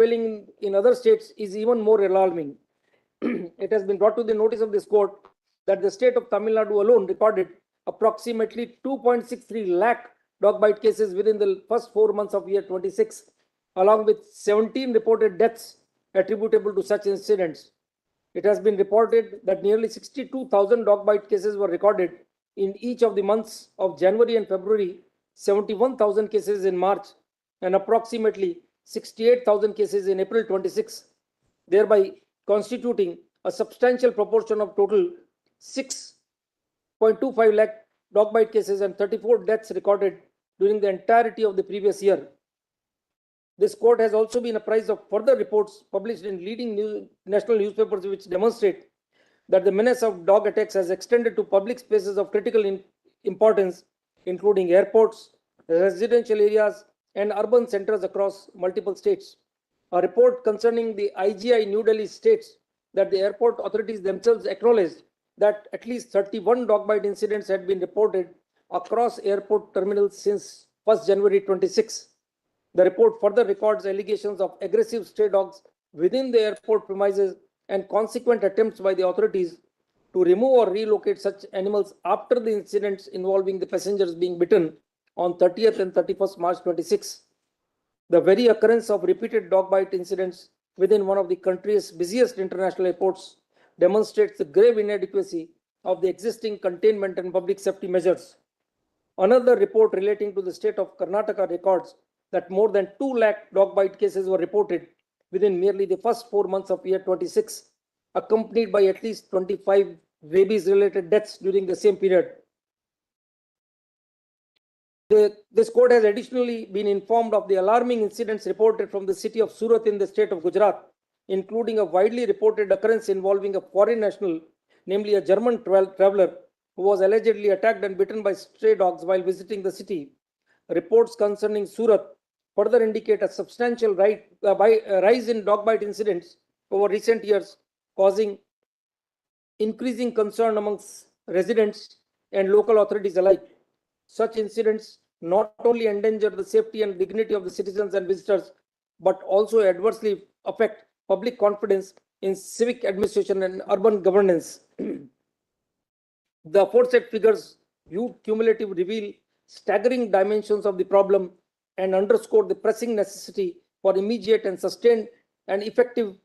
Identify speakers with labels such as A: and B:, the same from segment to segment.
A: prevailing in other states is even more alarming. It has been brought to the notice of this court that the state of Tamil Nadu alone recorded approximately 2.63 lakh dog bite cases within the first 4 months of year 26, along with 17 reported deaths attributable to such incidents. It has been reported that nearly 62,000 dog bite cases were recorded in each of the months of January and February, 71,000 cases in March, and approximately 68,000 cases in April 26, thereby constituting a substantial proportion of total 6.25 lakh dog bite cases and 34 deaths recorded during the entirety of the previous year. This court has also been apprised of further reports published in leading national newspapers which demonstrate that the menace of dog attacks has extended to public spaces of critical importance, including airports, residential areas, and urban centers across multiple states. A report concerning the IGI New Delhi states that the airport authorities themselves acknowledged that at least 31 dog bite incidents had been reported across airport terminals since 1st January 26. The report further records allegations of aggressive stray dogs within the airport premises and consequent attempts by the authorities to remove or relocate such animals after the incidents involving the passengers being bitten on 30th and 31st March 26. The very occurrence of repeated dog bite incidents within one of the country's busiest international airports demonstrates the grave inadequacy of the existing containment and public safety measures. Another report relating to the state of Karnataka records that more than 2 lakh dog bite cases were reported within merely the first 4 months of year 26, accompanied by at least 25 rabies-related deaths during the same period. This court has additionally been informed of the alarming incidents reported from the city of Surat in the state of Gujarat, including a widely reported occurrence involving a foreign national, namely a German traveler, who was allegedly attacked and bitten by stray dogs while visiting the city. Reports concerning Surat further indicate a substantial rise in dog bite incidents over recent years, causing increasing concern amongst residents and local authorities alike. Such incidents not only endanger the safety and dignity of the citizens and visitors, but also adversely affect public confidence in civic administration and urban governance. The aforesaid figures viewed cumulative reveal staggering dimensions of the problem and underscore the pressing necessity for immediate and sustained and effective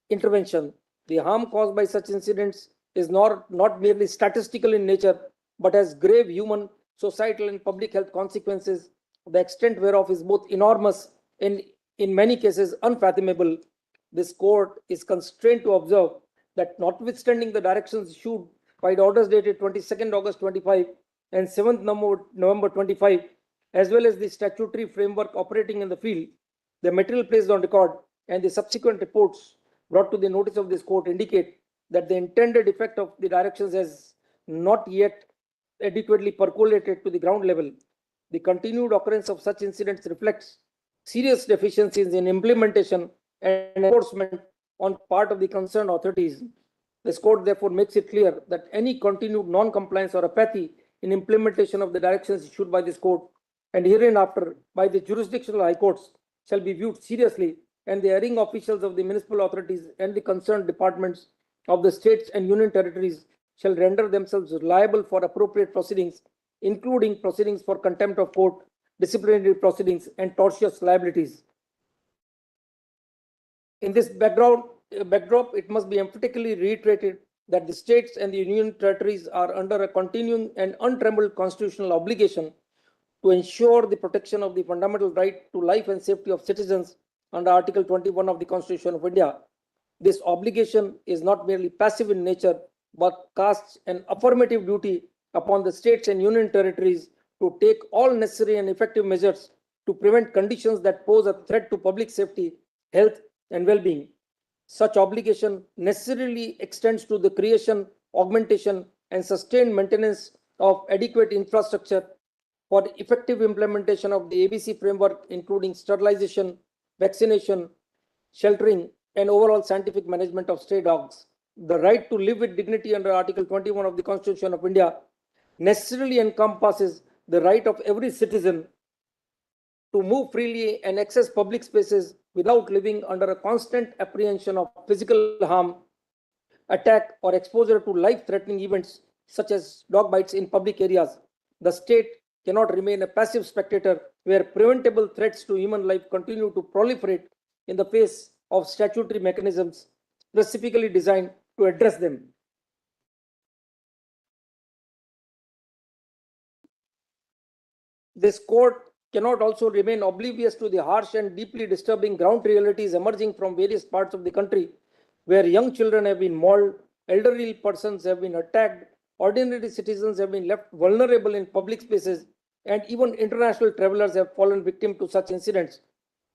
A: intervention. The harm caused by such incidents is not merely statistical in nature, but has grave human, societal, and public health consequences, the extent whereof is both enormous and in many cases unfathomable. This court is constrained to observe that notwithstanding the directions issued by the orders dated 22nd August 25 and 7th November 25, as well as the statutory framework operating in the field, the material placed on record and the subsequent reports brought to the notice of this court indicate that the intended effect of the directions has not yet adequately percolated to the ground level. The continued occurrence of such incidents reflects serious deficiencies in implementation and enforcement on part of the concerned authorities. This court therefore makes it clear that any continued non-compliance or apathy in implementation of the directions issued by this court and hereinafter by the jurisdictional high courts shall be viewed seriously, and the erring officials of the municipal authorities and the concerned departments of the states and union territories shall render themselves liable for appropriate proceedings, including proceedings for contempt of court, disciplinary proceedings, and tortious liabilities. In this backdrop, it must be emphatically reiterated that the states and the union territories are under a continuing and untrammeled constitutional obligation to ensure the protection of the fundamental right to life and safety of citizens under Article 21 of the Constitution of India. This obligation is not merely passive in nature, but casts an affirmative duty upon the states and union territories to take all necessary and effective measures to prevent conditions that pose a threat to public safety, health, and well-being. Such obligation necessarily extends to the creation, augmentation, and sustained maintenance of adequate infrastructure for effective implementation of the ABC framework, including sterilization, vaccination, sheltering, and overall scientific management of stray dogs. The right to live with dignity under Article 21 of the Constitution of India necessarily encompasses the right of every citizen to move freely and access public spaces without living under a constant apprehension of physical harm, attack, or exposure to life-threatening events such as dog bites in public areas. The state cannot remain a passive spectator where preventable threats to human life continue to proliferate in the face of statutory mechanisms specifically designed to address them. This court cannot also remain oblivious to the harsh and deeply disturbing ground realities emerging from various parts of the country, where young children have been mauled, elderly persons have been attacked, ordinary citizens have been left vulnerable in public spaces, and even international travelers have fallen victim to such incidents.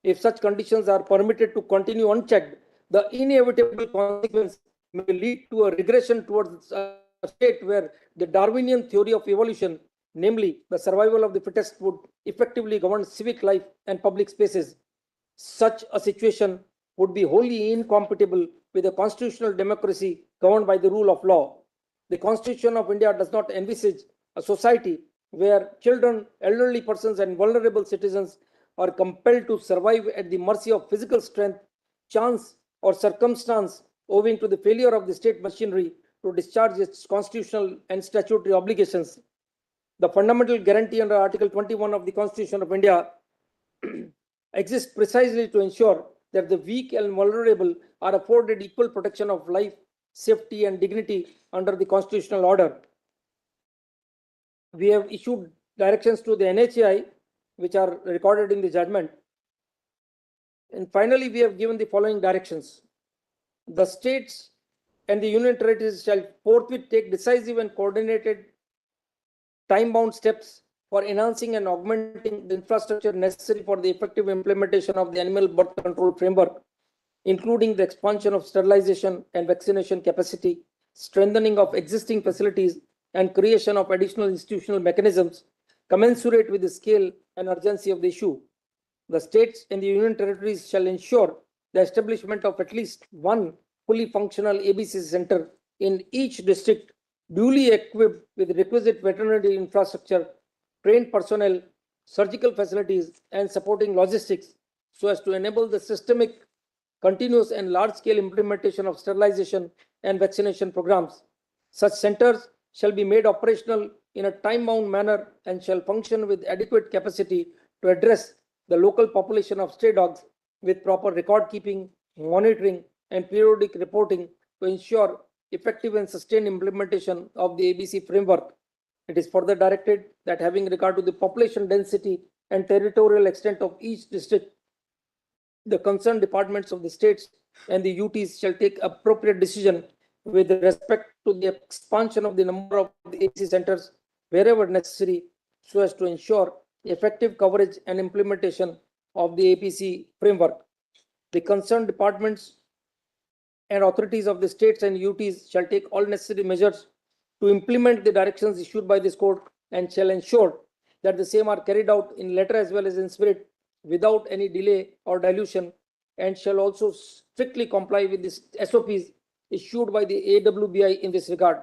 A: If such conditions are permitted to continue unchecked, the inevitable consequence may lead to a regression towards a state where the Darwinian theory of evolution, namely the survival of the fittest, would effectively govern civic life and public spaces. Such a situation would be wholly incompatible with a constitutional democracy governed by the rule of law. The Constitution of India does not envisage a society where children, elderly persons, and vulnerable citizens are compelled to survive at the mercy of physical strength, chance, or circumstance owing to the failure of the state machinery to discharge its constitutional and statutory obligations. The fundamental guarantee under Article 21 of the Constitution of India exists precisely to ensure that the weak and vulnerable are afforded equal protection of life, safety, and dignity under the constitutional order. We have issued directions to the NHAI, which are recorded in the judgment. And finally, we have given the following directions. The states and the union territories shall forthwith take decisive and coordinated time-bound steps for enhancing and augmenting the infrastructure necessary for the effective implementation of the animal birth control framework, including the expansion of sterilization and vaccination capacity, strengthening of existing facilities, and creation of additional institutional mechanisms commensurate with the scale and urgency of the issue. The states and the union territories shall ensure the establishment of at least one fully functional ABC center in each district, duly equipped with requisite veterinary infrastructure, trained personnel, surgical facilities, and supporting logistics, so as to enable the systemic, continuous, and large-scale implementation of sterilization and vaccination programs. Such centers shall be made operational in a time-bound manner and shall function with adequate capacity to address the local population of stray dogs with proper record keeping, monitoring, and periodic reporting to ensure effective and sustained implementation of the ABC framework. It is further directed that, having regard to the population density and territorial extent of each district, the concerned departments of the states and the UTs shall take appropriate decision with respect to the expansion of the number of the ABC centers wherever necessary, so as to ensure effective coverage and implementation of the APC framework. The concerned departments and authorities of the states and UTs shall take all necessary measures to implement the directions issued by this court and shall ensure that the same are carried out in letter as well as in spirit without any delay or dilution, and shall also strictly comply with the SOPs issued by the AWBI in this regard.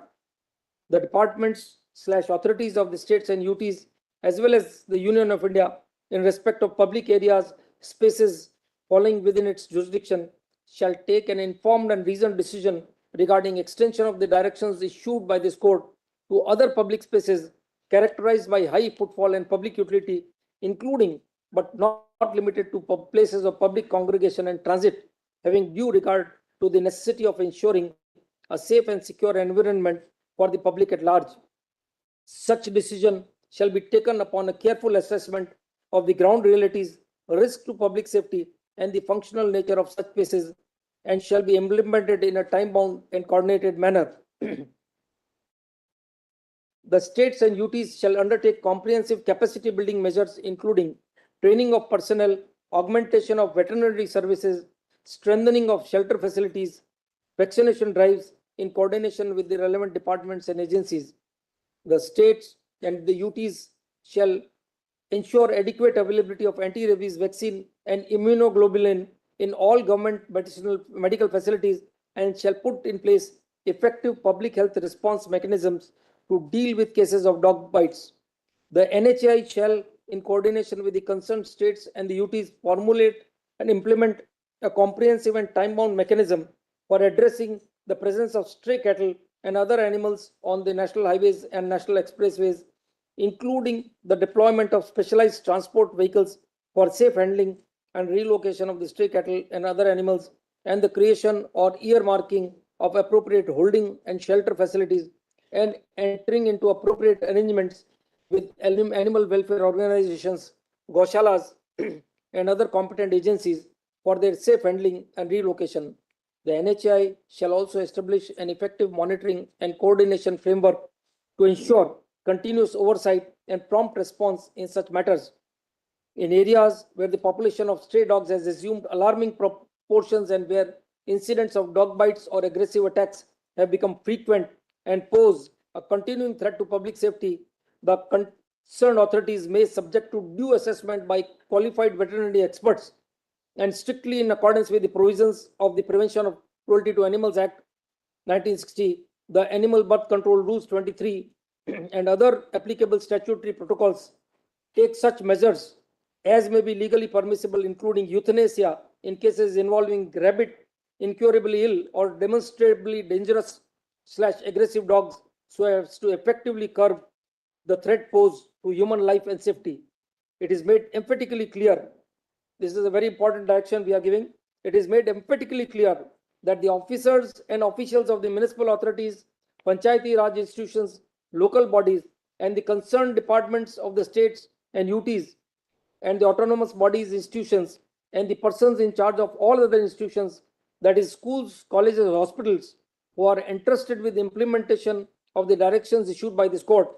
A: The departments/authorities of the states and UTs as well as the Union of India in respect of public areas, spaces falling within its jurisdiction shall take an informed and reasoned decision regarding extension of the directions issued by this court to other public spaces characterized by high footfall and public utility, including but not limited to places of public congregation and transit, having due regard to the necessity of ensuring a safe and secure environment for the public at large. Such decision shall be taken upon a careful assessment of the ground realities, risk to public safety, and the functional nature of such places, and shall be implemented in a time-bound and coordinated manner. The states and UTs shall undertake comprehensive capacity building measures, including training of personnel, augmentation of veterinary services, strengthening of shelter facilities, vaccination drives in coordination with the relevant departments and agencies. The states and the UTs shall ensure adequate availability of anti-rabies vaccine and immunoglobulin in all government medical facilities, and shall put in place effective public health response mechanisms to deal with cases of dog bites. The NHI shall, in coordination with the concerned states and the UTs, formulate and implement a comprehensive and time-bound mechanism for addressing the presence of stray cattle and other animals on the national highways and national expressways, including the deployment of specialized transport vehicles for safe handling and relocation of the stray cattle and other animals, and the creation or earmarking of appropriate holding and shelter facilities, and entering into appropriate arrangements with animal welfare organizations, goshalas, and other competent agencies for their safe handling and relocation. The NHI shall also establish an effective monitoring and coordination framework to ensure continuous oversight and prompt response in such matters. In areas where the population of stray dogs has assumed alarming proportions and where incidents of dog bites or aggressive attacks have become frequent and pose a continuing threat to public safety, the concerned authorities may subject to due assessment by qualified veterinary experts and strictly in accordance with the provisions of the Prevention of Cruelty to Animals Act 1960, the Animal Birth Control Rules 23, and other applicable statutory protocols, take such measures as may be legally permissible, including euthanasia in cases involving rabid, incurably ill, or demonstrably dangerous / aggressive dogs, so as to effectively curb the threat posed to human life and safety. It is made emphatically clear. This is a very important direction we are giving. It is made emphatically clear that the officers and officials of the municipal authorities, Panchayati Raj institutions, local bodies, and the concerned departments of the states and UTs and the autonomous bodies, institutions, and the persons in charge of all other institutions, that is, schools, colleges, hospitals, who are entrusted with the implementation of the directions issued by this court,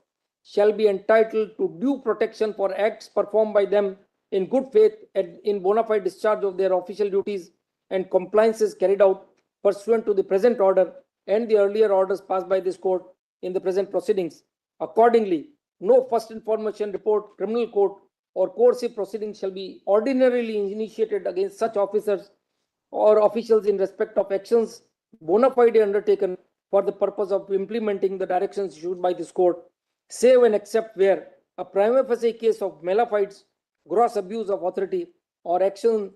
A: shall be entitled to due protection for acts performed by them in good faith and in bona fide discharge of their official duties and compliances carried out pursuant to the present order and the earlier orders passed by this court in the present proceedings. Accordingly, no first information report, criminal court, or coercive proceedings shall be ordinarily initiated against such officers or officials in respect of actions bona fide undertaken for the purpose of implementing the directions issued by this court, save and except where a prima facie case of malefides, gross abuse of authority, or action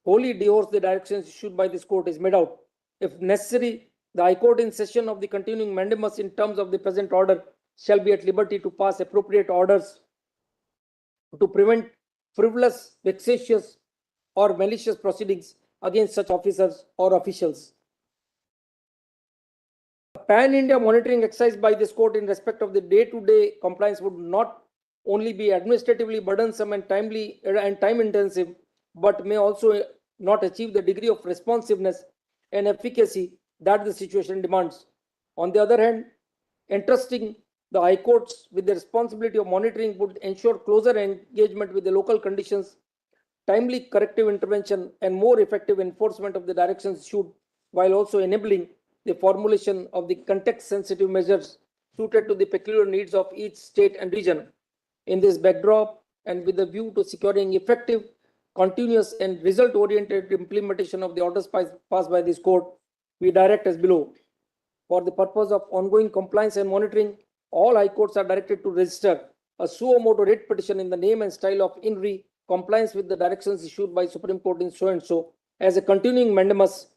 A: wholly dehoves the directions issued by this court is made out. If necessary, the High Court in session of the continuing mandamus in terms of the present order shall be at liberty to pass appropriate orders to prevent frivolous, vexatious, or malicious proceedings against such officers or officials. A pan-India monitoring exercise by this court in respect of the day-to-day compliance would not only be administratively burdensome and time-intensive, but may also not achieve the degree of responsiveness and efficacy that the situation demands. On the other hand, entrusting the High Courts with the responsibility of monitoring would ensure closer engagement with the local conditions, timely corrective intervention, and more effective enforcement of the directions issued, while also enabling the formulation of the context-sensitive measures suited to the peculiar needs of each state and region. In this backdrop, and with a view to securing effective, continuous, and result-oriented implementation of the orders passed by this court, we direct as below. For the purpose of ongoing compliance and monitoring, all High Courts are directed to register a suo motu writ petition in the name and style of in re compliance with the directions issued by Supreme Court in so and so as a continuing mandamus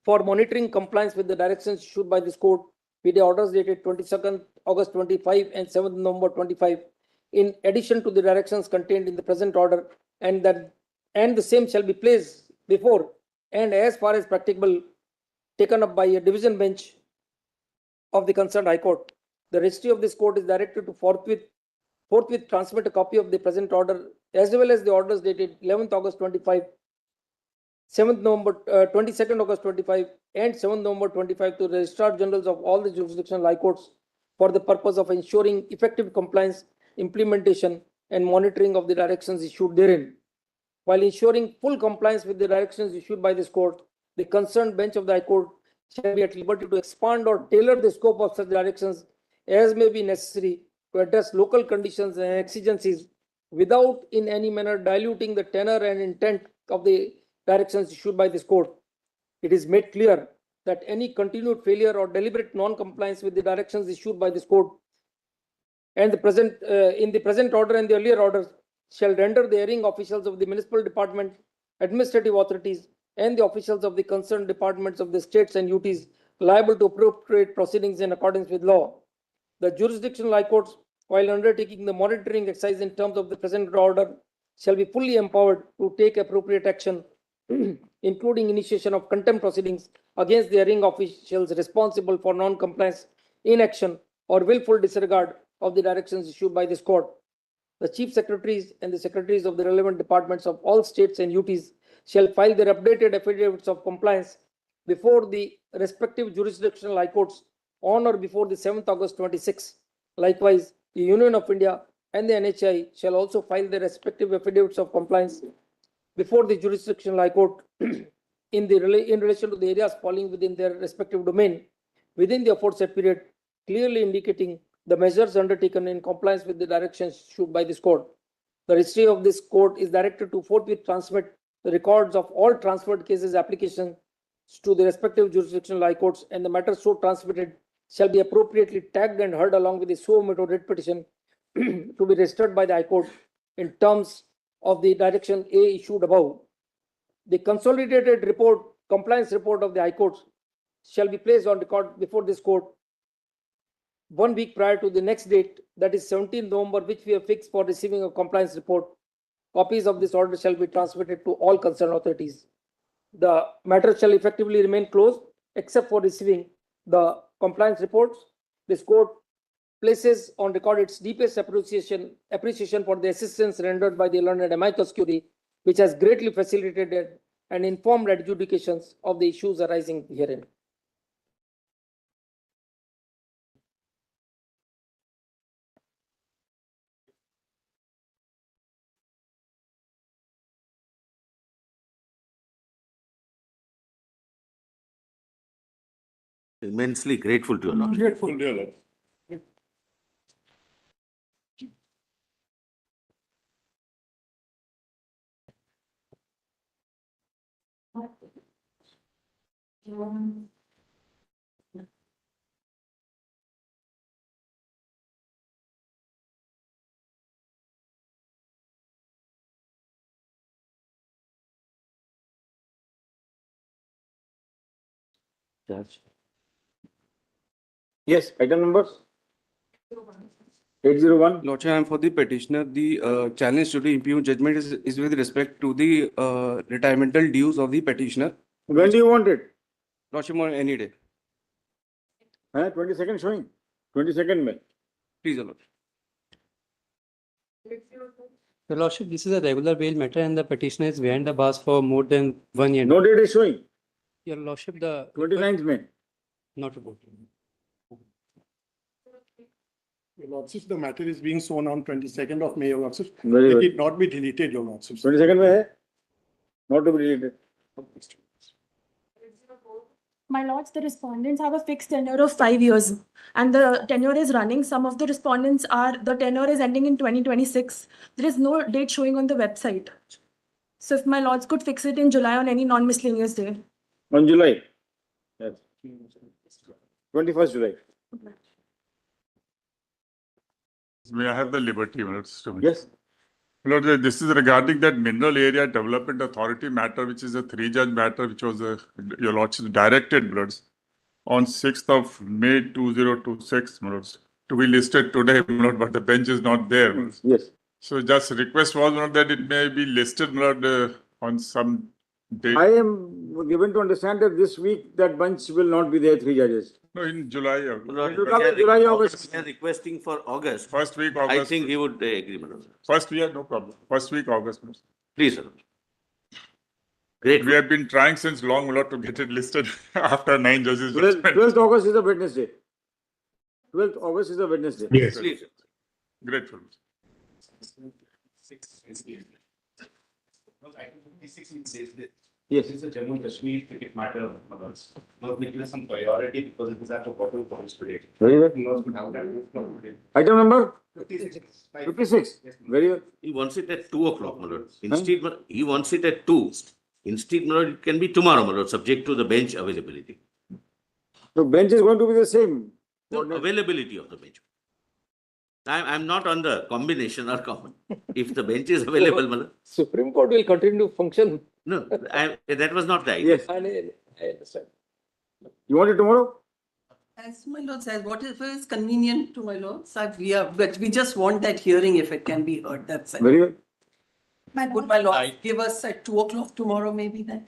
A: for monitoring compliance with the directions issued by this court with the orders dated 22nd August 25 and 7th November 25, in addition to the directions contained in the present order, and the same shall be placed before and as far as practicable taken up by a division bench of the concerned High Court. The registry of this court is directed to forthwith transmit a copy of the present order as well as the orders dated 11th August 25, 7th November, 22nd August 25, and 7th November 25 to the Registrar Generals of all the jurisdictional High Courts for the purpose of ensuring effective compliance, implementation, and monitoring of the directions issued therein. While ensuring full compliance with the directions issued by this court, the concerned bench of the High Court shall be at liberty to expand or tailor the scope of such directions as may be necessary to address local conditions and exigencies without in any manner diluting the tenor and intent of the directions issued by this court. It is made clear that any continued failure or deliberate non-compliance with the directions issued by this court and in the present order and the earlier orders shall render the erring officials of the municipal department administrative authorities, and the officials of the concerned departments of the states and UTs liable to appropriate proceedings in accordance with law. The jurisdictional high courts, while undertaking the monitoring exercise in terms of the present order, shall be fully empowered to take appropriate action, including initiation of contempt proceedings against the erring officials responsible for non-compliance, inaction, or willful disregard of the directions issued by this court. The chief secretaries and the secretaries of the relevant departments of all states and UTs shall file their updated affidavits of compliance before the respective jurisdictional high courts on or before the 7th August 26. Likewise, the Union of India and the NHI shall also file their respective affidavits of compliance before the jurisdictional high court in relation to the areas falling within their respective domain within the aforesaid period, clearly indicating the measures undertaken in compliance with the directions issued by this court. The registry of this court is directed to forthwith transmit the records of all transferred cases applications to the respective jurisdictional high courts, and the matters so transmitted shall be appropriately tagged and heard along with the suo motu writ petition to be registered by the high court in terms of the direction A issued above. The consolidated report, compliance report of the high courts shall be placed on record before this court 1 week prior to the next date, that is 17 November, which we have fixed for receiving a compliance report. Copies of this order shall be transmitted to all concerned authorities. The matter shall effectively remain closed except for receiving the compliance reports. This court places on record its deepest appreciation for the assistance rendered by the learned amicus curiae, which has greatly facilitated and informed adjudications of the issues arising herein.
B: Immensely grateful to you.
C: Grateful, dear Lord.
B: Judge.
D: Yes, item number 801.
E: Lordship, I am for the petitioner. The challenge to the impugned judgment is with respect to the retiremental dues of the petitioner.
D: When do you want it?
E: Lordship, on any day.
D: 22nd showing. 22nd May.
E: Please, Your Lordship.
F: Your Lordship, this is a regular bail matter and the petitioner is behind the bars for more than 1 year.
D: No date is showing.
F: Your Lordship, the
D: 29th May.
F: not reported.
C: Your Lordship, the matter is being shown on 22nd of May, Your Lordship.
D: Very
C: Let
D: good.
C: it not be deleted, Your Lordship.
D: 22nd May. Not to be deleted.
G: My lords, the respondents have a fixed tenure of 5 years and the tenure is running. Some of the respondents the tenure is ending in 2026. There is no date showing on the website. So if my lords could fix it in July on any non-miscellaneous day.
D: On July. Yes. 21st July.
H: May I have the liberty, my lords, to-
D: Yes.
H: Lord, this is regarding that Mineral Area Development Authority matter, which is a 3-judge matter, which was your lordship directed, my lords, on 6th of May 2026, my lords, to be listed today, my lord, but the bench is not there, my lords.
D: Yes.
H: So just request was, my lord, that it may be listed, my lord, on some date.
D: I am given to understand that this week that bunch will not be there, 3 judges.
H: No, in July.
B: Lord,
D: It will
B: we
D: come
B: are
D: in July, August.
B: we are requesting for August.
H: First week
B: I
H: August.
B: think he would agree, my lord.
H: First week, no problem. First week August. my lords.
B: Please, Your Lord. Great.
H: We have been trying since long, my lord, to get it listed after 9 judges.
D: 12th August is a Wednesday. 12th August is a Wednesday.
C: Yes.
B: Please.
H: Grateful.
D: Yes.
I: This is a Jammu and Kashmir cricket matter. Not making some priority because it is at the bottom of the today.
D: Very well.
I: Not good how that is not today.
D: Item number
I: 56.
D: 56. Very well.
B: He wants it at 2 o'clock, my lord. Instead, he wants it at 2. Instead, my lord, it can be tomorrow, my lord, subject to the bench availability.
D: The bench is going to be the same.
B: No, availability of the bench. I'm not on the combination or common. If the bench is available, my lord.
A: Supreme Court will continue to function
B: No, that was not right.
D: Yes.
A: I understand.
D: You want it tomorrow?
J: As my lord says, whatever is convenient to my lords, but we just want that hearing if it can be heard, that's it.
D: Very well.
J: Would my lord give us at 2 o'clock tomorrow, maybe then?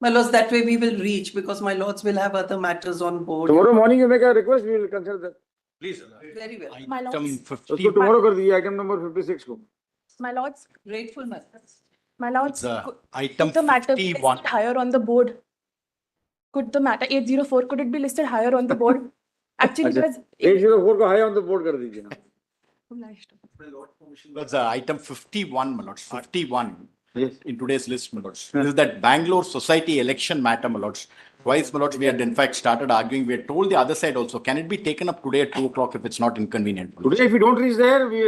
J: My lords, that way we will reach, because my lords will have other matters on board.
D: Tomorrow morning you make a request, we will consider that.
B: Please.
J: Very well.
G: My lords,
D: उसको tomorrow कर दीजिए item number 56 को.
G: my lords,
J: Grateful, my lords.
G: my lords, could
I: Item
G: the matter be
I: 51.
G: listed higher on the board? Could the matter 804, could it be listed higher on the board? Actually,
D: अच्छा,
G: because
D: 804 को high on the board कर दीजिए ना.
I: That's item 51, my lords, 51
D: Yes.
I: in today's list, my lords. This is that Bangalore society election matter, my lords. Twice, my lords, we had in fact started arguing. We had told the other side also, can it be taken up today at 2 o'clock if it's not inconvenient? my lords?
D: Today if we don't reach there, we.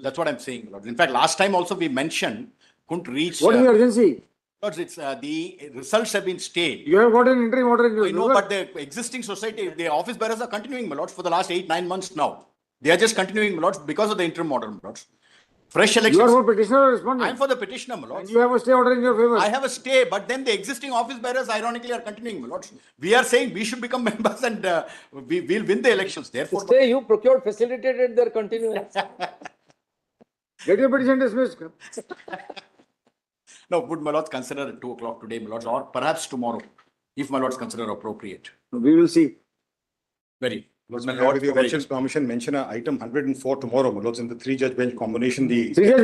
I: That's what I'm saying, my lords. In fact, last time also we mentioned, couldn't reach.
D: What is the urgency?
I: Lords, it's the results have been stayed.
D: You have got an interim order in your.
I: I know, but the existing society, the office bearers are continuing, my lords, for the last 8-9 months now. They are just continuing, my lords, because of the interim order, my lords. Fresh
D: You are
I: elections.
D: for petitioner or respondent?
I: I'm for the petitioner, my
D: And
I: lords.
D: you have a stay order in your favor.
I: I have a stay, but then the existing office bearers ironically are continuing, my lords. We are saying we should become members and we'll win the elections. Therefore,
A: Stay, you procured, facilitated their continuance.
D: Get your petition dismissed.
I: no, would my lords consider at 2 o'clock today, my lords, or perhaps tomorrow, if my lords consider appropriate.
D: We will see.
I: Very.
K: Lords,
I: My
K: may I,
I: lord,
K: with your
I: very
K: lordship's permission, mention item 104 tomorrow, my lords, in the three-judge bench combination, the
D: Three judge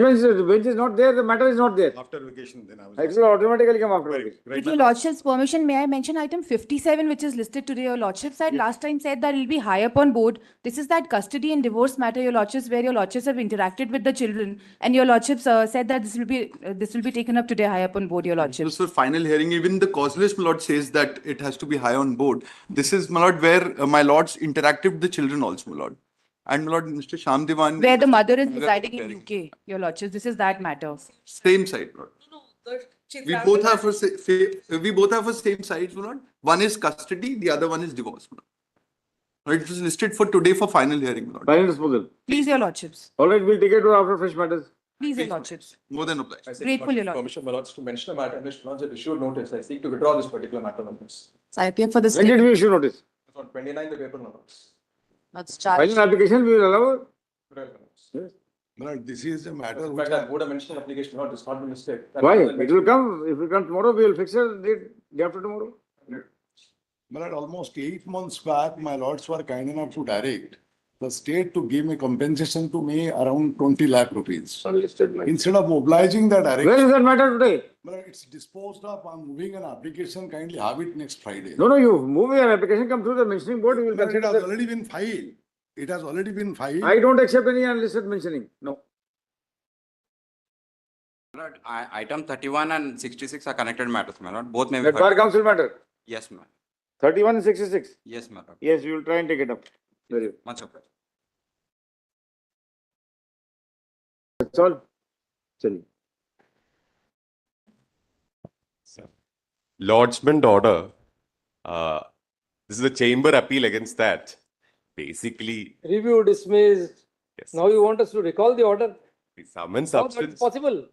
D: bench is not there, the matter is not there.
K: after vacation, then I was.
D: It will automatically come after.
K: Very
D: vacation.
K: good. Right.
L: With your lordship's permission, may I mention item 57, which is listed today? Your lordship said last time said that it will be high up on board. This is that custody and divorce matter, your lordships, where your lordships have interacted with the children, and your lordships said that this will be taken up today high up on board, your lordships.
E: For final hearing, even the causeless, my lord, says that it has to be high on board. This is, my lord, where my lords interacted with the children also, my lord. And my lord, Mr. Sham Devan.
L: Where the mother is
E: we are
L: residing in
E: preparing.
L: UK, your lordships. This is that matter.
E: Same side, my lord. We both have a same side, my lord. One is custody, the other one is divorce, my lord. It was listed for today for final hearing, my lord.
D: Final disposal.
L: Please, your lordships.
D: All right, we'll take it to after fresh matters.
L: Please, your lordships.
E: More than obliged.
M: I seek
L: Grateful, your lord.
M: permission, my lords, to mention a matter in which lords have issued notice. I seek to withdraw this particular matter on this.
L: So I appear for the
D: When did
L: state.
D: we issue notice?
M: It's on 29th of April, my lords.
L: That's charged.
D: Final application, we will allow.
M: Right, my lords.
K: But this is a matter
M: In fact, I would have mentioned application, not, it's not been mistake.
D: Why? It will come. If it comes tomorrow, we will fix it day after tomorrow.
K: But almost 8 months back, my lords were kind enough to direct the state to give me compensation to me around 20 lakh rupees.
A: Unlisted matter.
K: Instead of mobilizing the
D: Where
K: direction,
D: is that matter today?
K: but it's disposed of. I'm moving an application. Kindly have it next Friday.
D: No, you move your application, come through the mentioning board, we will
K: But it
D: consider
K: has
D: that.
K: already been filed. It has already been filed.
D: I don't accept any unlisted mentioning. No.
E: Item 31 and 66 are connected matters, my lord. Both may be
D: That bar council matter,
E: Yes, ma'am.
D: 31 and 66.
E: Yes, my lord.
D: Yes, we will try and take it up. Very good.
E: Much obliged.
D: That's all. Sorry.
N: Lodgement order. This is a chamber appeal against that. Basically,
A: Review dismissed.
N: yes.
A: Now you want us to recall the order?
N: The sum and
A: How that's
N: substance.
A: possible?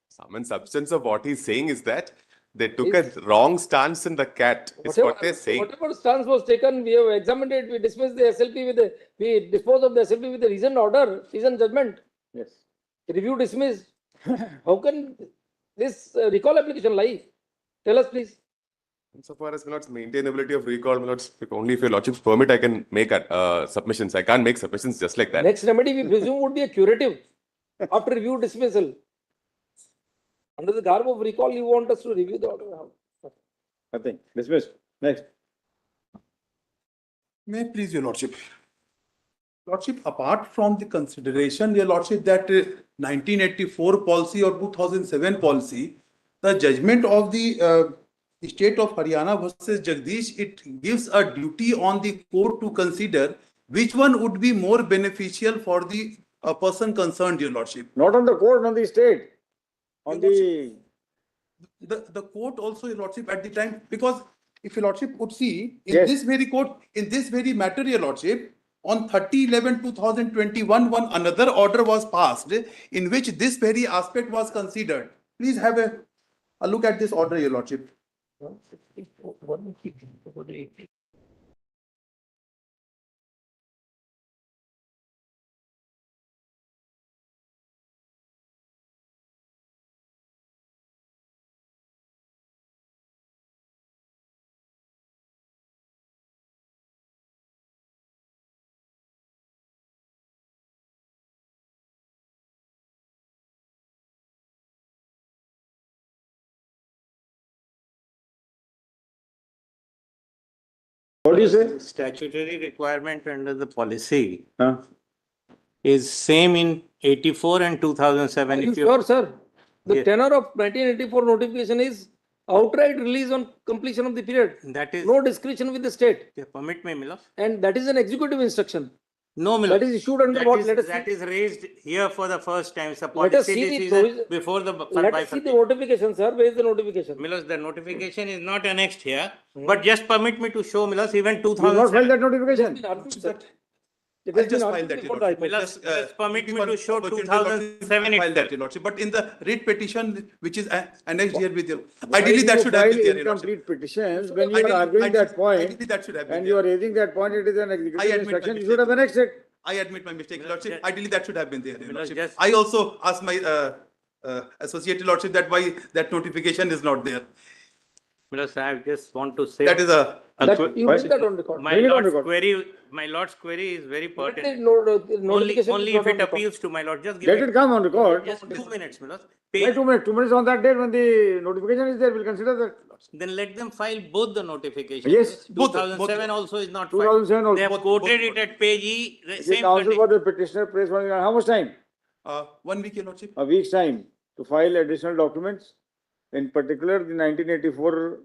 N: Sum and substance of what he's saying is that they took a wrong stance in the cat. Is what they're saying.
A: Whatever stance was taken, we have examined it, we dismissed the SLP with we disposed of the SLP with a reasoned order, reasoned judgment.
D: Yes.
A: Review dismissed. How can this recall application lie? Tell us, please.
N: So far as my lord's maintainability of recall, my lords, only if your lordship's permit, I can make submissions. I can't make submissions just like that.
A: Next remedy, we presume, would be a curative after review dismissal. Under the garb of recall, you want us to review the order?
D: Nothing. Dismissed. Next.
O: May I please, your lordship. Lordship, apart from the consideration, your lordship, that 1984 policy or 2007 policy, the judgment of the state of Haryana versus Jagdish, it gives a duty on the court to consider which one would be more beneficial for the person concerned, your lordship.
D: Not on the court, on the state. On the
O: court also, your lordship, at the time, because if your lordship would see, in
D: Yes.
O: this very court, in this very matter, your lordship, on 30/11/2021, one another order was passed in which this very aspect was considered. please have a look at this order, Your Lordship.
D: What do you say?
P: Statutory requirement under the policy
D: Huh?
P: is same in 84 and 2007.
A: Are you
P: If you
A: sure, sir? The
P: Yeah.
A: tenor of 1984 notification is outright release on completion of the period.
P: That is,
A: No discretion with the state.
P: permit me, Milord.
A: And that is an executive instruction.
P: No, Milord.
A: That is issued under
P: That
A: what?
P: is-
A: Let us
P: That
A: see.
P: is raised here for the first time. It's a
A: Let us
P: policy
A: see the
P: decision
A: provision.
P: before the
A: Let us see the
P: bifurcation.
A: notification, sir. Where is the notification?
P: Milord, the notification is not annexed here, but just permit me to show, Milord, even
D: You have not filed
P: 2007.
D: that notification?
A: It
O: I'll
A: has
O: just
A: been
O: file
A: argued
O: that, Your
A: before the High
O: Lordship.
A: Court.
O: Just,
P: Just permit
O: give
P: me
O: one
P: to show
O: opportunity, Your Lordship.
P: 2007
O: File that,
P: itself.
O: Your Lordship. But in the writ petition, which is annexed here with you,
D: Why
O: ideally
D: do
O: that
D: you
O: should have
D: file
O: been there, Your Lordship.
D: incomplete petitions when you are
O: Ideally-
D: arguing that
O: ideally-
D: point
O: Ideally, that should have been
D: and you are
O: there.
D: raising that point, it is an
O: I
D: executive
O: admit my
D: instruction, you
O: mistake.
D: should have annexed it.
O: I admit my mistake, Your Lordship. Ideally, that should have been there, Your
P: Milord,
O: Lordship.
P: just-
O: I also asked my associate Lordship that why that notification is not there.
P: Milord, I just want to say.
O: That is a,
A: You put that on record.
P: My
D: Bring it on
P: lord's
D: record.
P: query is very
A: Let the
P: pertinent.
A: notification
P: Only
A: be
P: if
A: brought
P: it
A: on record.
P: appeals to my lord, just give
D: Let
P: me
D: it come on record.
P: just 2 minutes, Milord.
D: Why 2 minutes? 2 minutes on that date when the notification is there, we'll consider that.
P: Then let them file both the notifications.
D: Yes.
O: Both.
P: 2007 also is not filed.
D: 2007 also.
P: They have quoted it at page E, the
D: The
P: same
D: counsel
P: condition.
D: for the petitioner prays for, how much time?
O: 1 week, Your Lordship.
D: A week's time to file additional documents. In particular, the 1984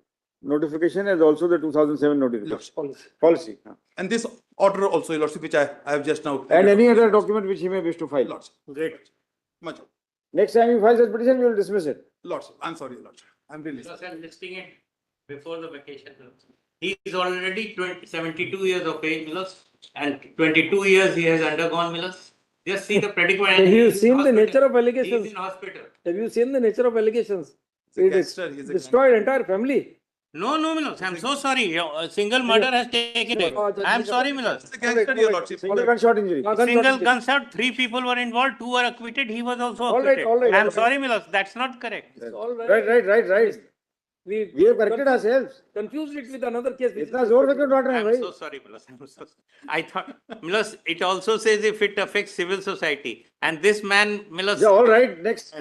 D: notification as also the 2007 notification. Policy.
O: And this order also, Your Lordship, which I have just now.
D: And any other document which he may wish to file.
O: Lordship.
P: Great.
O: Much.
D: Next time he files a petition, we will dismiss it.
O: Lordship, I'm sorry, Your Lordship. I'm really sorry.
P: Because I'm listing it before the vacation. He is already 72 years of age, Milord, and 22 years he has undergone, Milord. Just see the predicament.
A: Have
P: He
A: you
P: is in
A: seen the
P: hospital.
A: nature of
P: He is
A: allegations?
P: in hospital.
A: Have you seen the nature of allegations?
O: a
A: It
O: gangster,
A: is
O: he's a
A: destroyed entire family.
P: No, Milord, I'm so sorry. A single murder has taken it. I'm sorry, Milord.
O: It's a gangster, Your Lordship.
D: Single gunshot injury.
P: Single gunshot, 3 people were involved, 2 were acquitted, he was also
A: All right,
P: acquitted.
A: all right.
P: I'm sorry, Milord, that's not correct.
A: It's all
D: Right.
A: We
D: We have corrected ourselves.
A: confused it with another case. which
D: इतना
A: is-
D: जोर से क्यों डांट रहे हैं
P: I'm
D: भाई?
P: so sorry, Milord. I'm so sorry. I thought, Milord, it also says if it affects civil society. And this man, Milord.
D: Yeah, all right, next.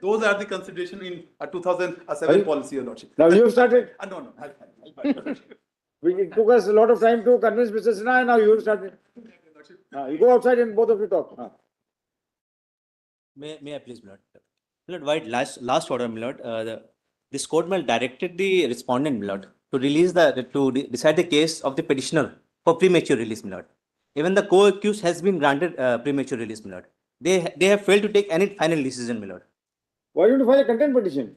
O: Those are the consideration in a 2007
D: Sorry?
O: policy, Your Lordship.
D: Now you have started.
O: No, I'll
D: It took us a lot of time to convince Mr. Sinha and now you have started. You go outside and both of you talk.
Q: May I please, Milord? Milord, why last order, Milord, this court will directed the respondent, Milord, to release decide the case of the petitioner for premature release, Milord. Even the co-accused has been granted premature release, Milord. They have failed to take any final decision, Milord.
D: Why don't you file a contempt petition?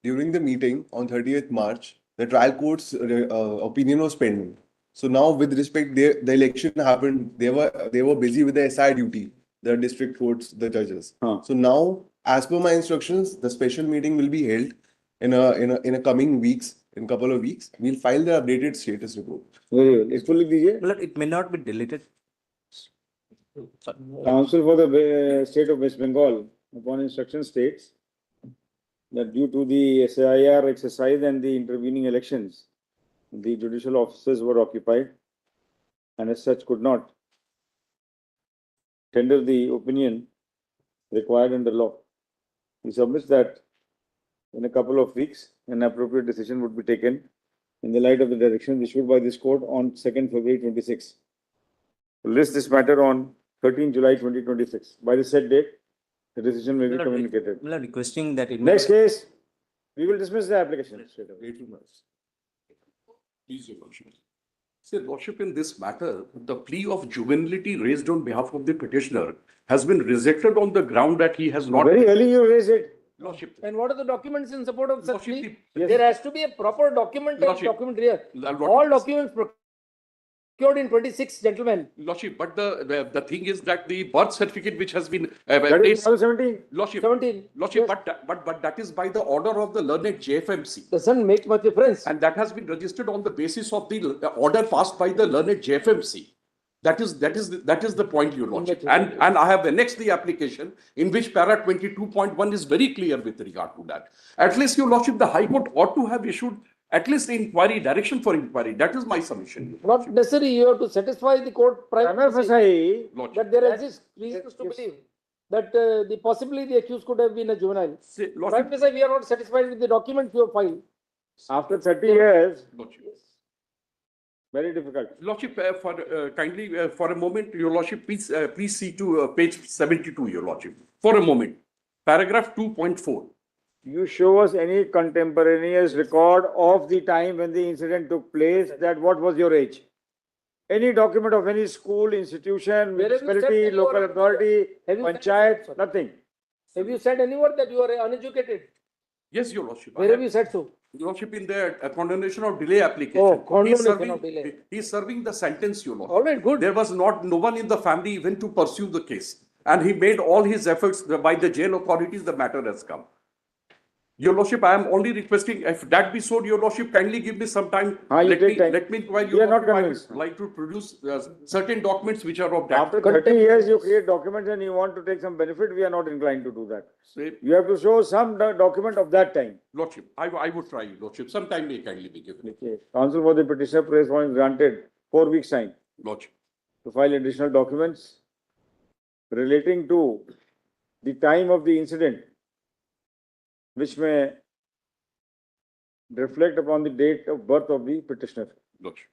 N: During the meeting on 30th March, the trial court's opinion was pending. So now with respect, the election happened, they were busy with the SI duty, the district courts, the judges. So now, as per my instructions, the special meeting will be held in a coming weeks, in couple of weeks. We'll file the updated status report.
D: Very well. इसको लिख दीजिए.
Q: Milord, it may not be deleted.
D: Council for the State of West Bengal, upon instruction states that due to the SIR exercise and the intervening elections, the judicial officers were occupied and as such could not tender the opinion required under law. He submits that in a couple of weeks, an appropriate decision would be taken in the light of the directions issued by this court on 2nd February 26. List this matter on 13 July 2026. By the said date, the decision will be communicated.
Q: Milord, requesting that it.
D: Next case, we will dismiss the application straight away.
R: Please, Your Lordship. Sir, Lordship, in this matter, the plea of juvenility raised on behalf of the petitioner has been rejected on the ground that he has not.
D: Very early you raised it.
R: Lordship.
A: And what are the documents in support of such
R: Lordship,
A: plea?
D: Yes.
A: There has to be a proper document
R: Lordship.
A: here.
R: Lordship.
A: All documents Cured in 26, gentlemen.
R: Lordship, but the thing is that the birth certificate which has been
D: That is
R: placed,
D: 17.
R: Lordship,
A: 17.
R: Lordship,
A: Yes.
R: but that is by the order of the learned JFMC.
A: Doesn't make much difference.
R: And that has been registered on the basis of the order passed by the learned JFMC. That is the point, Your Lordship. And I have annexed the application in which para 22.1 is very clear with regard to that. At least, Your Lordship, the High Court ought to have issued at least the inquiry, direction for inquiry. That is my submission.
A: Not necessary, you have to satisfy the court prima facie that there exists reasons to believe that possibly the accused could have been a juvenile. Prima facie, we are not satisfied with the documents you have filed.
D: After 30 years, very difficult.
R: Lordship, kindly, for a moment, Your Lordship, please see to page 72, Your Lordship. For a moment. Paragraph 2.4.
D: You show us any contemporaneous record of the time when the incident took place, that what was your age? Any document of any school, institution,
A: Where have you
D: municipality,
A: said that you
D: local
A: are-
D: authority,
A: Have you said-
D: panchayat, nothing.
A: Have you said anywhere that you are uneducated?
R: Yes, Your Lordship.
A: Where have you said so?
R: Your Lordship, in the condemnation of delay application.
A: Oh, condemnation
R: He's serving-
A: of delay.
R: He's serving the sentence, Your Lordship.
A: All right, good.
R: There was no one in the family even to pursue the case. And he made all his efforts by the jail authorities, the matter has come. Your Lordship, I am only requesting, if that be so, Your Lordship, kindly give me some time.
D: You take time.
R: Let me inquire.
D: We are not
R: I would
D: convinced.
R: like to produce certain documents which are of that.
D: After 30 years, you create documents and you want to take some benefit, we are not inclined to do that. You have to show some document of that time.
R: Lordship, I would try, Lordship. Some time may kindly be given.
D: Okay. Counsel for the petitioner praise warrant granted 4 weeks time
R: Lordship.
D: to file additional documents relating to the time of the incident, which may reflect upon the date of birth of the petitioner.
R: Lordship.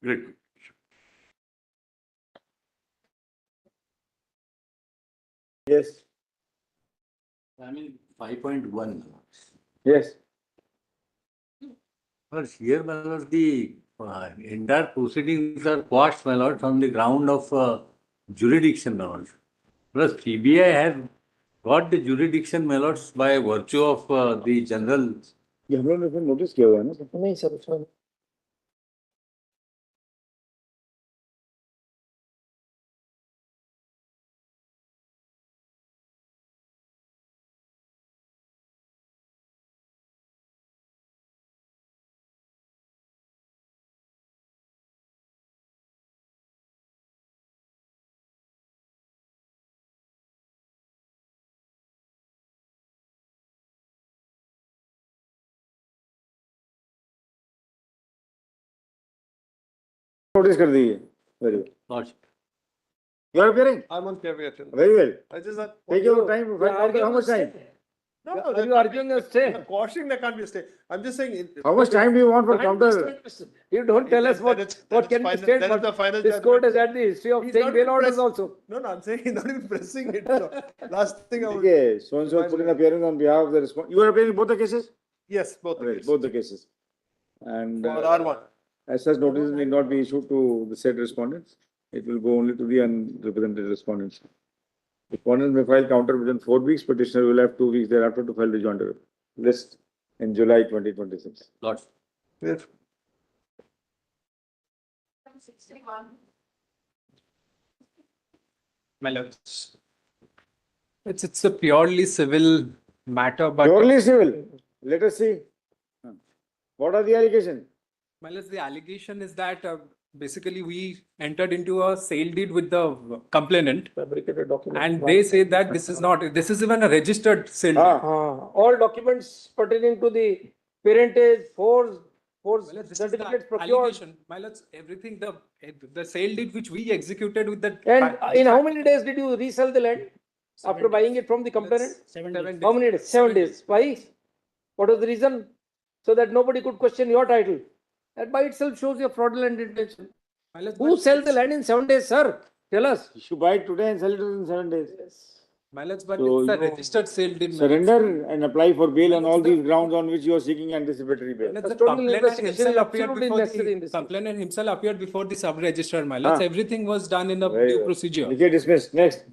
R: Great.
D: Yes.
I: I mean, 5.1.
D: Yes.
S: But here, my lord, the entire proceedings are quashed, my lord, on the ground of jurisdiction, my lord. Plus, CBI has got the jurisdiction, my lords, by virtue of the general.
D: ये हम लोग ने notice किया हुआ है ना?
A: नहीं sir, उसमें
D: नोटिस कर दी है. Very well.
S: Lordship.
D: You are appearing?
M: I'm on caveat.
D: Very well.
M: I just that.
D: Take your time. How much time?
M: No,
A: Are you arguing a stay?
M: Quashing there can't be a stay. I'm just saying.
D: How much time do you want for counter?
A: You don't tell us what can be stayed,
M: That is the
A: but
M: final
A: this court has
M: judgment.
A: had the history of
M: He's
A: staying
M: not
A: bail orders
M: pressed-
A: also.
M: No, I'm saying he's not even pressing it. So, last thing I would.
D: Okay, so and so put in appearance on behalf of the respondent. You are appearing in both the cases?
M: Yes, both.
D: Right, both the cases. And
M: For R1.
D: as such notices need not be issued to the said respondents. It will go only to the unrepresented respondents. Respondents may file counter within 4 weeks. Petitioner will have 2 weeks thereafter to file the joint list in July 2026.
S: Lordship.
M: Yes.
F: My lords. It's a purely civil matter, but.
D: Purely civil. Let us see. What are the allegations?
F: My lords, the allegation is that basically we entered into a sale deed with the complainant.
A: Fabricated document.
F: And they say that this is even a registered sale deed.
A: All documents pertaining to the parentage, force certificates procured.
F: Allegation. My lords, everything, the sale deed which we executed with the.
A: And in how many days did you resell the land after buying it from the complainant?
F: 7 days.
A: How many days? 7 days. Why? What was the reason? So that nobody could question your title. That by itself shows your fraudulent intention. Who sells the land in 7 days, sir? Tell us.
D: You should buy it today and sell it within 7 days.
F: My lords, but
D: So
F: it's a
D: you
F: registered sale deed. my lords.
D: Surrender and apply for bail on all these grounds on which you are seeking anticipatory bail.
F: The
A: total
F: complainant
A: investigation
F: himself
A: is
F: appeared
A: absolutely
F: before
A: necessary in
F: the
A: this
F: complainant himself appeared before the sub-registrar, my lords.
D: Ah.
F: Everything was done in a
D: Very
F: due
D: well.
F: procedure.
D: Okay, dismissed. Next.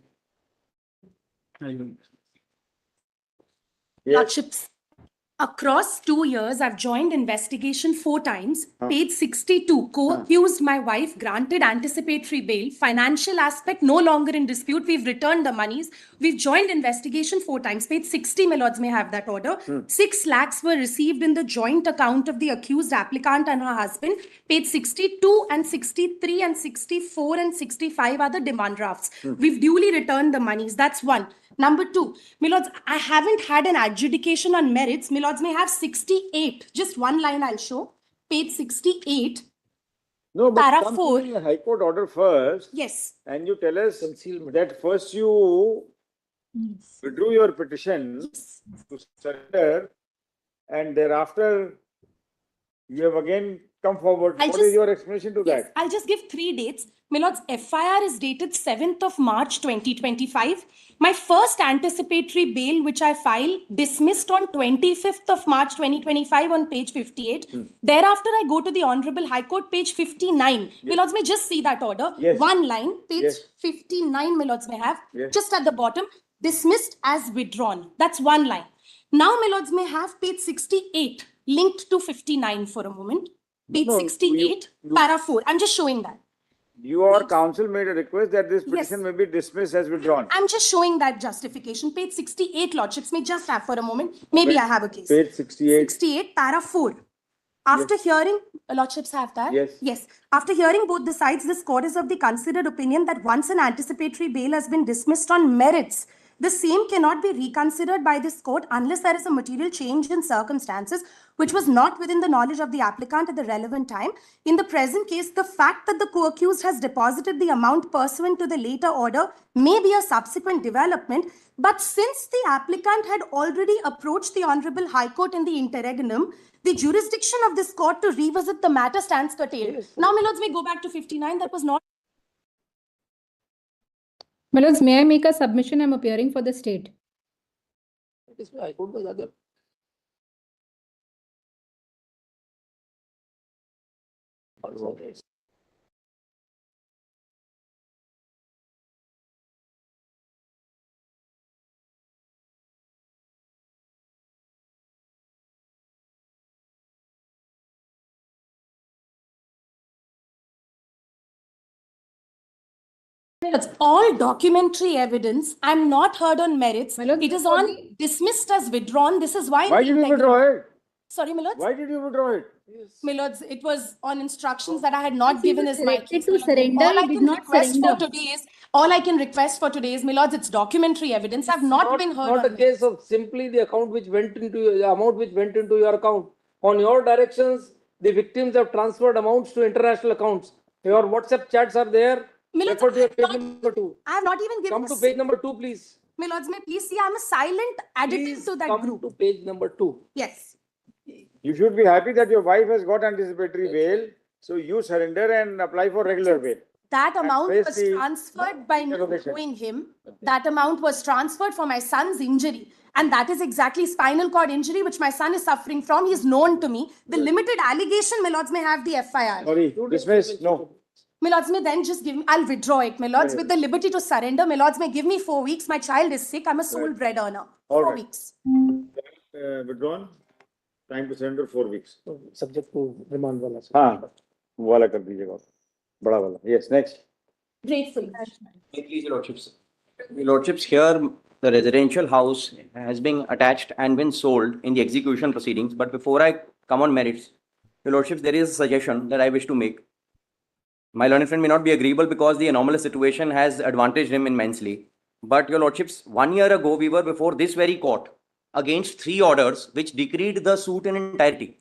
D: Yes.
G: Hardships.
T: Across 2 years, I've joined investigation 4 times.
D: Huh.
T: Page 62, co-accused my wife, granted anticipatory bail. Financial aspect no longer in dispute. We've returned the monies. We've joined investigation 4 times. Page 60, my lords may have that order. 6 lakhs were received in the joint account of the accused applicant and her husband. Page 62 and 63 and 64 and 65 are the demand drafts. We've duly returned the monies. That's one. Number 2, my lords, I haven't had an adjudication on merits. My lords may have 68. Just one line I'll show. Page 68.
D: No, but
T: Para
D: come
T: 4.
D: to the High Court order first.
T: Yes.
D: And you tell us that first you withdrew your petition to surrender, and thereafter you have again come forward. What is your explanation to that?
T: I'll just give 3 dates. My lords, FIR is dated 7th of March 2025. My first anticipatory bail, which I filed, dismissed on 25th of March 2025 on page 58. Thereafter, I go to the Honorable High Court, page 59. My lords may just see that order.
D: Yes.
T: One line, page
D: Yes.
T: 59, my lords may have.
D: Yes.
T: Just at the bottom, dismissed as withdrawn. That's one line. Now, my lords may have page 68, linked to 59 for a moment. Page
D: No,
T: 68, para 4. I'm just showing that.
D: Your counsel made a request that this petition may be dismissed as withdrawn.
T: I'm just showing that justification. Page 68, lordships may just have for a moment. Maybe I have a case.
D: Page 68.
T: 68, para 4. After hearing, lordships have that?
D: Yes.
T: Yes. After hearing both the sides, this court is of the considered opinion that once an anticipatory bail has been dismissed on merits, the same cannot be reconsidered by this court unless there is a material change in circumstances which was not within the knowledge of the applicant at the relevant time. In the present case, the fact that the co-accused has deposited the amount pursuant to the later order may be a subsequent development, but since the applicant had already approached the Honorable High Court in the interregnum, the jurisdiction of this court to revisit the matter stands curtailed. Now, my lords may go back to 59. That was not.
U: My lords, may I make a submission? I'm appearing for the state.
A: I could do that.
T: It's all documentary evidence. I'm not heard on merits. It is on dismissed as withdrawn. This is why.
D: Why did you withdraw it?
T: Sorry, my lords.
D: Why did you withdraw it?
T: My lords, it was on instructions that I had not given as my case.
U: To surrender,
T: All I
U: he did
T: can
U: not
T: request
U: surrender.
T: for today is, all I can request for today is, my lords, it's documentary evidence. I've not been heard
A: Not
T: on
A: a case of simply the account which went into the amount which went into your account. On your directions, the victims have transferred amounts to international accounts. Your WhatsApp chats are there. Refer to your page number 2.
T: I have not even given.
A: Come to page number 2, please.
T: My lords, may please see, I'm a silent additive to that
A: Come
T: group.
A: to page number 2.
T: Yes.
D: You should be happy that your wife has got anticipatory bail, so you surrender and apply for regular bail.
T: That amount
D: face
T: was
D: the
T: transferred by me
D: interrogation.
T: knowing him. That amount was transferred for my son's injury. And that is exactly spinal cord injury, which my son is suffering from. He's known to me. The limited allegation, my lords, may have the FIR.
D: Sorry, dismiss, no.
T: My lords may then just give me, I'll withdraw it. My lords, with the liberty to surrender, my lords may give me 4 weeks. My child is sick. I'm a sole bread earner.
D: All
T: 4
D: right.
T: weeks.
D: Withdrawn, time to surrender 4 weeks.
A: Subject to remand wala.
D: हाँ, वो वाला कर दीजिएगा, बड़ा वाला. Yes, next.
T: Grateful.
V: Please, Your Lordships. Your Lordships, here the residential house has been attached and been sold in the execution proceedings. But before I come on merits, Your Lordships, there is a suggestion that I wish to make. My learned friend may not be agreeable because the anomalous situation has advantaged him immensely. But Your Lordships, 1 year ago, we were before this very court against 3 orders which decreed the suit in entirety.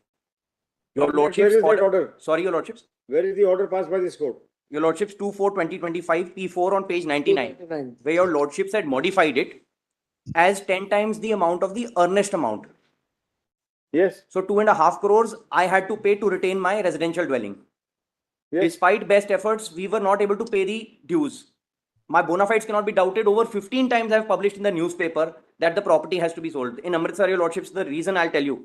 V: Your Lordships,
D: Where is that order?
V: Sorry, Your Lordships.
D: Where is the order passed by this court?
V: Your Lordships, 2/4/2025 P4 on page 99, where Your Lordships had modified it as 10 times the amount of the earnest amount.
D: Yes.
V: So 2.5 crores I had to pay to retain my residential dwelling.
D: Yes.
V: Despite best efforts, we were not able to pay the dues. My bona fides cannot be doubted. Over 15 times I have published in the newspaper that the property has to be sold. In Amritsar, Your Lordships, the reason I'll tell you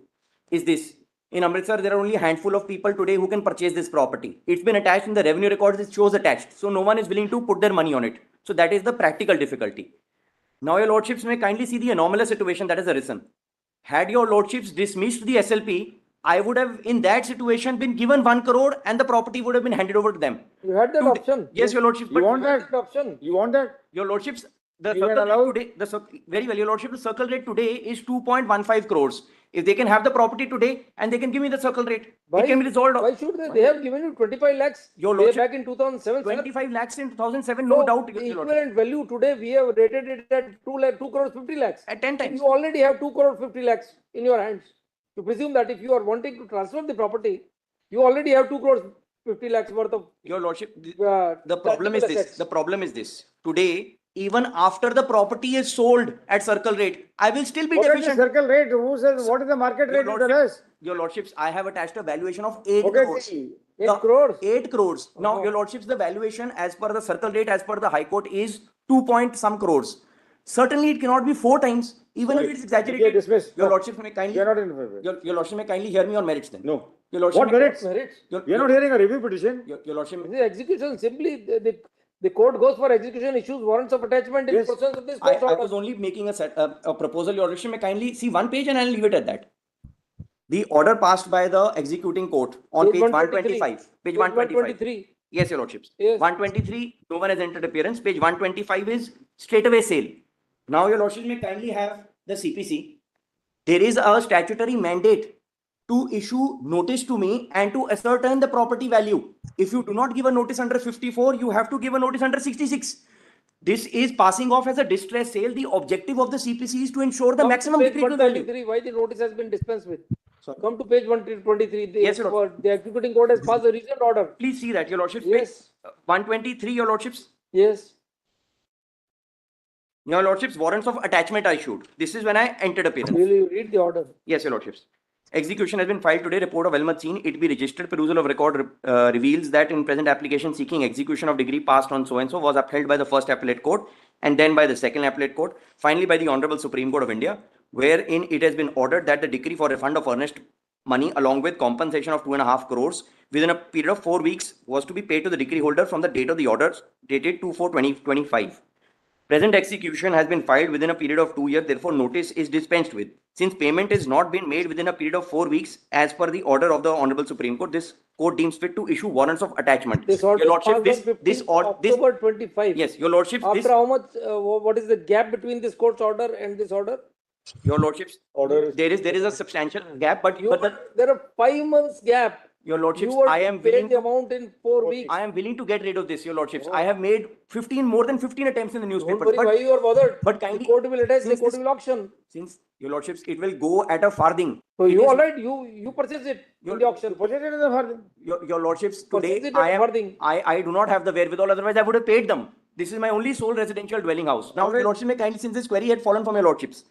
V: is this. In Amritsar, there are only a handful of people today who can purchase this property. It's been attached in the revenue records, it shows attached. So no one is willing to put their money on it. So that is the practical difficulty. Now, Your Lordships may kindly see the anomalous situation that has arisen. Had your lordships dismissed the SLP, I would have in that situation been given 1 crore and the property would have been handed over to them.
A: You had that option.
V: Yes, your lordships.
D: You want
A: That
D: that?
A: option.
D: You want that?
V: Your lordships, the
D: You were
V: circle
D: allowed?
V: rate today, very well, your lordship, the circle rate today is 2.15 crores. If they can have the property today and they can give me the circle rate, it can be resolved.
A: Why should they? They have given you 25 lakhs.
V: Your
A: way
V: lordship,
A: back in 2007.
V: 25 lakhs in 2007, no doubt.
A: The
V: Your lordship.
A: equivalent value today we have rated it at 2 crores 50 lakhs.
V: At 10 times.
A: You already have 2 crore 50 lakhs in your hands. To presume that if you are wanting to transfer the property, you already have 2 crores 50 lakhs worth of.
V: Your lordship, the problem is this.
A: assets.
V: The problem is this. Today, even after the property is sold at circle rate, I will still be
D: What is the
V: deficient.
D: circle rate? Who says, what is the market rate?
V: Your
D: Tell us.
V: Your lordships, I have attached a valuation of 8
D: Okay,
V: crores.
D: see.
A: 8 crores.
V: 8 crores. Now, your lordships, the valuation as per the circle rate, as per the High Court is 2 point some crores. Certainly, it cannot be 4 times, even if it's exaggerated.
D: Dismissed.
V: Your
D: No.
V: lordships may kindly.
D: You are not in favor.
V: Your lordship may kindly hear me on merits then.
D: No.
V: Your lordship
D: What
V: may-
D: merits?
V: Your,
D: We are not hearing a review petition.
V: your lordship.
A: The execution simply the court goes for execution, issues warrants of attachment in
D: Yes.
A: the process of this
V: I
A: court order.
V: was only making a proposal. Your lordship may kindly see one page and I'll leave it at that. The order passed by the executing court on page 125. Page 125. Yes, your lordships.
A: Yes.
V: 123, no one has entered appearance. Page 125 is straightaway sale. Now, your lordship may kindly have the CPC. There is a statutory mandate to issue notice to me and to ascertain the property value. If you do not give a notice under 54, you have to give a notice under 66. This is passing off as a distress sale. The objective of the CPC is to ensure the
A: Come to
V: maximum
A: page
V: decreed value.
A: 123, why the notice has been dispensed with? Come to page 123.
V: Yes, your lordship.
A: The executing court has passed a recent order.
V: Please see that, your lordships.
A: Yes.
V: 123, your lordships.
A: Yes.
V: Your lordships, warrants of attachment are issued. This is when I entered appearance.
A: Will you read the order?
V: Yes, your lordships. Execution has been filed today. Report of Elmat seen. It be registered. Perusal of record reveals that in present application seeking execution of degree passed on so and so was upheld by the first appellate court and then by the second appellate court, finally by the Honorable Supreme Court of India, wherein it has been ordered that the decree for refund of earnest money along with compensation of 2.5 crores within a period of 4 weeks was to be paid to the decree holder from the date of the order dated 2/4/2025. Present execution has been filed within a period of 2 years, therefore notice is dispensed with. Since payment is not been made within a period of 4 weeks, as per the order of the Honorable Supreme Court, this court deems fit to issue warrants of attachment.
A: This order
V: Your lordship,
A: passed on 15 October 25.
V: yes, your lordship,
A: After how much, what is the gap between this court's order and this order?
V: your lordships, there is a substantial gap, but
A: There are 5 months gap.
V: your lordships,
A: You were
V: I am
A: paid
V: willing
A: the amount in 4 weeks.
V: I am willing to get rid of this, your lordships. I have made more than 15 attempts in the
A: Don't
V: newspaper.
A: worry, why you are bothered?
V: But
A: The
V: kindly,
A: court will attach, the
V: since
A: court
V: this-
A: will auction.
V: since your lordships, it will go at a farthing.
A: So
V: It
A: you
V: is-
A: alright, you purchase it in the auction.
D: Purchase it in the farthing.
V: Your lordships, today
A: Purchase it at
V: I am
A: farthing.
V: I do not have the wherewithal, otherwise I would have paid them. This is my only sole residential dwelling house. Now, your lordship may kindly, since this query had fallen from your lordships,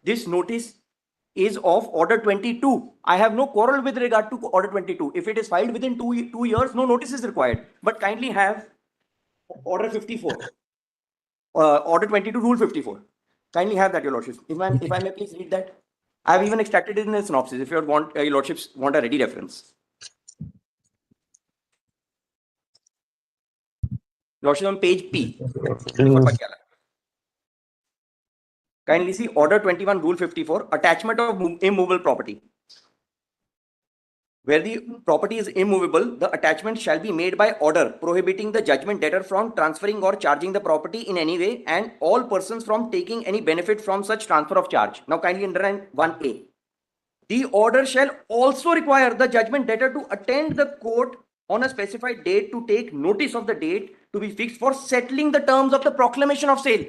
V: this notice is of order 22. I have no quarrel with regard to order 22. If it is filed within 2 years, no notice is required. But kindly have order 54. Order 22, rule 54. Kindly have that, your lordships. If I may please read that. I have even extracted it in the synopsis if you want, your lordships want a ready reference. Lordship on page P. for Patiala. Kindly see order 21, rule 54, attachment of immovable property. Where the property is immovable, the attachment shall be made by order prohibiting the judgment debtor from transferring or charging the property in any way and all persons from taking any benefit from such transfer of charge. Now kindly underline 1A. The order shall also require the judgment debtor to attend the court on a specified date to take notice of the date to be fixed for settling the terms of the proclamation of sale.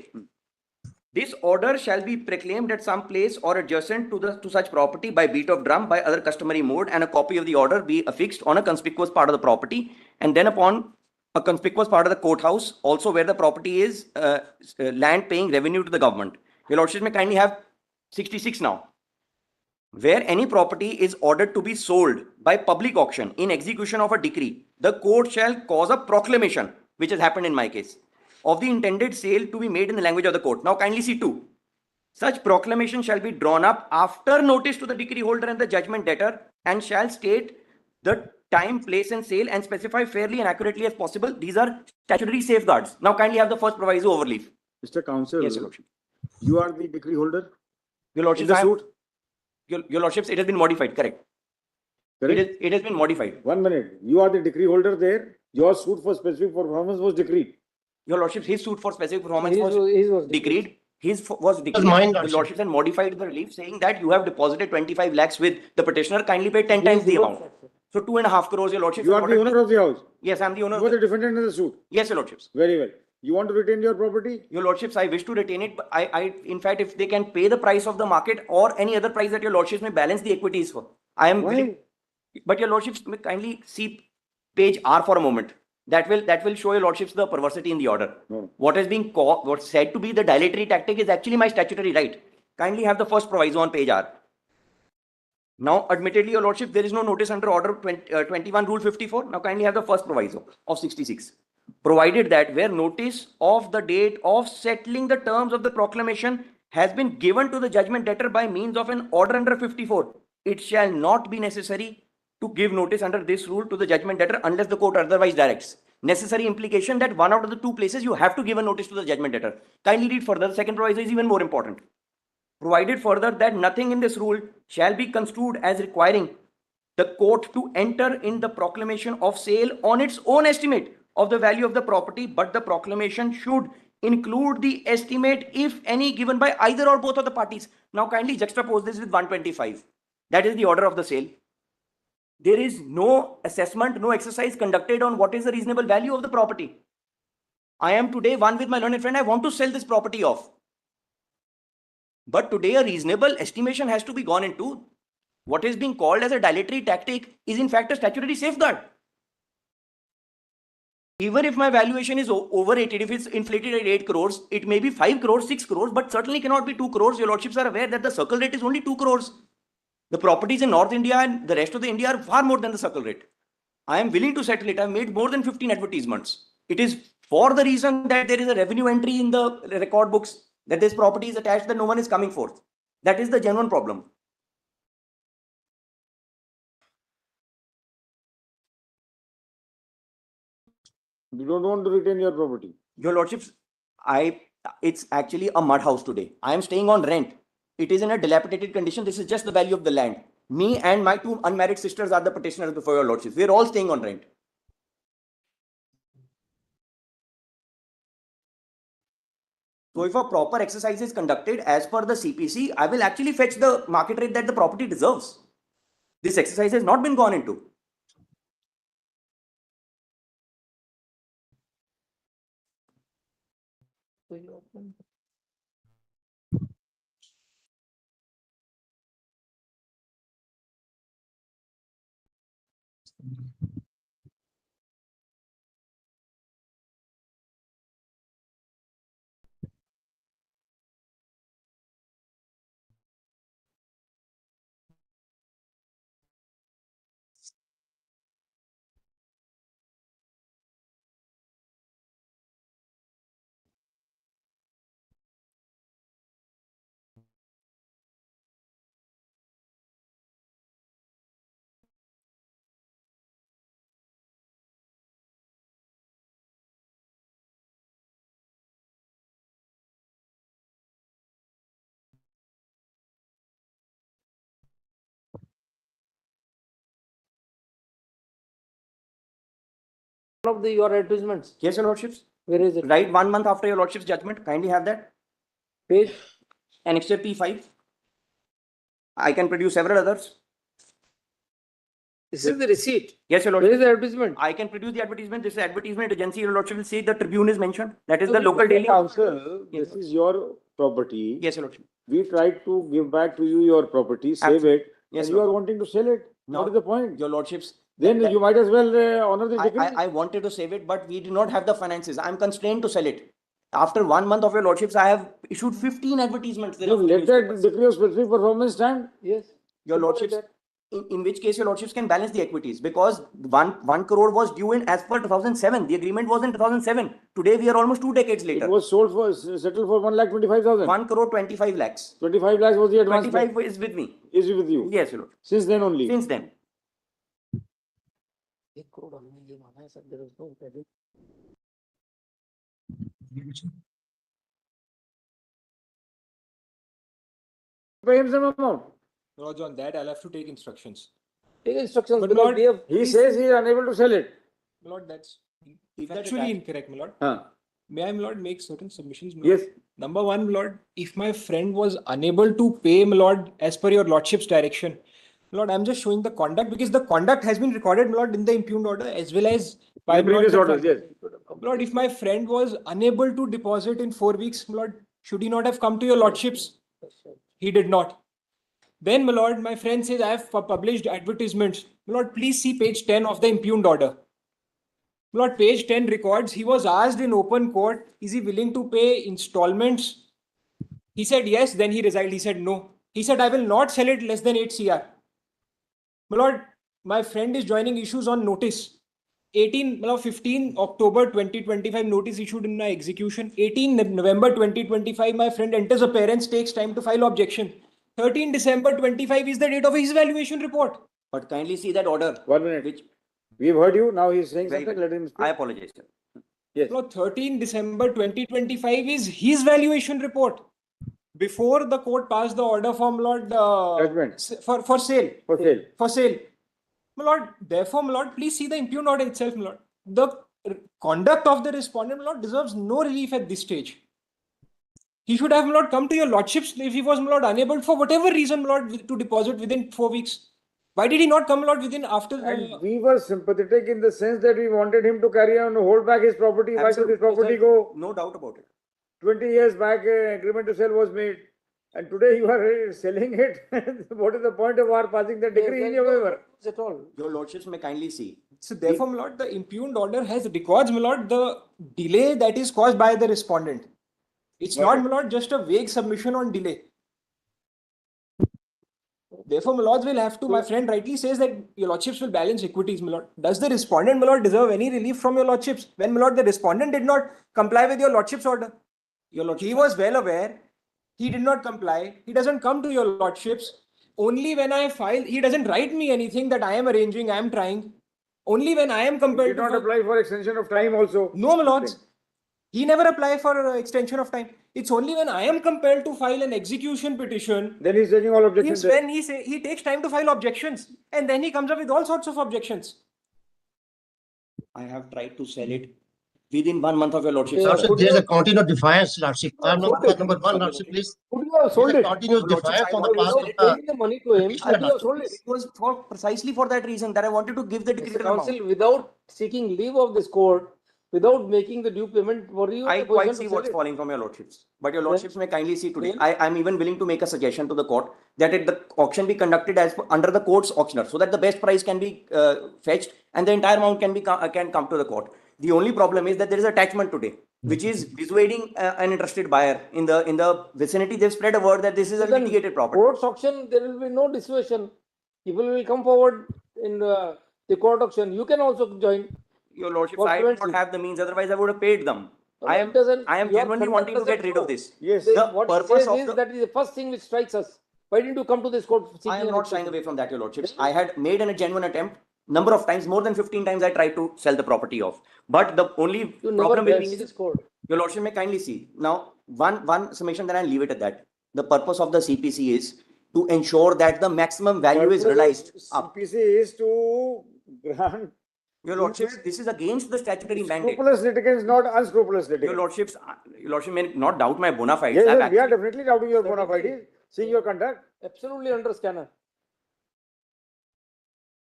V: This order shall be proclaimed at some place or adjacent to such property by beat of drum by other customary mode, and a copy of the order be affixed on a conspicuous part of the property, and then upon a conspicuous part of the courthouse, also where the property is land paying revenue to the government. Your lordship may kindly have 66 now. Where any property is ordered to be sold by public auction in execution of a decree, the court shall cause a proclamation, which has happened in my case, of the intended sale to be made in the language of the court. Now kindly see 2. Such proclamation shall be drawn up after notice to the decree holder and the judgment debtor, and shall state the time, place and sale and specify fairly and accurately as possible. These are statutory safeguards. Now kindly have the first proviso overleaf.
D: Mr. Counsel.
V: Yes, your lordship.
D: You are the decree holder?
V: Your lordship,
D: In the suit?
V: Your lordships, it has been modified, correct?
D: Correct?
V: It has been modified.
D: 1 minute. You are the decree holder there. Your suit for specific performance was decreed.
V: Your lordships, his suit for specific performance
A: His was
V: decreed. His was decreed.
A: mine,
V: The
A: lordship.
V: lordships had modified the relief saying that you have deposited 25 lakhs with the petitioner, kindly pay 10 times the amount. So 2.5 crores, your lordships.
D: You are the owner of the house.
V: Yes, I am the owner.
D: You are the defendant in the suit.
V: Yes, your lordships.
D: Very well. You want to retain your property?
V: Your lordships, I wish to retain it. But in fact, if they can pay the price of the market or any other price that your lordships may balance the equities for, I am willing. But your lordships may kindly see page R for a moment. That will show your lordships the perversity in the order.
D: No.
V: What is being what's said to be the dilatory tactic is actually my statutory right. Kindly have the first proviso on page R. Now, admittedly, your lordship, there is no notice under order 21 rule 54. Now, kindly have the first proviso of 66. Provided that where notice of the date of settling the terms of the proclamation has been given to the judgment debtor by means of an order under 54, it shall not be necessary to give notice under this rule to the judgment debtor unless the court otherwise directs. Necessary implication that one out of the two places you have to give a notice to the judgment debtor. Kindly read further. The second proviso is even more important. Provided further that nothing in this rule shall be construed as requiring the court to enter in the proclamation of sale on its own estimate of the value of the property, but the proclamation should include the estimate, if any, given by either or both of the parties. Now kindly juxtapose this with 125. That is the order of the sale. There is no assessment, no exercise conducted on what is the reasonable value of the property. I am today one with my learned friend, I want to sell this property off. But today a reasonable estimation has to be gone into. What is being called as a dilatory tactic is in fact a statutory safeguard. Even if my valuation is overrated, if it's inflated at 8 crores, it may be 5 crores, 6 crores, but certainly cannot be 2 crores. Your lordships are aware that the circle rate is only 2 crores. The properties in North India and the rest of the India are far more than the circle rate. I am willing to settle it. I've made more than 15 advertisements. It is for the reason that there is a revenue entry in the record books that this property is attached, that no one is coming forth. That is the genuine problem.
D: You don't want to retain your property.
V: Your lordships, it's actually a mud house today. I am staying on rent. It is in a dilapidated condition. This is just the value of the land. Me and my 2 unmarried sisters are the petitioners before your lordships. We are all staying on rent. So if a proper exercise is conducted as per the CPC, I will actually fetch the market rate that the property deserves. This exercise has not been gone into.
A: Of your advertisements.
V: Yes, your lordships.
A: Where is it?
V: Right 1 month after your lordship's judgment. Kindly have that.
A: Page.
V: Annexure P5. I can produce several others.
A: This is the receipt.
V: Yes, your
A: Where
V: lordship.
A: is the advertisement?
V: I can produce the advertisement. This is advertisement agency. Your lordship will see the Tribune is mentioned. That is the local daily.
D: Council, this is your property.
V: Yes, your lordship.
D: We tried to give back to you your property, save it,
V: Yes,
D: and you
V: Lord.
D: are wanting to sell it.
V: No.
D: What is the point?
V: Your lordships.
D: Then you might as well honor the decree.
V: I wanted to save it, but we do not have the finances. I am constrained to sell it. After 1 month of your lordships, I have issued 15 advertisements.
D: You let that decree of specific performance stand?
A: Yes.
V: Your lordships, in which case your lordships can balance the equities, because 1 crore was due in as per 2007. The agreement was in 2007. Today we are almost 2 decades later.
D: It was settled for 1,25,000.
V: 1 crore 25 lakhs.
D: 25 lakhs was the advance.
V: 25 is with me.
D: Is with you?
V: Yes, your lord.
D: Since then only?
V: Since then.
A: There is no credit.
D: Pay him some amount.
F: Lords, on that, I'll have to take instructions.
A: Take instructions
F: But
A: because
F: Lord,
A: we have.
D: He says he is unable to sell it.
F: My Lord, that's factually incorrect, my Lord.
D: Huh.
F: May I, my Lord, make certain submissions, my
D: Yes.
F: Lord? Number one, my Lord, if my friend was unable to pay, my Lord, as per your Lordship's direction, my Lord, I'm just showing the conduct because the conduct has been recorded, my Lord, in the impugned order as well as by
D: The
F: my Lord,
D: previous
F: the
D: orders,
F: fund.
D: yes.
F: My Lord, if my friend was unable to deposit in 4 weeks, my Lord, should he not have come to your Lordships? He did not. Then, my Lord, my friend says, I have published advertisements. My Lord, please see page 10 of the impugned order. My Lord, page 10 records, he was asked in open court, is he willing to pay installments? He said yes, then he resigned. He said no. He said, I will not sell it less than 8 CR. My Lord, my friend is joining issues on notice. 15 October 2025 notice issued in my execution. 18 November 2025, my friend enters appearance, takes time to file objection. 13 December 25 is the date of his valuation report.
V: But kindly see that order.
D: 1 minute.
V: Which,
D: We've heard you. Now he's saying
V: Very
D: something.
V: well.
D: Let him speak.
V: I apologize, sir.
D: Yes.
F: No, 13 December 2025 is his valuation report. Before the court passed the order from Lord
D: Judgment.
F: For sale.
D: For sale.
F: For sale. My Lord, therefore, my Lord, please see the impugned order itself, my Lord. The conduct of the respondent, my Lord, deserves no relief at this stage. He should have, my Lord, come to your Lordships if he was, my Lord, unable for whatever reason, my Lord, to deposit within 4 weeks. Why did he not come, my Lord, within after?
D: And we were sympathetic in the sense that we wanted him to carry on, hold back his property. Why should his property go?
V: No doubt about it.
D: 20 years back, an agreement to sell was made. And today you are selling it. What is the point of our passing the decree in your favor?
A: At all.
V: Your Lordships may kindly see.
F: So therefore, my Lord, the impugned order has records, my Lord, the delay that is caused by the respondent. It's not, my Lord, just a vague submission on delay. Therefore, my Lords will have to, my friend rightly says that your Lordships will balance equities, my Lord. Does the respondent, my Lord, deserve any relief from your Lordships? When, my Lord, the respondent did not comply with your Lordship's order. He was well aware. He did not comply. He doesn't come to your Lordships. Only when I file, he doesn't write me anything that I am arranging, I am trying. Only when I am compelled
D: He did not apply for extension of time also.
F: No, my Lords. He never applied for extension of time. It's only when I am compelled to file an execution petition.
D: Then he's taking all objections.
F: It's when he takes time to file objections. And then he comes up with all sorts of objections.
V: I have tried to sell it within 1 month of your Lordship.
C: Lordship, there is a continuous defiance, Lordship. Number one, Lordship, please.
A: Could you have sold
C: There is
A: it?
C: a continuous defiance on the part of
A: Paying the money to him,
C: petitioner,
A: could you have sold it?
V: It was for precisely for that reason that I wanted to give the
A: Mr.
V: decreed amount.
A: Counsel, without seeking leave of this court, without making the due payment, were you?
V: I
A: in a
V: quite
A: position
V: see
A: to sell
V: what's
A: it?
V: falling from your Lordships. But your Lordships may kindly see today.
A: Then?
V: I'm even willing to make a suggestion to the court that the auction be conducted as under the court's auctioneer so that the best price can be fetched and the entire amount can come to the court. The only problem is that there is attachment today, which is dissuading an interested buyer in the vicinity. They've spread a word that this is a litigated property.
A: Court's auction, there will be no dissuasion. People will come forward in the court auction. You can also join.
V: Your Lordship,
A: What
V: I do
A: prevents
V: not
A: you?
V: have the means, otherwise I would have paid them.
A: No,
V: I
A: it doesn't-
V: am
A: your
V: genuinely
A: conduct
V: wanting to get
A: doesn't
V: rid of
A: show.
V: this.
D: Yes.
V: The
A: What
V: purpose
A: says
V: of
A: is
V: the,
A: that is the first thing which strikes us. Why didn't you come to this court?
V: I am not shying away from that, your Lordships. I had made a genuine attempt. Number of times, more than 15 times I tried to sell the property off. But the only
A: You
V: problem
A: never
V: with me
A: pressed
V: is,
A: this court.
V: your Lordship may kindly see. Now, one summation, then I'll leave it at that. The purpose of the CPC is to ensure that the maximum value is realized up.
D: CPC is to grant.
V: Your Lordships, this is against the statutory mandate.
D: Scrupulous litigants, not unscrupulous litigants.
V: Your Lordship may not doubt my bona fides.
D: Yes,
V: I've
D: yes, we are
V: actually-
D: definitely doubting your bona fides. Seeing your conduct.
A: Absolutely under scanner.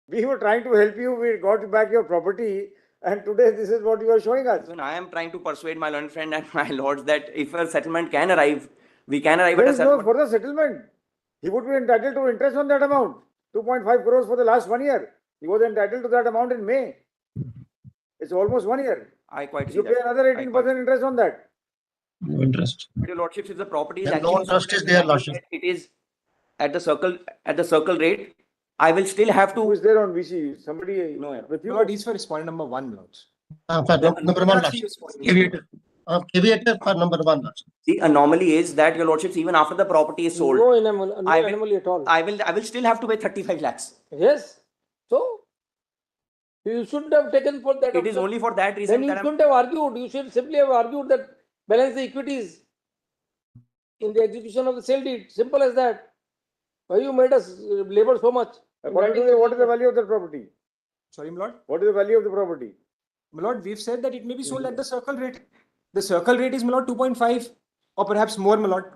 D: We were trying to help you. We got back your property. And today this is what you are showing us.
V: Even I am trying to persuade my learned friend and my lords that if a settlement can arrive, we can arrive
D: There
V: at a
D: is no
V: settlement.
D: further settlement. He would be entitled to interest on that amount. 2.5 crores for the last 1 year. He was entitled to that amount in May. It's almost 1 year.
V: I quite see
D: You pay
V: that.
D: another 18% interest on that.
C: No interest.
V: But your lordships, if the property is
C: Then no
V: actually
C: interest
V: sold
C: is
V: at
C: there,
V: the
C: lordship.
V: value that it is at the circle rate, I will still have
D: Who
V: to.
D: is there on VC? Somebody
V: No, yeah.
D: with you?
F: Lord, he's for respondent number 1, Lords.
C: For number one, Lordship. Caveat for number one, Lordship.
V: The anomaly is that your lordships, even after the property is sold,
A: No anomaly, no
V: I will-
A: anomaly at all.
V: I will still have to pay 35 lakhs.
A: Yes. So, you shouldn't have taken for that.
V: It is
A: option.
V: only for that
A: Then
V: reason
A: you
V: that I'm.
A: shouldn't have argued. You should simply have argued that balance the equities in the execution of the sale deed. Simple as that. Why you made us labor so much?
D: According to you, what is the value of the property?
F: Sorry, my lord.
D: What is the value of the property?
F: My lord, we've said that it may be sold at the circle rate. The circle rate is, my lord, 2.5 or perhaps more, my lord.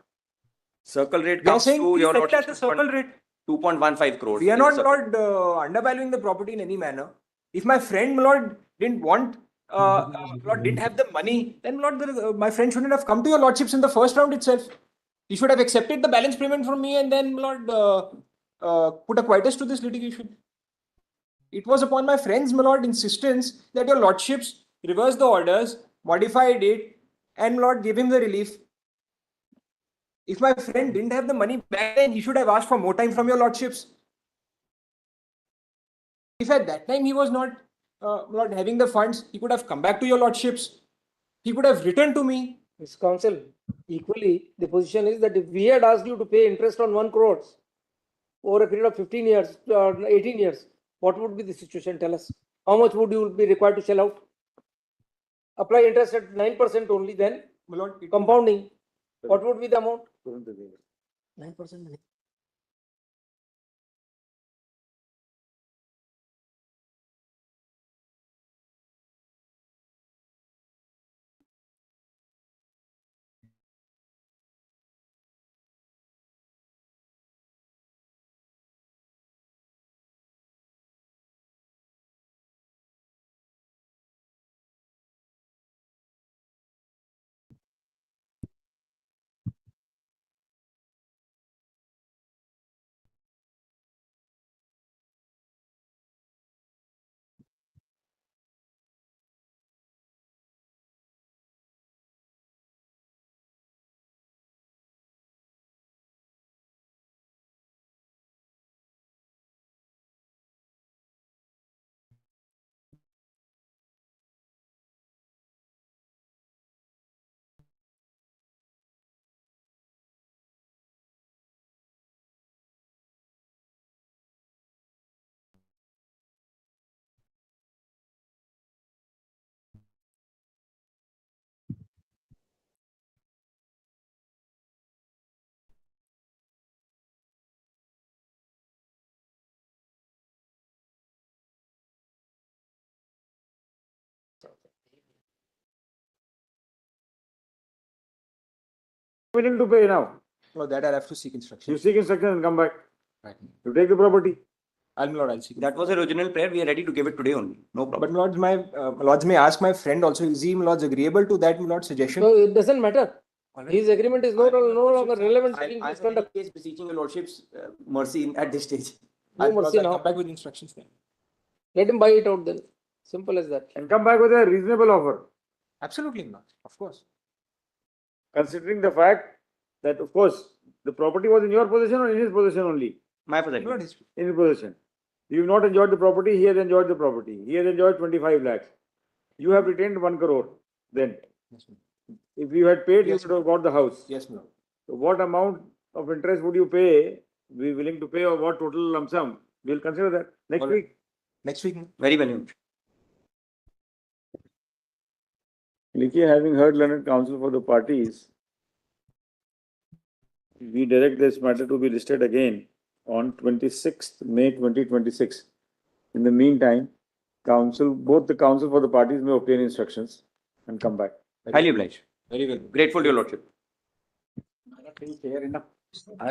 V: Circle rate
F: We are
V: comes
F: saying
V: to
F: please
V: your
F: sell it at
V: lordship
F: the circle rate.
V: 2.15 crores.
F: We are
V: is
F: not,
V: the
F: my
V: circle.
F: lord, undervaluing the property in any manner. If my friend, my lord, didn't want, my lord, didn't have the money, then, my lord, my friend shouldn't have come to your lordships in the first round itself. He should have accepted the balance payment from me and then, my lord, put a quietus to this litigation. It was upon my friend's, my lord, insistence that your lordships reverse the orders, modified it, and, my lord, give him the relief. If my friend didn't have the money back then, he should have asked for more time from your lordships. If at that time he was not having the funds, he could have come back to your lordships. He could have written to me.
A: Miss Counsel, equally, the position is that if we had asked you to pay interest on 1 crore over a period of 15 years or 18 years, what would be the situation? Tell us. How much would you be required to shell out? Apply interest at 9% only, then
F: My lord,
A: compounding. What would be the amount? 9%.
D: Willing to pay now.
F: No, that I'll have to seek instruction.
D: You seek instruction and come back.
F: Right.
D: You take the property.
F: I'll seek.
V: That was the original prayer. We are ready to give it today only. No problem.
F: But my lords, my lords may ask my friend also, is he, my lords, agreeable to that, my lord's suggestion?
A: No, it doesn't matter. His agreement is no longer relevant in
V: I'm
A: this
V: in
A: conduct.
V: any case beseeching your lordship's mercy at this stage.
A: No mercy now.
F: Come back with instructions then.
A: Let him buy it out then. Simple as that.
D: And come back with a reasonable offer.
F: Absolutely not. Of course.
D: Considering the fact that, of course, the property was in your possession or in his possession only?
V: My possession.
D: In his possession. You've not enjoyed the property, he has enjoyed the property. He has enjoyed 25 lakhs. You have retained 1 crore then.
F: Yes,
D: If you had paid,
F: Yes,
D: you would have got the house.
F: yes, my lord.
D: So what amount of interest would you pay, be willing to pay, or what total lump sum? We'll consider that next
F: All right.
D: week.
F: Next week.
V: Very well.
D: Likhi, having heard learned counsel for the parties, we direct this matter to be listed again on 26th May 2026. In the meantime, both the counsel for the parties may obtain instructions and come back.
V: Highly obliged.
F: Very well.
V: Grateful to your lordship.
B: Fair enough. I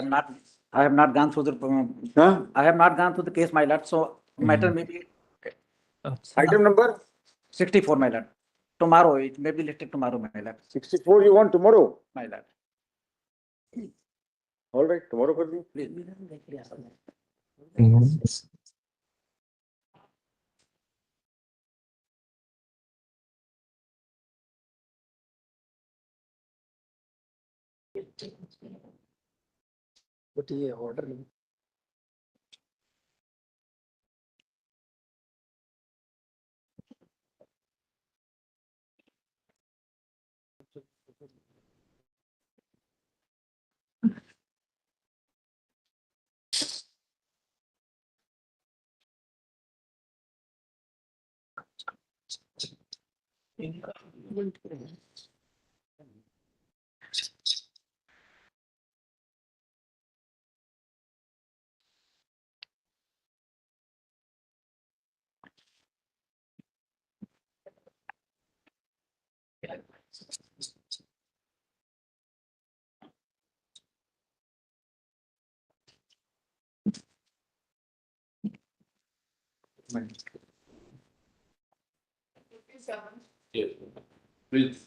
B: have not gone through the, I have not gone through the case, my lord, so matter may be.
D: Item number?
B: 64, my lord. Tomorrow, it may be listed tomorrow, my lord.
D: 64 you want tomorrow?
B: My lord.
D: All right, tomorrow kar diyo.
A: But ये order नहीं.
H: Yes. Please.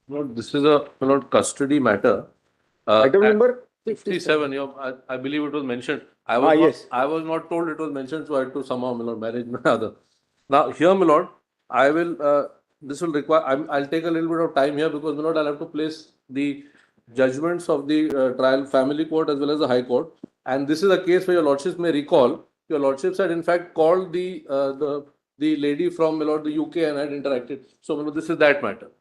H: No, this is a custody matter.
D: Item
H: at
D: number?
H: 57, I believe it was mentioned. I was
D: yes.
H: I was not told it was mentioned, so I had to somehow, my lord, manage my other. Now, here, my lord, I will, this will require, I'll take a little bit of time here because, my lord, I'll have to place the judgments of the trial family court as well as the high court. And this is a case where your lordships may recall, your lordships had in fact called the lady from, my lord, the UK and had interacted. So, my lord, this is that matter.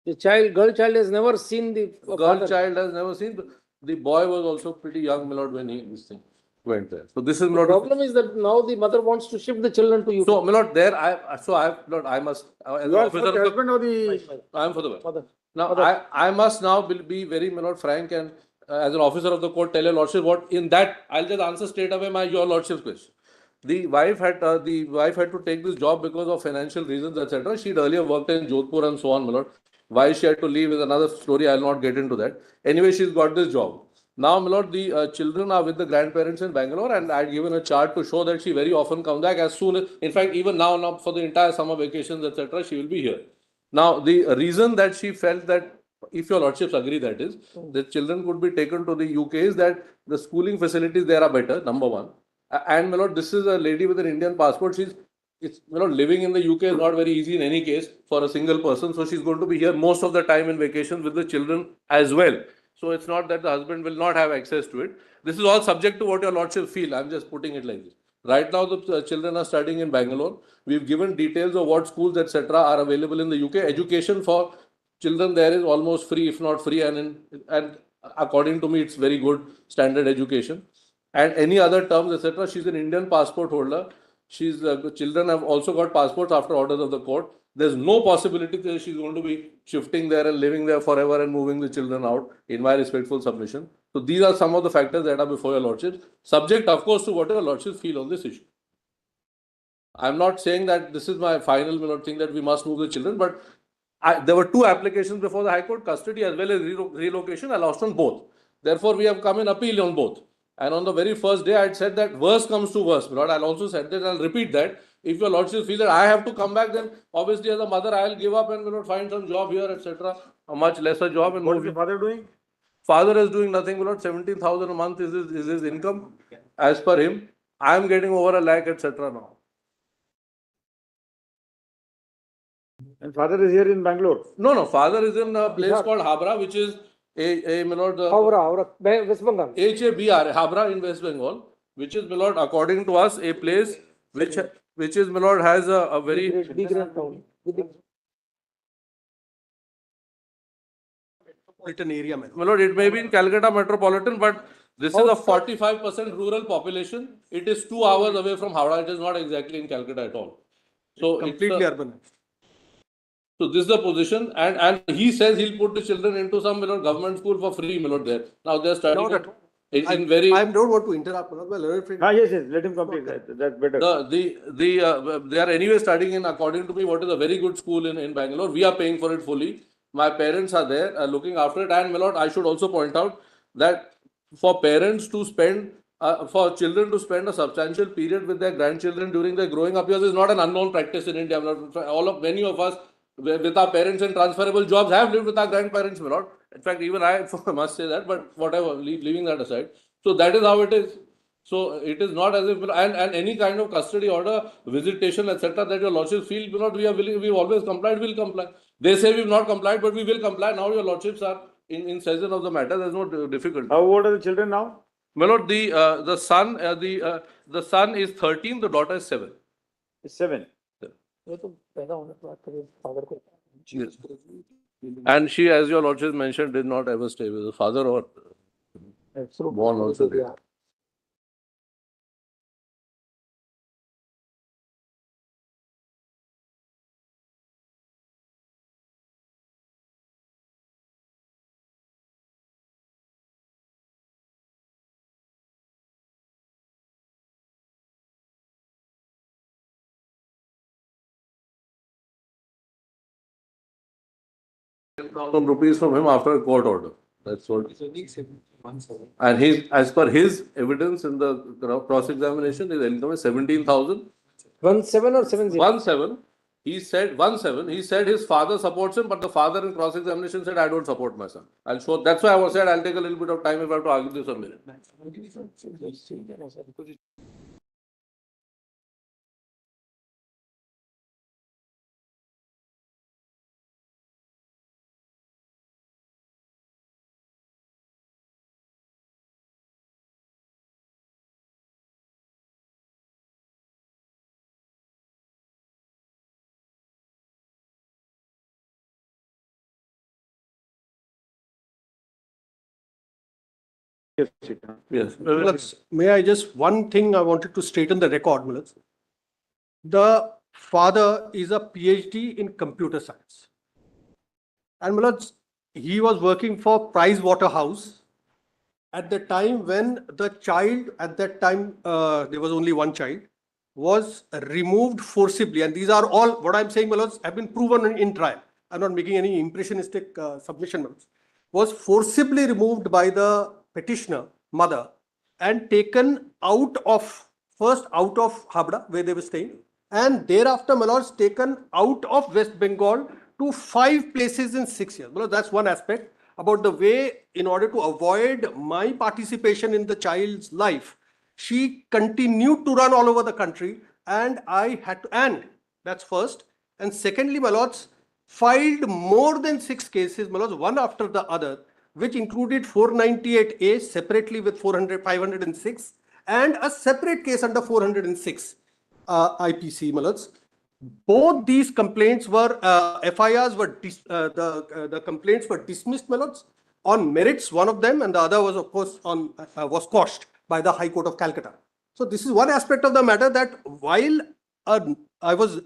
A: The girl child has never seen the
H: Girl child has never seen. The boy was also pretty young, my lord, when this thing went there. So this is, my
A: The
H: lord.
A: problem is that now the mother wants to shift the children to UK.
H: So, my lord, there I must, as an
D: You are
H: officer
D: for
H: of
D: the
H: the,
D: husband or the?
H: I am for the wife.
A: Mother.
H: Now,
A: Mother.
H: I must now be very, my lord, frank and as an officer of the court, tell your lordship what in that, I'll just answer straight away your lordship's question. The wife had to take this job because of financial reasons, etc. She'd earlier worked in Jodhpur and so on, my lord. Why she had to leave is another story. I'll not get into that. Anyway, she's got this job. Now, my lord, the children are with the grandparents in Bangalore, and I'd given a chart to show that she very often comes back as soon as, in fact, even now for the entire summer vacations, etc., she will be here. Now, the reason that she felt that, if your lordships agree, that is, the children could be taken to the UK is that the schooling facilities there are better, number one. And, my lord, this is a lady with an Indian passport. Living in the UK is not very easy in any case for a single person. So she's going to be here most of the time in vacation with the children as well. So it's not that the husband will not have access to it. This is all subject to what your lordship feel. I'm just putting it like this. Right now, the children are studying in Bangalore. We've given details of what schools, etc., are available in the UK. Education for children there is almost free, if not free, and according to me, it's very good standard education. And any other terms, etc. She's an Indian passport holder. The children have also got passports after orders of the court. There's no possibility that she's going to be shifting there and living there forever and moving the children out, in my respectful submission. So these are some of the factors that are before your lordships, subject, of course, to what your lordships feel on this issue. I'm not saying that this is my final thing that we must move the children, but there were two applications before the High Court, custody as well as relocation. I lost on both. Therefore, we have come in appeal on both. And on the very first day, I'd said that worst comes to worst. But I'll also said that, I'll repeat that. If your lordship feel that I have to come back, then obviously as a mother, I'll give up and find some job here, etc. A much lesser job. And
D: What is the father doing?
H: Father is doing nothing, 17,000 a month is his income. As per him, I am getting over 1 lakh, etc. now.
D: And father is here in Bangalore?
H: No, father is in a place called Habra, which is
A: Havra, West Bengal.
H: HABR, Habra in West Bengal, which is, my lord, according to us, a place which is, my lord, has a very
A: big town.
H: metropolitan area. My lord, it may be in Calcutta metropolitan, but this is a 45% rural population. It is 2 hours away from Howrah. It is not exactly in Calcutta at all. So
F: it's completely urban.
H: So this is the position, and he says he'll put the children into some government school for free, there. Now they're studying in very.
F: I don't want to interrupt.
D: Yes, let him complete that. That's better.
H: They are anyway studying in, according to me, what is a very good school in Bangalore. We are paying for it fully. My parents are there looking after it. And, my lord, I should also point out that for parents to spend, for children to spend a substantial period with their grandchildren during their growing up years is not an unknown practice in India. Many of us with our parents in transferable jobs have lived with our grandparents, my lord. In fact, even I must say that, but whatever, leaving that aside. So that is how it is. So it is not as if, and any kind of custody order, visitation, etc., that your lordships feel, we are willing, we've always complied, we'll comply. They say we've not complied, but we will comply. Now your lordships are in session of the matter. There's no difficulty.
D: How old are the children now?
H: My lord, the son is 13, the daughter is 7.
D: 7.
H: Yes. And she, as your lordship mentioned, did not ever stay with the father or born also there. 10,000 rupees from him after a court order. That's what. And he's, as per his evidence in the cross-examination, his income is 17,000.
A: 17 or 70?
H: 17. He said 17. He said his father supports him, but the father in cross-examination said, I don't support my son. I'll show. That's why I was said I'll take a little bit of time if I have to argue this a minute. Yes.
J: May I just, one thing I wanted to state on the record, Mulaz. The father is a PhD in computer science. And Mulaz, he was working for Price Waterhouse at the time when the child, at that time, there was only one child, was removed forcibly. And these are all, what I'm saying, Mulaz, have been proven in trial. I'm not making any impressionistic submission, Mulaz. Was forcibly removed by the petitioner mother and taken out of, first out of Habda where they were staying, and thereafter Malords taken out of West Bengal to 5 places in 6 years. Well, that's one aspect about the way, in order to avoid my participation in the child's life, she continued to run all over the country, and I had to, and that's first. And secondly, Malords, filed more than 6 cases, Malords, one after the other, which included 498A separately with 506 and a separate case under 406 IPC, Malords. Both these complaints were, FIRs were, the complaints were dismissed, Malords, on merits, one of them, and the other was, of course, on was quashed by the High Court of Calcutta. So this is one aspect of the matter, that while I was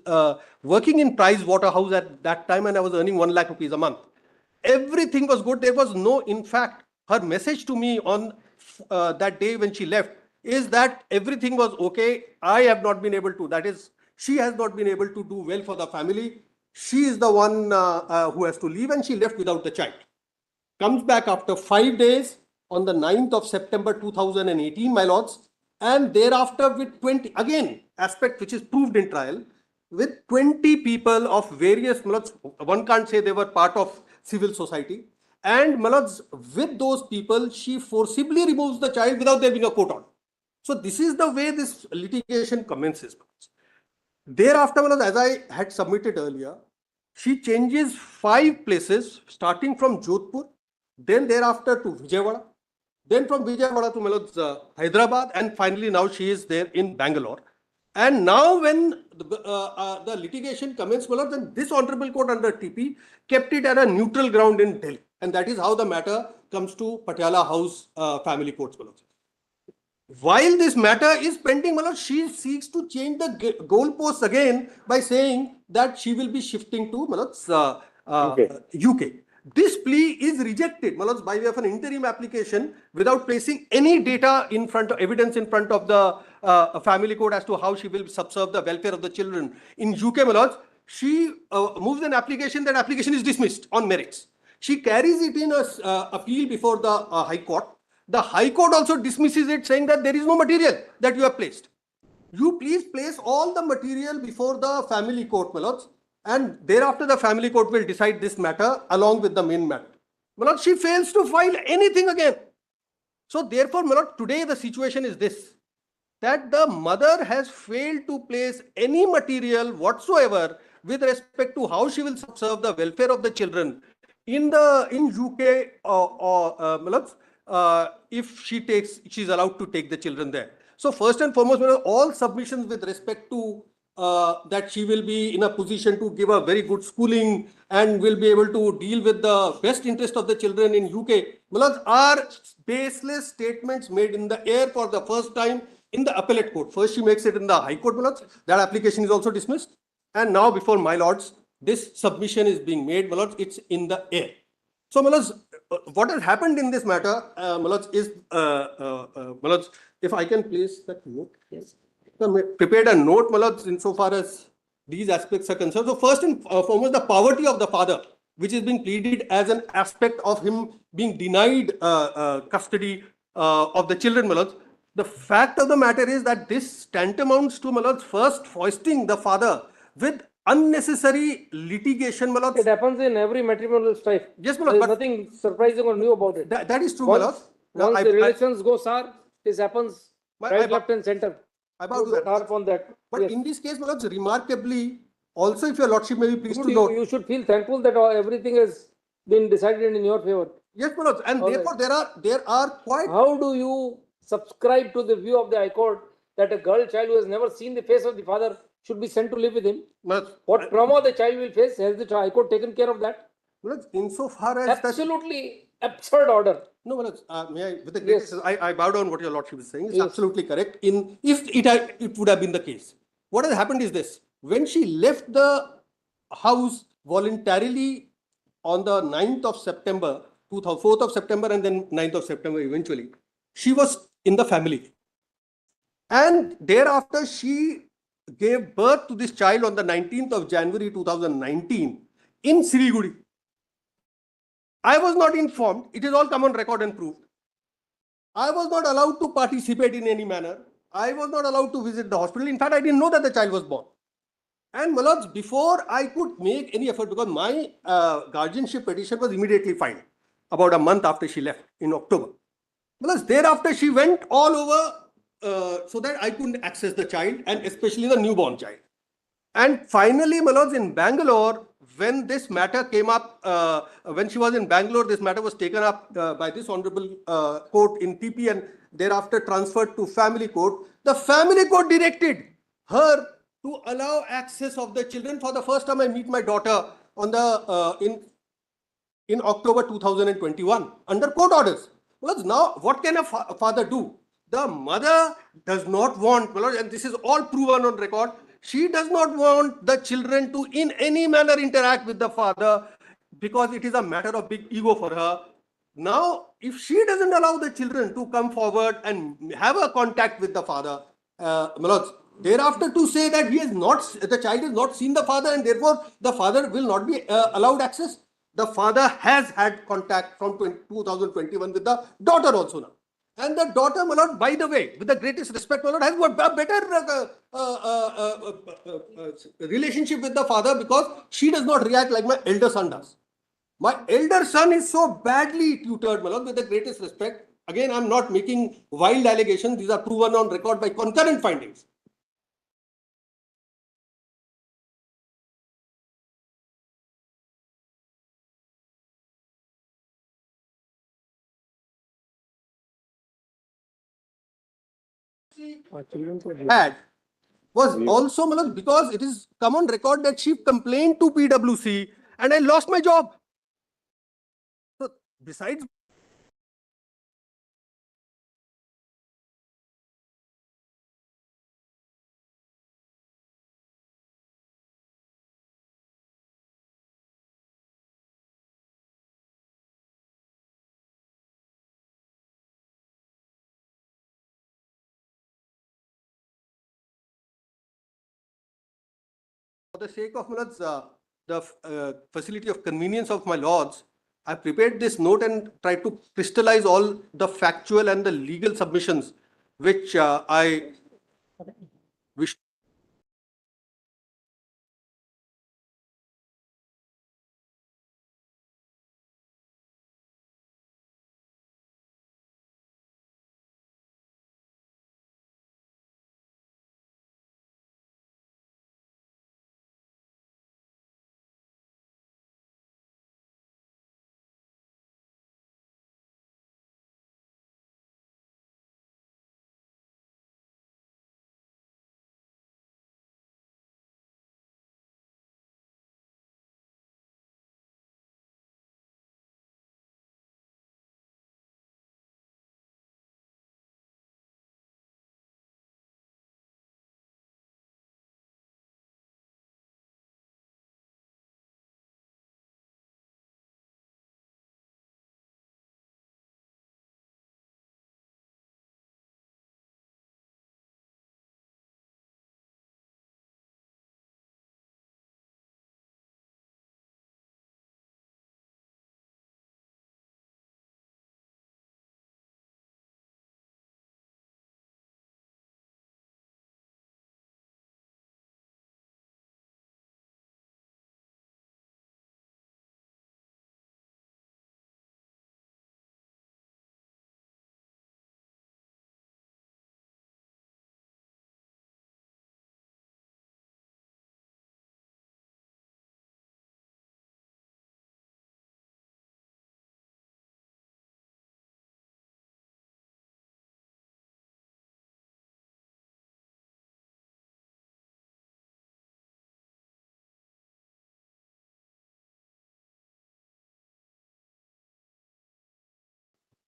J: working in Price Waterhouse at that time and I was earning 1 lakh rupees a month, everything was good. There was no, in fact, her message to me on that day when she left is that everything was okay. I have not been able to, that is, she has not been able to do well for the family. She is the one who has to leave, and she left without the child. Comes back after 5 days on the 9th of September 2018, my lords, and thereafter with 20, again, aspect which is proved in trial, with 20 people of various, one can't say they were part of civil society, and with those people, she forcibly removes the child without there being a court order. So this is the way this litigation commences. Thereafter, as I had submitted earlier, she changes 5 places, starting from Jodhpur, then thereafter to Vijayawada, then from Vijayawada to Hyderabad, and finally now she is there in Bangalore. And now when the litigation commenced, then this Honorable Court under TP kept it at a neutral ground in Delhi. And that is how the matter comes to Patiala House Family Courts. While this matter is pending, she seeks to change the goalposts again by saying that she will be shifting to UK. This plea is rejected by way of an interim application without placing any data in front of, evidence in front of the family court as to how she will subserve the welfare of the children. In UK, she moves an application, that application is dismissed on merits. She carries it in a appeal before the High Court. The High Court also dismisses it, saying that there is no material that you have placed. You please place all the material before the family court, my lords, and thereafter the family court will decide this matter along with the main matter. My lord, she fails to file anything again. So therefore, my lord, today the situation is this, that the mother has failed to place any material whatsoever with respect to how she will serve the welfare of the children in UK if she's allowed to take the children there. So first and foremost, all submissions with respect to that she will be in a position to give a very good schooling and will be able to deal with the best interest of the children in UK are baseless statements made in the air for the first time in the appellate court. First she makes it in the High Court, that application is also dismissed, and now before my lords, this submission is being made, it's in the air. So, what has happened in this matter, is, if I can place that note. Yes. Prepared a note, insofar as these aspects are concerned. So, first and foremost, the poverty of the father which is being pleaded as an aspect of him being denied custody of the children, my lords. The fact of the matter is that this tantamounts to, my lords, first foisting the father with unnecessary litigation, my lords.
A: It happens in every matrimonial strife.
J: Yes, my
A: There
J: lord,
A: is nothing surprising or new about it.
J: that is true, my lord. Now,
A: Once the relations go sour, this happens right, left, and center.
J: I bow to that.
A: Harp on that.
J: But
A: Yes.
J: in this case, my lords, remarkably, also, if your lordship may be pleased
A: Good,
J: to note.
A: you should feel thankful that everything has been decided in your favor.
J: Yes, my lords, and
A: All
J: therefore
A: right.
J: there are quite.
A: How do you subscribe to the view of the High Court that a girl child who has never seen the face of the father should be sent to live with him? What trauma the child will face? Has the High Court taken care of that?
J: Well, insofar as
A: absolutely absurd order.
J: No, well, may I, with the greatest, I bow down what your lordship is saying. It's absolutely correct. If it would have been the case, what has happened is this: when she left the house voluntarily on the 9th of September, 4th of September, and then 9th of September eventually, she was in the family, and thereafter she gave birth to this child on the 19th of January 2019 in Siliguri. I was not informed. It is all come on record and proved. I was not allowed to participate in any manner. I was not allowed to visit the hospital. In fact, I didn't know that the child was born. And my lords, before I could make any effort, because my guardianship petition was immediately filed about a month after she left in October. My lords, thereafter she went all over so that I couldn't access the child, and especially the newborn child. And finally, my lords, in Bangalore, when this matter came up, when she was in Bangalore, this matter was taken up by this honorable court in TP and thereafter transferred to family court. The family court directed her to allow access of the children. For the first time, I meet my daughter on the in October 2021 under court orders. Well, now what can a father do? The mother does not want, and this is all proven on record. She does not want the children to in any manner interact with the father because it is a matter of big ego for her. Now, if she doesn't allow the children to come forward and have a contact with the father, thereafter to say that the child has not seen the father and therefore the father will not be allowed access. The father has had contact from 2021 with the daughter also now. And the daughter, my lord, by the way, with the greatest respect, my lord, has a better relationship with the father because she does not react like my elder son does. My elder son is so badly tutored, my lord, with the greatest respect. Again, I'm not making wild allegations. These are proven on record by concurrent findings. Had was also, Malad, because it is come on record that she complained to PwC and I lost my job. So besides for the sake of the facility of convenience of my lords, I prepared this note and tried to crystallize all the factual and the legal submissions which I wish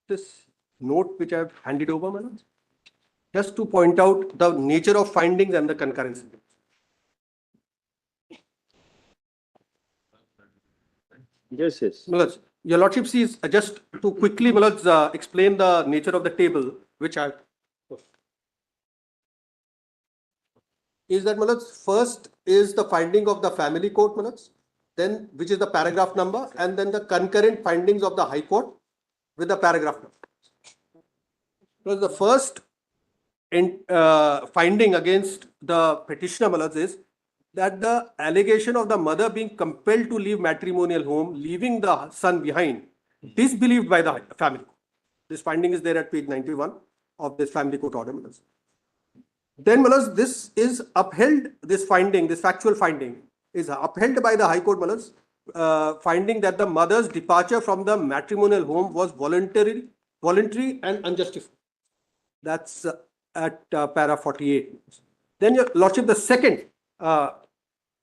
J: this note which I have handed over, my lords, just to point out the nature of findings and the concurrence.
D: Yes, yes.
J: My lords, your lordship sees, just to quickly, my lords, explain the nature of the table, which I is that, my lords, first is the finding of the family court, my lords, then which is the paragraph number, and then the concurrent findings of the High Court with the paragraph number. Because the first finding against the petitioner, my lords, is that the allegation of the mother being compelled to leave matrimonial home, leaving the son behind, disbelieved by the family court. This finding is there at page 91 of this family court order, my lords. Then, my lords, this is upheld, this finding, this factual finding is upheld by the High Court, my lords, finding that the mother's departure from the matrimonial home was voluntary and unjustified. That's at para 48. Then, your lordship, the second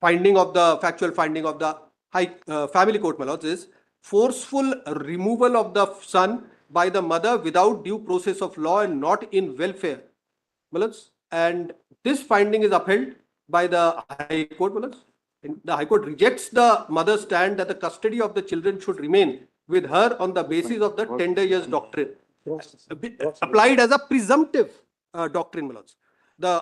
J: finding of the factual finding of the family court, my lords, is forceful removal of the son by the mother without due process of law and not in welfare, my lords. And this finding is upheld by the High Court, my lords. The High Court rejects the mother's stand that the custody of the children should remain with her on the basis of the tender years doctrine, applied as a presumptive doctrine, my lords. The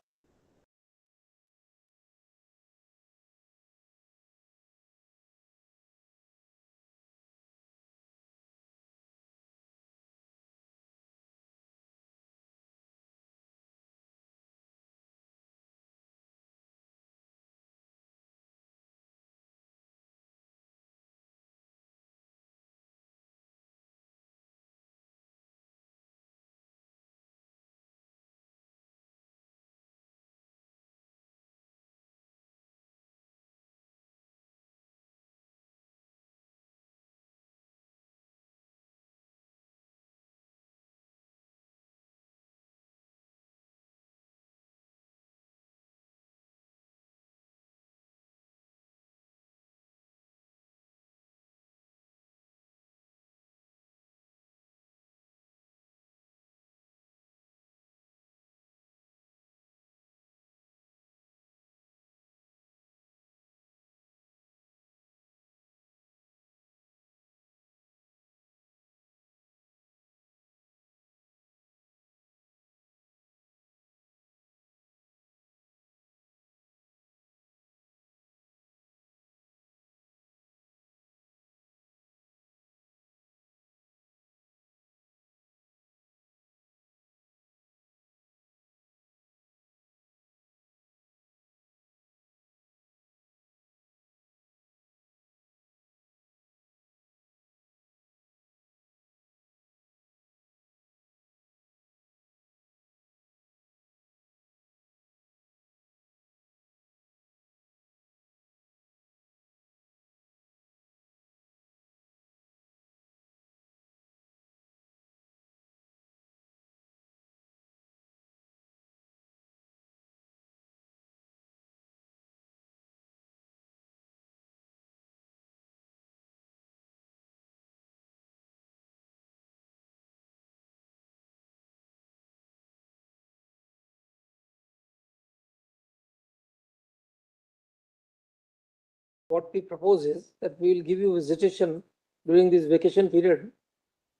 A: What we propose is that we will give you visitation during this vacation period,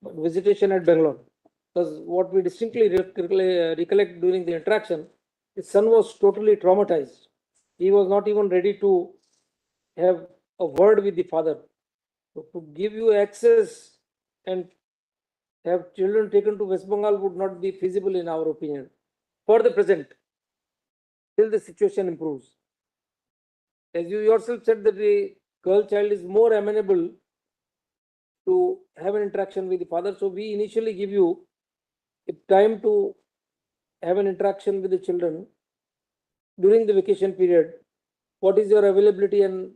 A: but visitation at Bangalore. Because what we distinctly recollect during the interaction, his son was totally traumatized. He was not even ready to have a word with the father. So to give you access and have children taken to West Bengal would not be feasible in our opinion for the present, till the situation improves. As you yourself said that the girl child is more amenable to have an interaction with the father. So we initially give you a time to have an interaction with the children during the vacation period. What is your availability and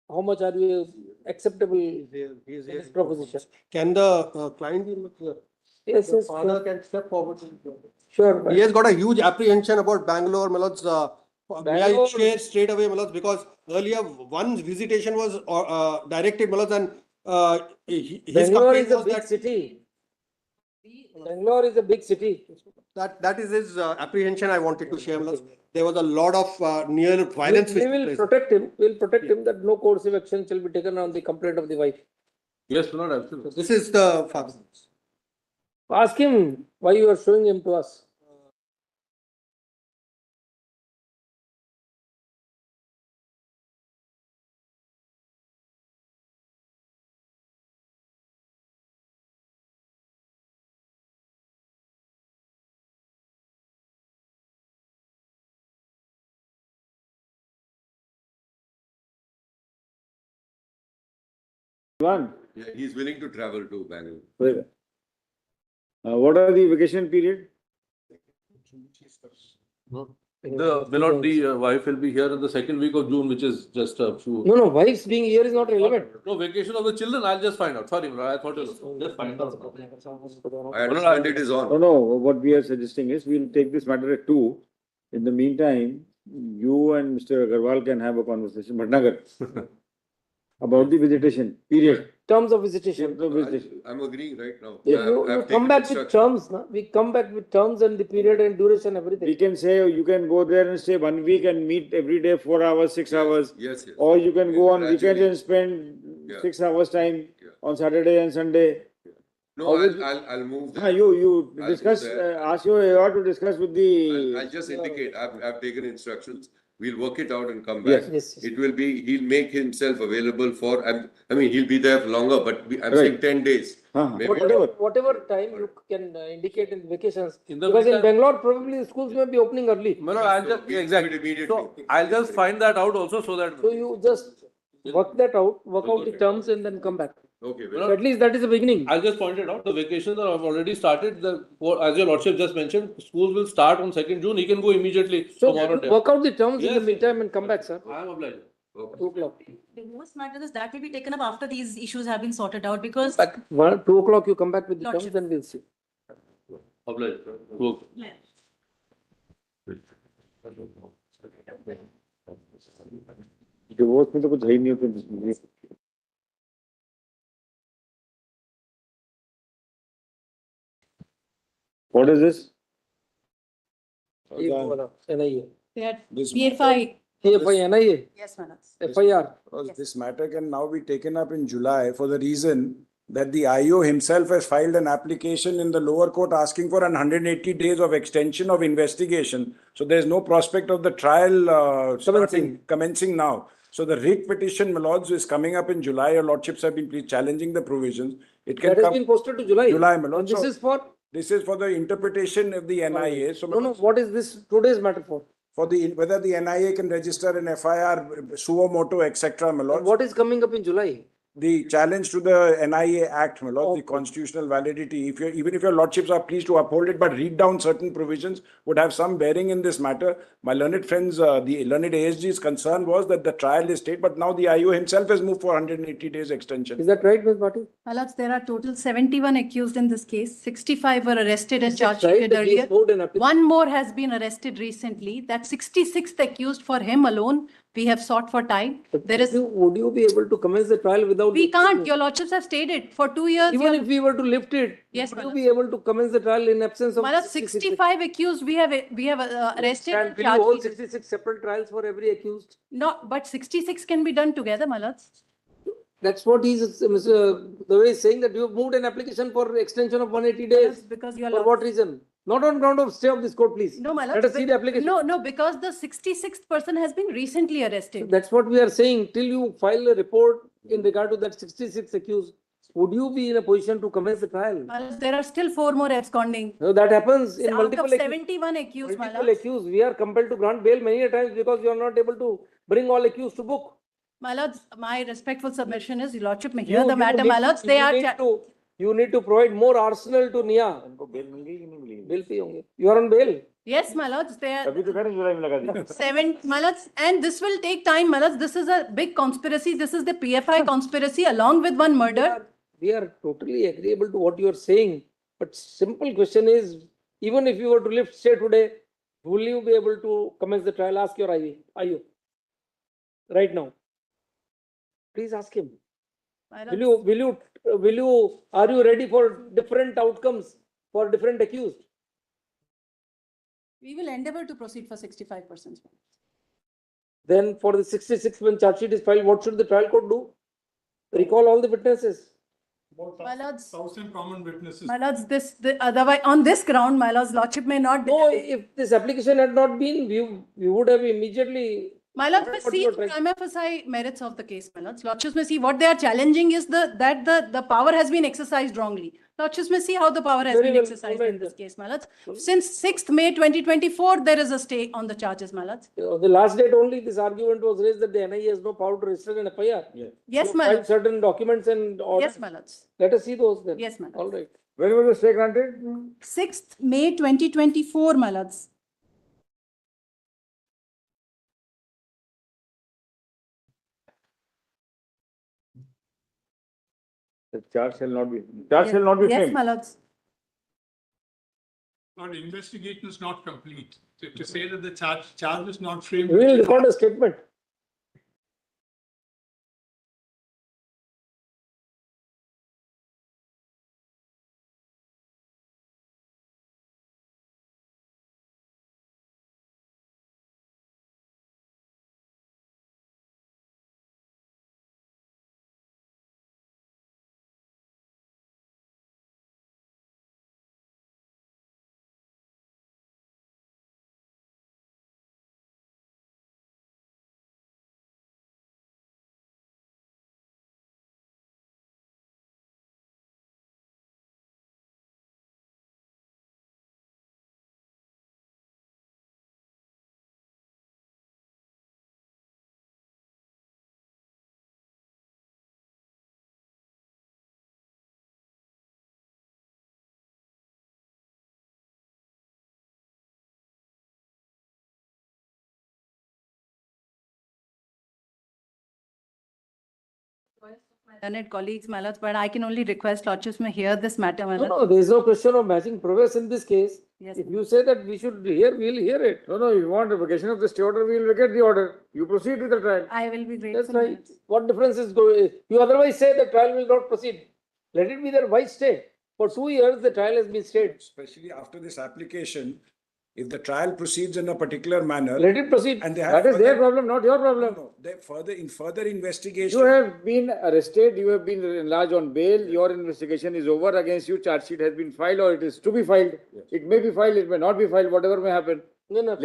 A: how much are you acceptable in this proposition?
J: Can the client be here?
A: Yes,
J: The
A: yes,
J: father
A: sure.
J: can step forward.
A: Sure.
J: He has got a huge apprehension about Bangalore, my lords. May I
A: Bangalore-
J: share straight away, my lords, because earlier one visitation was directed, my lords, and his
A: Bangalore
J: complaint
A: is a
J: was
A: big
J: that
A: city. Bangalore is a big city.
J: That is his apprehension I wanted to share. There was a lot of near violence.
A: We will protect him. We'll protect him that no coercive action shall be taken on the complaint of the wife.
H: Yes, Lord, absolutely.
J: This is the father.
A: Ask him why you are showing him to us.
D: One.
K: Yeah, he's willing to travel to Bangalore.
D: Where? What are the vacation period?
H: The wife will be here in the second week of June, which is just a few.
A: No, wife's being here is not relevant.
H: No, vacation of the children, I'll just find out. Sorry, I thought it was. Just find out.
K: I understand it is on.
D: No, what we are suggesting is we'll take this matter at 2. In the meantime, you and Mr. Agarwal can have a conversation, Bhatnagar, about the visitation period.
A: Terms of visitation.
K: I'm agreeing right now.
A: You come back with terms. Na? We come back with terms and the period and duration, everything.
D: We can say you can go there and stay 1 week and meet every day 4 hours, 6 hours.
K: Yes.
D: Or you can go on weekends and spend 6 hours time on Saturday and Sunday.
K: No, I'll move there.
D: You
K: I'll
D: discuss,
K: go there.
D: ask your to discuss with the.
K: I'll just indicate, I've taken instructions. We'll work it out and come back.
D: Yes.
K: It will be, he'll make himself available for, I mean, he'll be there for longer, but I'm saying 10 days. Maybe.
A: Whatever time you can indicate in vacations.
H: In the
A: Because in
H: meantime-
A: Bangalore, probably the schools may be opening early.
H: No, I'll just, exactly. So I'll just find that out also so that.
A: So you just work that out, work out the terms and then come back.
K: Okay.
A: So at least that is the beginning.
H: I'll just point it out. The vacations have already started. As your lordship just mentioned, schools will start on 2nd June. He can go immediately
A: So
H: tomorrow.
A: work out the terms in the
H: Yes,
A: meantime and come back, sir.
H: I am obliged.
A: 2 o'clock.
L: The most matter is that will be taken up after these issues have been sorted out because.
A: 2 o'clock you come back with the terms
L: Lordship.
A: and we'll see.
H: Obliged. Go.
D: Divorce में तो कुछ है ही नहीं होता. What is this?
A: NIA.
L: They had
C: This-
L: PFI.
A: PFI, NIA.
L: Yes, Menace.
A: FIR.
C: Because this matter can now be taken up in July for the reason that the IO himself has filed an application in the lower court asking for 180 days of extension of investigation. So there is no prospect of the trial commencing now. So the writ petition, my lords, is coming up in July. Your lordships have been challenging the provisions. It can
A: That has
C: come
A: been posted to July.
C: July, my
A: And
C: lords.
A: this
C: So
A: is for?
C: this is for the interpretation of the NIA. So, my
A: No, what is this today's matter for?
C: for the whether the NIA can register an FIR, suo moto, etc., my lords.
A: What is coming up in July?
C: The challenge to the NIA Act, my lord, the constitutional validity, if you're, even if your lordships are pleased to uphold it, but read down certain provisions would have some bearing in this matter. My learned friends, the learned ASG's concern was that the trial is stayed, but now the IO himself has moved for 180 days extension.
A: Is that right, Ms. Bhatti?
L: My lords, there are total 71 accused in this case. 65 were arrested and charged
A: right? The
L: earlier.
A: case moved in appeal.
L: One more has been arrested recently. That 66th accused for him alone. We have sought for time. There is.
A: Would you be able to commence the trial without?
L: We can't. Your lordships have stated for 2 years.
A: Even if we were to lift it,
L: Yes,
A: would you be able to commence the trial in absence of?
L: My lord, 65 accused we have arrested
A: And
L: and
A: will you hold
L: charged.
A: 66 separate trials for every accused?
L: No, but 66 can be done together, my lords.
A: That's what he's, the way he's saying that you have moved an application for extension of 180 days.
L: Because you are.
A: For what reason? Not on ground of stay of this court, please.
L: No, my lord.
A: Let us see the application.
L: No, because the 66th person has been recently arrested.
A: That's what we are saying. Till you file a report in regard to that 66 accused, would you be in a position to commence the trial?
L: My lords, there are still 4 more absconding.
A: No, that happens in
L: Out
A: multiple
L: of 71 accused, my
A: multiple
L: lords.
A: accused. We are compelled to grant bail many a times because you are not able to bring all accused to book.
L: My lords, my respectful submission is, your lordship may hear the matter, my lords. They are.
A: You need to provide more arsenal to NIA. Bail fee होंगे. You are on bail.
L: Yes, my lords, they are.
D: अभी तो कह रहे जुलाई में लगा दी.
L: 7, my lords, and this will take time, my lords. This is a big conspiracy. This is the PFI conspiracy along with one murder.
A: We are totally agreeable to what you are saying. But simple question is, even if you were to lift stay today, will you be able to commence the trial? Ask your IO. Right now. Please ask him.
L: My lords,
A: Are you ready for different outcomes? for different accused.
L: We will endeavor to proceed for 65%.
A: Then for the 66th, when charge sheet is filed, what should the trial court do? Recall all the witnesses.
L: My lords,
O: 1,000 common witnesses.
L: my lords, otherwise, on this ground, my lords, lordship may not.
A: No, if this application had not been, we would have immediately.
L: My lords may
A: What
L: see
A: you are
L: the
A: trying-
L: prima facie merits of the case, my lords. Lordships may see what they are challenging is that the power has been exercised wrongly. Lordships may see how the power has
A: Very
L: been
A: well,
L: exercised
A: alright
L: in this
A: then.
L: case, my lords. Since 6th May 2024, there is a stay on the charges, my lords.
A: The last date only, this argument was raised that the NIA has no power to register an FIR.
L: Yes,
A: You
L: my
A: filed
L: lords.
A: certain documents and orders.
L: Yes, my lords.
A: Let us see those then.
L: Yes, my lords.
A: All right.
D: When was the stay granted?
L: 6th May 2024, my lords.
D: The charge shall not be, charge shall not be
L: Yes,
D: framed.
L: my lords.
O: Not investigation is not complete. To say that the charge is not framed.
A: We will record a statement.
L: Learned colleagues, my lords, but I can only request lordships may hear this matter, my
A: No,
L: lords.
A: no, there is no question of matching progress in this case.
L: Yes.
A: If you say that we should hear, we will hear it.
D: No, no, if you want revocation of the stay order, we will vacate the order. You proceed with the trial.
L: I will be grateful.
A: That's
L: my
A: right.
L: lords.
A: What difference is going? You otherwise say the trial will not proceed. Let it be there. Why stay? For 2 years, the trial has been stayed.
C: Especially after this application, if the trial proceeds in a particular manner.
A: Let it proceed.
C: And they have.
D: That is their
C: further-
D: problem, not your problem.
C: No, they in further investigation.
D: You have been arrested, you have been enlarged on bail, your investigation is over against you, charge sheet has been filed or it is to be filed. It may be filed, it may not be filed, whatever may happen.
A: No, no,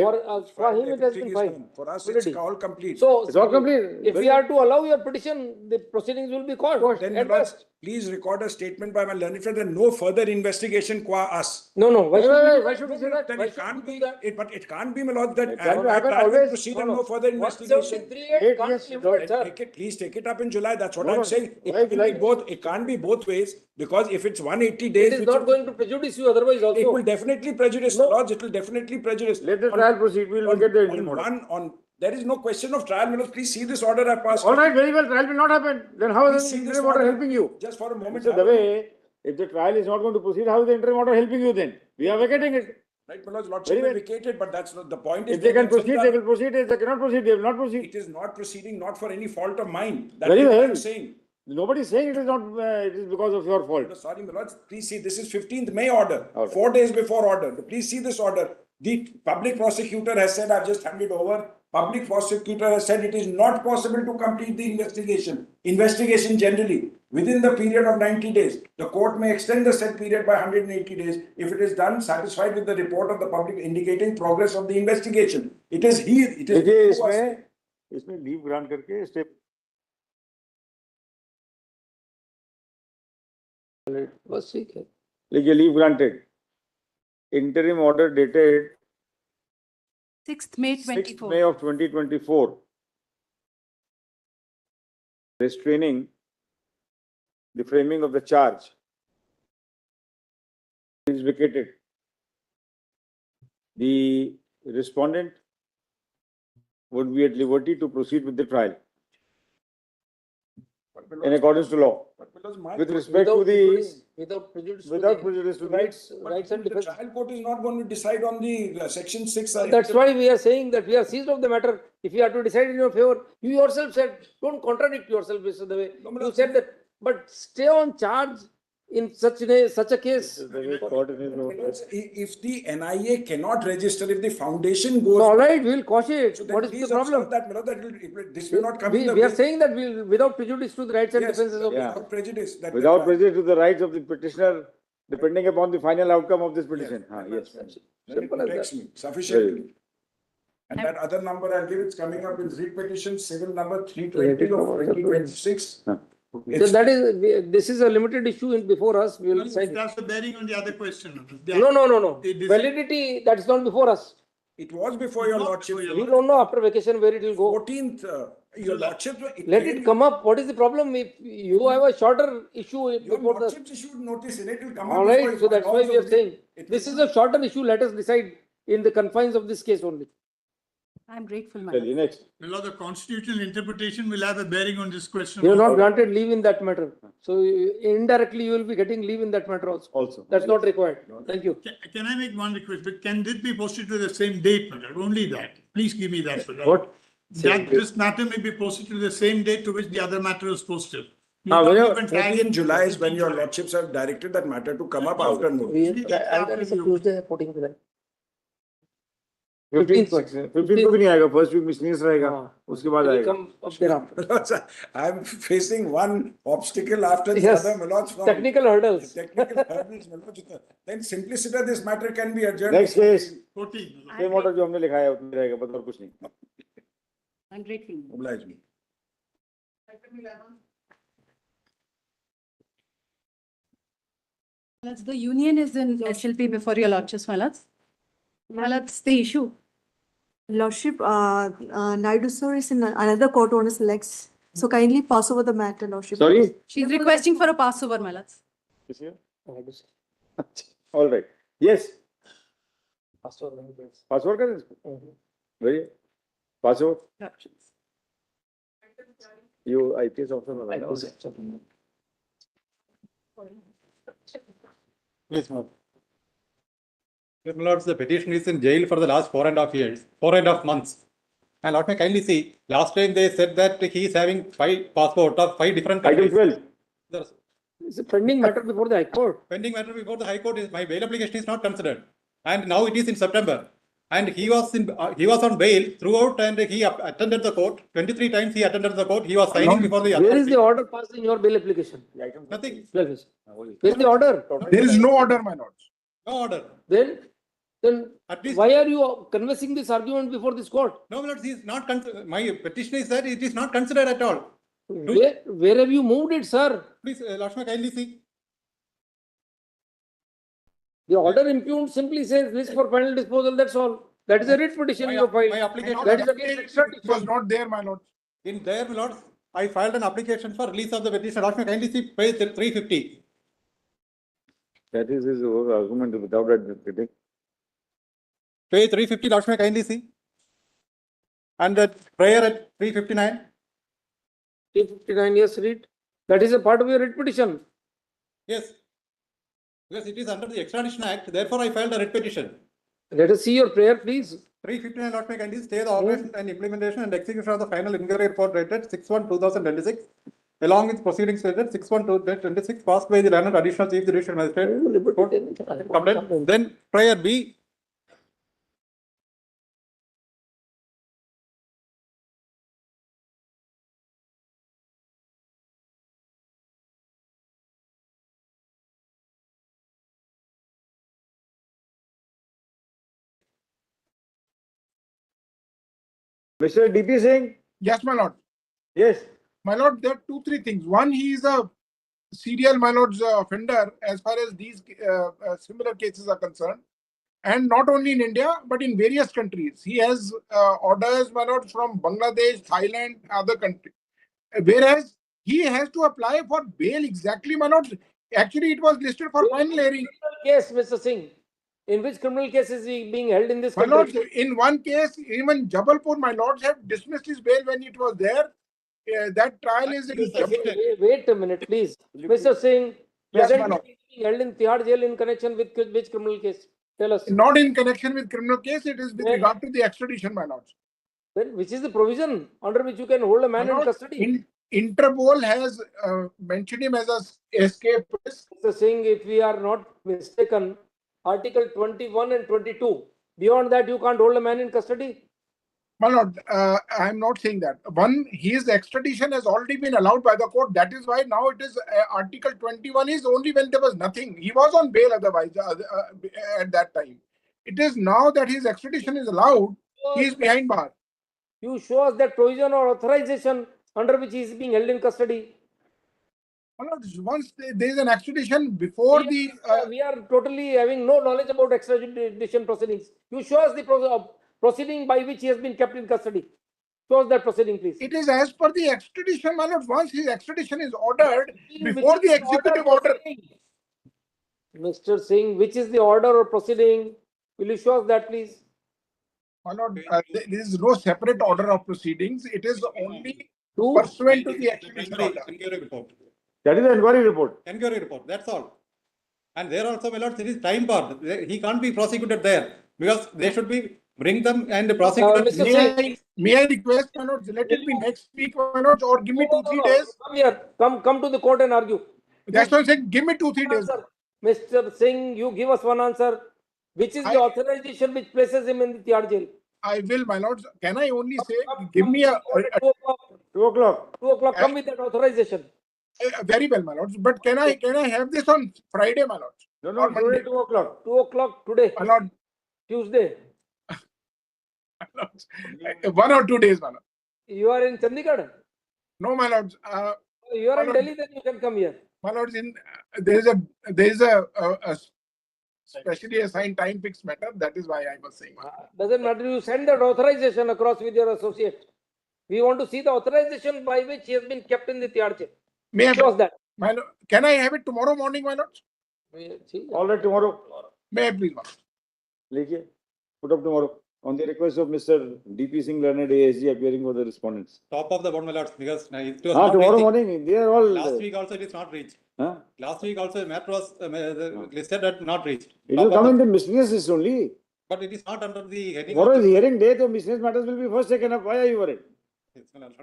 A: for him it has been
C: Everything is
A: filed.
C: done. For us,
A: Already.
C: it's all complete.
A: So,
D: It's all complete.
A: if we are to allow your petition, the proceedings will be called.
C: Then,
A: at
C: my lords,
A: best.
C: please record a statement by my learned friend that no further investigation qua us.
A: No, no. Why should we do
D: Why
A: that?
D: should we say that?
C: Then
A: Why
C: it
A: should
C: can't
A: we
C: be,
A: do that?
C: but it can't be, my lord, that
D: It can't
C: I
D: happen
C: trial will
D: always.
C: proceed
D: No,
C: and
D: no.
C: no further investigation.
A: 173 can't
D: yes,
A: live
D: no,
A: that, sir.
C: Take it up in July. That's what
D: No,
C: I'm
D: no.
C: saying. It
D: Like-
C: can be both. It can't be both ways because if it's 180
A: It
C: days,
A: is
C: which
A: not going to prejudice you otherwise
C: it
A: also.
C: will definitely prejudice
A: No.
C: lords. It will definitely prejudice.
D: Let the
C: On-
D: trial proceed, we will
C: on-
D: vacate the
C: on
D: interim order.
C: there is no question of trial, my lord. Please see this order I passed.
D: All right, very well, trial will not happen. Then how
C: Please
D: is
C: see
D: the
C: this
D: interim order
C: order.
D: helping you?
C: Just for a moment.
D: Mr. Dave, if the trial is not going to proceed, how is the interim order helping you then? We are vacating it.
C: Right, my lord, lordship
D: Very
C: may
D: well.
C: vacate it, but that's not the point.
D: If they can proceed, they will proceed. If they cannot proceed, they will not proceed.
C: It is not proceeding, not for any fault of mine. That
D: Very
C: is what
D: well.
C: I'm saying.
D: Nobody is saying it is not, it is because of your fault.
C: No, sorry, my lords, please see, this is 15th May order,
D: Okay.
C: 4 days before order. Please see this order. The public prosecutor has said, I've just handed over. Public prosecutor has said it is not possible to complete the investigation. Investigation generally, within the period of 90 days. The court may extend the said period by 180 days if it is done satisfied with the report of the public indicating progress of the investigation. It is
D: देखिए इसमें leave grant करके step
A: बस ठीक है.
D: लिखिए leave granted interim order dated
L: 6th May
D: 6th
L: 24.
D: May of 2024 restraining the framing of the charge is vacated. The respondent would be at liberty to proceed with the trial in accordance to law. With respect to the
A: without prejudice
C: Without
D: prejudice to the
A: rights and
C: the
A: defense.
C: trial court is not going to decide on the section 6.
A: That's why we are saying that we are seized of the matter. If you are to decide in your favor, you yourself said, don't contradict yourself, Mr. Dave. You said that, but stay on charge in such a case?
C: If the NIA cannot register, if the foundation goes.
A: All right, we'll quash it.
C: So then
A: What is the
C: please
A: problem?
C: observe that, Milord, this will not come in the
A: We are
C: way.
A: saying that we'll, without prejudice to the rights and
C: Yes,
A: defenses of
C: without prejudice. That
D: Without prejudice to the rights of the petitioner, depending upon the final outcome of this petition. Yes.
C: Then it protects me sufficiently. And that other number I'll give, it's coming up in writ petition, civil number 320 of 2026.
A: So that is, this is a limited issue in before us. We will decide.
E: That's a bearing on the other question.
A: No. Validity, that's not before us.
C: It was before your lordship.
A: We don't know after vacation where it will go.
C: 14th, your lordship.
A: Let it come up. What is the problem? If you have a shorter issue
C: Your
A: before the.
C: lordship issued notice in it will come up.
A: All right,
C: before
A: so that's why we are saying,
C: it
A: this is a shorter issue. Let us decide in the confines of this case only.
L: I'm grateful, my
D: Tell you
L: lord.
D: next.
E: Well, the constitutional interpretation will have a bearing on this question.
A: You are not granted leave in that matter. So indirectly you will be getting leave in that matter also. That's not required. Thank you.
E: Can I make one request? But can this be posted to the same date, my lord? Only that. Please give me that. my lord.
A: What?
E: That this matter may be posted to the same date to which the other matter is posted.
C: In July is when your lordships have directed that matter to come up after notice.
A: That is a Tuesday, 14th July.
D: 15th को भी नहीं आएगा, first week miscellaneous रहेगा, उसके बाद आएगा.
A: Come up thereafter.
C: I am facing one obstacle after the
A: Yes.
C: other, my lords.
A: Technical hurdles.
C: Technical hurdles, my lords. Then simpliciter, this matter can be adjourned.
D: Next case.
E: 14.
D: Same order जो हमने लिखा है उतना रहेगा, बस और कुछ नहीं.
L: I'm grateful.
C: Oblige me.
L: Lords, the union is in SLP before your lordships, my lords. My lords, the issue.
P: Lordship, Naidu sir is in another court owner selects. So kindly pass over the matter, Lordship.
D: Sorry?
L: She's requesting for a passover, my lords.
D: Kiss here? All right. Yes. Password कर दे. Very. Password. You IPS officer.
W: Please, ma'am. My lords, the petition is in jail for the last 4.5 years, 4.5 months. And Lord, may kindly see, last time they said that he is having 5 passports of 5 different countries.
D: Item 12.
A: It's a pending matter before the High Court.
W: Pending matter before the High Court is, my bail application is not considered. And now it is in September. And he was on bail throughout and he attended the court. 23 times he attended the court. He was signing before the
A: Where is the order passed in your bail application?
W: Nothing.
A: Where is the order?
E: There is no order, my lords.
W: No order.
A: Then why are you conversing this argument before this court?
W: No, my lords, he is not my petition is that it is not considered at all.
A: Where have you moved it, sir?
W: Please, Lord, may kindly see.
A: The order impugned simply says list for final disposal, that's all. That is a writ petition you filed.
W: My application
A: That is against extradition.
E: It was not there, my lord.
W: In there, my lords, I filed an application for release of the petition. Lord, may kindly see page 350.
D: That is his whole argument without admitting.
W: Page 350, Lord, may kindly see. And the prayer at 359.
A: 359, yes, read. That is a part of your writ petition.
W: Yes. Because it is under the Extradition Act, therefore I filed a writ petition.
A: Let us see your prayer, please.
W: 359, Lord, may kindly stay the operation and implementation and execution of the final inquiry report dated 6/1/2026, along with proceedings dated 6/1/2026, passed by the learned additional chief judicial magistrate. Then prayer B.
D: Mr. DP Singh?
E: Yes, my lord.
D: Yes.
E: My lord, there are 2-3 things. One, he is a serial, my lord's offender as far as these similar cases are concerned. And not only in India, but in various countries. He has orders, my lord, from Bangladesh, Thailand, other countries. Whereas he has to apply for bail exactly, my lord. Actually, it was listed for final hearing.
A: Case, Mr. Singh. In which criminal case is he being held in this
E: My
A: country?
E: lord, in one case, even Jabalpur, my lords have dismissed his bail when it was there. That trial is in
A: Wait a minute, please. Mr. Singh,
E: Yes, my
A: presently
E: lord.
A: being held in Tihar jail in connection with which criminal case? Tell us.
E: Not in connection with criminal case, it is with regard to the extradition, my lords.
A: Then which is the provision under which you can hold a man in custody?
E: Interpol has mentioned him as a escape risk.
A: Mr. Singh, if we are not mistaken, Article 21 and 22, beyond that you can't hold a man in custody.
E: My lord, I am not saying that. One, his extradition has already been allowed by the court. That is why now it is Article 21 is only when there was nothing. He was on bail otherwise at that time. It is now that his extradition is allowed, he is behind bar.
A: You show us that provision or authorization under which he is being held in custody.
E: My lord, once there is an extradition before the.
A: We are totally having no knowledge about extradition proceedings. You show us the proceeding by which he has been kept in custody. Show us that proceeding, please.
E: It is as per the extradition, my lord. Once his extradition is ordered, before the executive order.
A: Mr. Singh, which is the order or proceeding? Will you show us that, please?
E: My lord, there is no separate order of proceedings. It is only pursuant to the extradition order.
W: Inquiry report.
D: That is the inquiry report.
W: Inquiry report, that's all. And there also, my lord, there is time bar. He can't be prosecuted there because they should be bring them and prosecute.
E: May I request, my lord, let it be next week, my lord, or give me 2-3 days.
A: Come here. Come to the court and argue.
E: That's what I'm saying. Give me 2-3 days.
A: Mr. Singh, you give us one answer. Which is the authorization which places him in the Tihar jail?
E: I will, my lords. Can I only say, give me a
A: 2 o'clock. 2 o'clock. Come with that authorization.
E: Very well, my lords. But can I have this on Friday, my lords?
A: No, today 2 o'clock. 2 o'clock today.
E: My lord.
A: Tuesday.
E: 1 or 2 days, my lord.
A: You are in Chandigarh?
E: No, my lords.
A: You are in Delhi, then you can come here.
E: My lords, there is a specially assigned time fixed matter. That is why I was saying.
A: Doesn't matter. You send that authorization across with your associate. We want to see the authorization by which he has been kept in the Tihar jail.
E: May I
A: show us that?
E: My lord, can I have it tomorrow morning, my lords?
D: All right, tomorrow.
E: May I please, my lord?
D: Lijiye, put up tomorrow on the request of Mr. D.P. Singh, learned ASG, appearing for the respondents.
W: Top of the board, my lords, because it was
D: Ah,
W: not
D: tomorrow
W: reaching.
D: morning, they are all.
W: Last week also it is not reached.
D: Huh?
W: Last week also the matter was listed at not reached.
D: It will come in the miscellaneous list only.
W: But it is not under the heading.
D: Tomorrow is hearing day, so miscellaneous matters will be first taken up. Why are you worried?
W: Yes, my lord.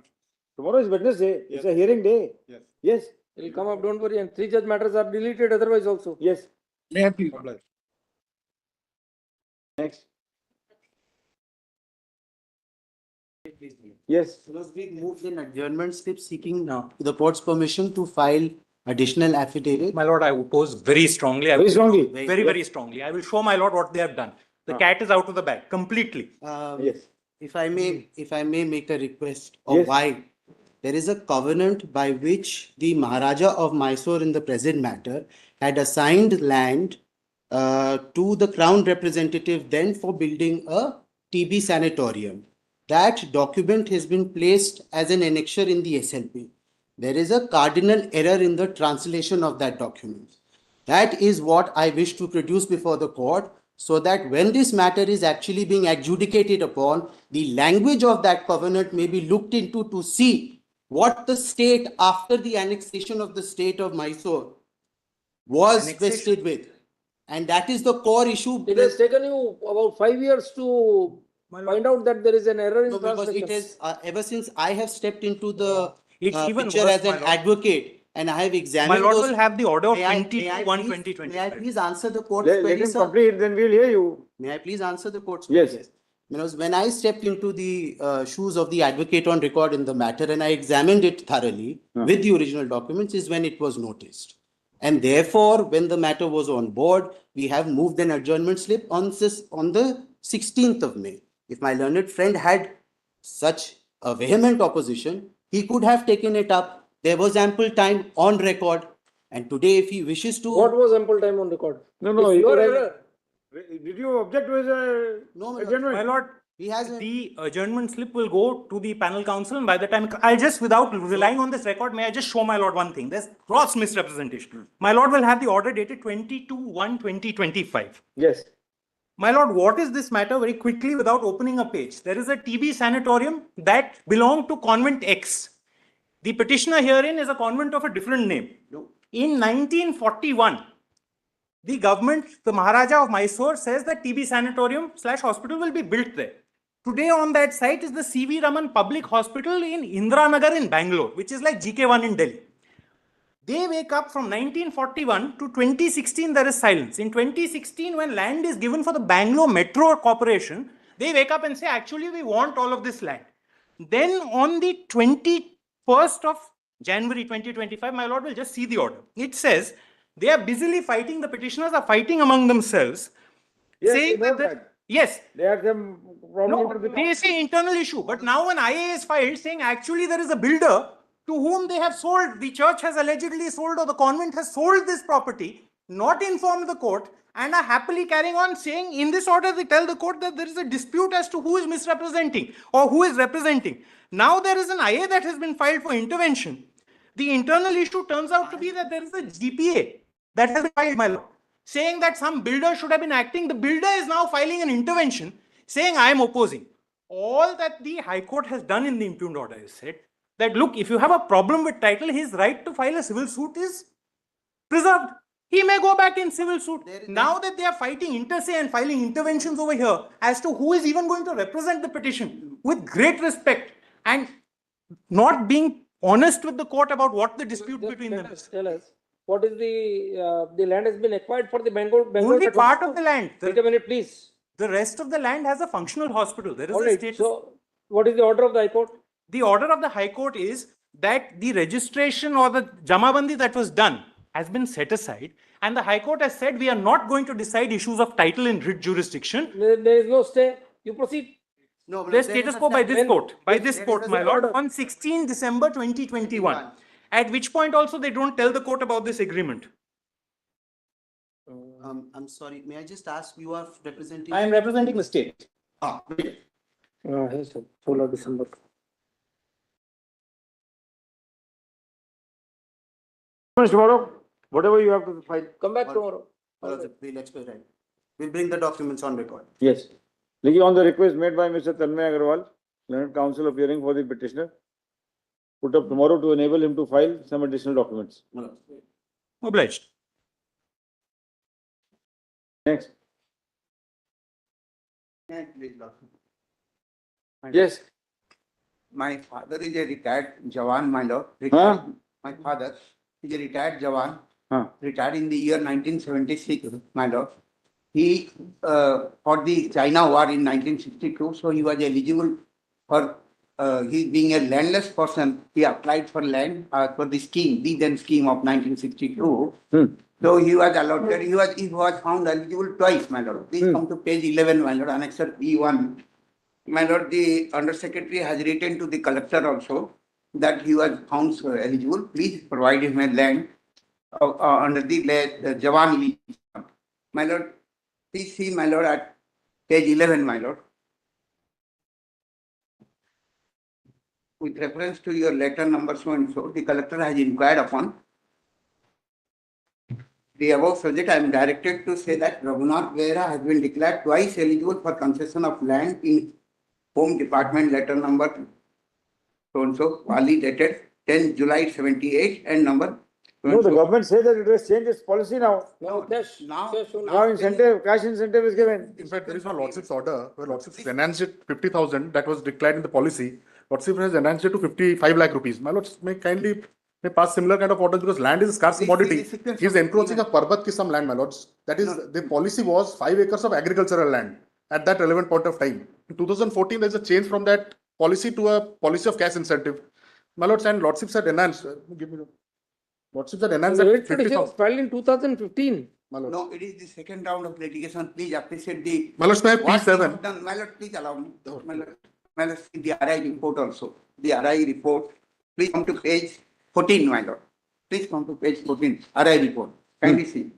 D: Tomorrow is Wednesday. It's a hearing day.
W: Yes.
D: Yes.
A: It will come up, don't worry. And 3 judge matters are deleted otherwise also.
D: Yes.
E: May I please?
D: Next. Yes.
N: We moved in adjournment slip seeking the court's permission to file additional affidavit.
Q: My lord, I oppose very strongly.
D: Very strongly.
Q: Very strongly. I will show my lord what they have done. The cat is out of the bag completely.
D: Yes.
N: If I may make a request of why there is a covenant by which the Maharaja of Mysore in the present matter had assigned land to the crown representative then for building a TB sanatorium. That document has been placed as an annexure in the SLP. There is a cardinal error in the translation of that document. That is what I wish to produce before the court, so that when this matter is actually being adjudicated upon, the language of that covenant may be looked into to see what the state after the annexation of the state of Mysore was vested with. And that is the core issue.
A: It has taken you about 5 years to find out that there is an error in
N: No, because
A: translation.
N: it is ever since I have stepped into the
Q: even
N: picture
Q: worse,
N: as an
Q: my lord.
N: advocate and I have examined
Q: My lord
N: those.
Q: will have the order of
N: May I-
Q: 22/1/2025.
N: May I please answer the court's
D: Let
N: query,
D: him
N: sir?
D: complete, then we'll hear you.
N: May I please answer the court's
D: Yes.
N: query? Because when I stepped into the shoes of the advocate on record in the matter and I examined it thoroughly with the original documents is when it was noticed. And therefore, when the matter was on board, we have moved an adjournment slip on the 16th of May. If my learned friend had such a vehement opposition, he could have taken it up. There was ample time on record. And today, if he wishes to...
A: What was ample time on record?
D: No,
A: It's
D: you
A: your
D: could have-
A: error.
D: Did you object to his adjournment?
Q: My lord,
N: he has
Q: the adjournment slip will go to the panel council, and by the time I'll just, without relying on this record, may I just show my lord one thing? There's gross misrepresentation. My lord will have the order dated 22/1/2025.
D: Yes.
Q: My lord, what is this matter? Very quickly, without opening a page. There is a TB sanatorium that belonged to Convent X. The petitioner herein is a convent of a different name. In 1941, the government, the Maharaja of Mysore, says that TB sanatorium / hospital will be built there. Today on that site is the C.V. Raman Public Hospital in Indiranagar in Bangalore, which is like GK1 in Delhi. They wake up from 1941 to 2016, there is silence. In 2016, when land is given for the Bangalore Metro Corporation, they wake up and say, actually, we want all of this land. Then on the 21st of January 2025, my lord will just see the order. It says, they are busily fighting, the petitioners are fighting among themselves,
D: Yes,
Q: saying
D: we know
Q: that, yes,
D: They have some problem with the.
Q: they say internal issue, but now an IA is filed saying actually there is a builder to whom they have sold, the church has allegedly sold or the convent has sold this property, not informed the court, and are happily carrying on saying in this order they tell the court that there is a dispute as to who is misrepresenting or who is representing. Now there is an IA that has been filed for intervention. The internal issue turns out to be that there is a GPA that has been filed, my lord, saying that some builder should have been acting. The builder is now filing an intervention saying I am opposing. All that the High Court has done in the impugned order is said that, look, if you have a problem with title, his right to file a civil suit is preserved. He may go back in civil suit. Now that they are fighting inter se and filing interventions over here as to who is even going to represent the petition with great respect and not being honest with the court about what the dispute between them is.
A: Tell us, what is the land has been acquired for the Bengal?
Q: Only part of the land.
A: Wait a minute, please.
Q: The rest of the land has a functional hospital. There is
A: All
Q: a
A: right,
Q: status.
A: so what is the order of the High Court?
Q: The order of the High Court is that the registration or the Jamabandi that was done has been set aside, and the High Court has said we are not going to decide issues of title in writ jurisdiction.
A: There is no stay. You proceed.
N: No,
Q: The status quo by this court, my lord, on 16 December 2021. At which point also they don't tell the court about this agreement.
N: I'm sorry, may I just ask, you are representing?
Q: I am representing the state.
A: Yes, sir. 16 December.
D: Tomorrow, whatever you have to file.
A: Come back tomorrow.
N: We'll expedite. We'll bring the documents on record.
D: Yes. Looking on the request made by Mr. Tanmay Agarwal, learned counsel appearing for the petitioner, put up tomorrow to enable him to file some additional documents.
Q: Obliged.
D: Next. Yes.
I: My father is a retired Jawan, my lord. My father is a retired Jawan, retired in the year 1976, my lord. He fought the China War in 1962, so he was eligible for, he being a landless person, he applied for land for the scheme, the then scheme of 1962. So he was allotted, he was found eligible twice, my lord. Please come to page 11, my lord, annexure P1. My lord, the undersecretary has written to the collector also that he was found eligible. Please provide him a land under the Jawan lease. My lord, please see, my lord, at page 11, my lord. With reference to your letter number so and so, the collector has inquired upon the above subject. I am directed to say that Raghunath Vera has been declared twice eligible for concession of land in Home Department letter number so and so, Wali dated 10 July 78 and number.
D: No, the government says that it has changed its policy now.
A: Now,
D: Now incentive, cash incentive is given.
R: In fact, there is no Lordship's order where Lordship has enhanced it 50,000 that was declared in the policy. Lordship has enhanced it to 55 lakh rupees. My lords may kindly pass similar kind of orders because land is a scarce commodity. He is encroaching a Parbat Kisam land, my lords. That is, the policy was 5 acres of agricultural land at that relevant point of time. In 2014, there is a change from that policy to a policy of cash incentive. My lords, and Lordships had enhanced. Give me the. Lordships had enhanced
A: The
D: at 50,000.
A: filed in 2015.
I: No, it is the second round of litigation. Please appreciate the.
R: My lords, may I have
I: what
R: P7?
I: you have done. My lord, please allow me. My lord, see the RI report also. The RI report. Please come to page 14, my lord. Please come to page 14. RI report. Kindly see.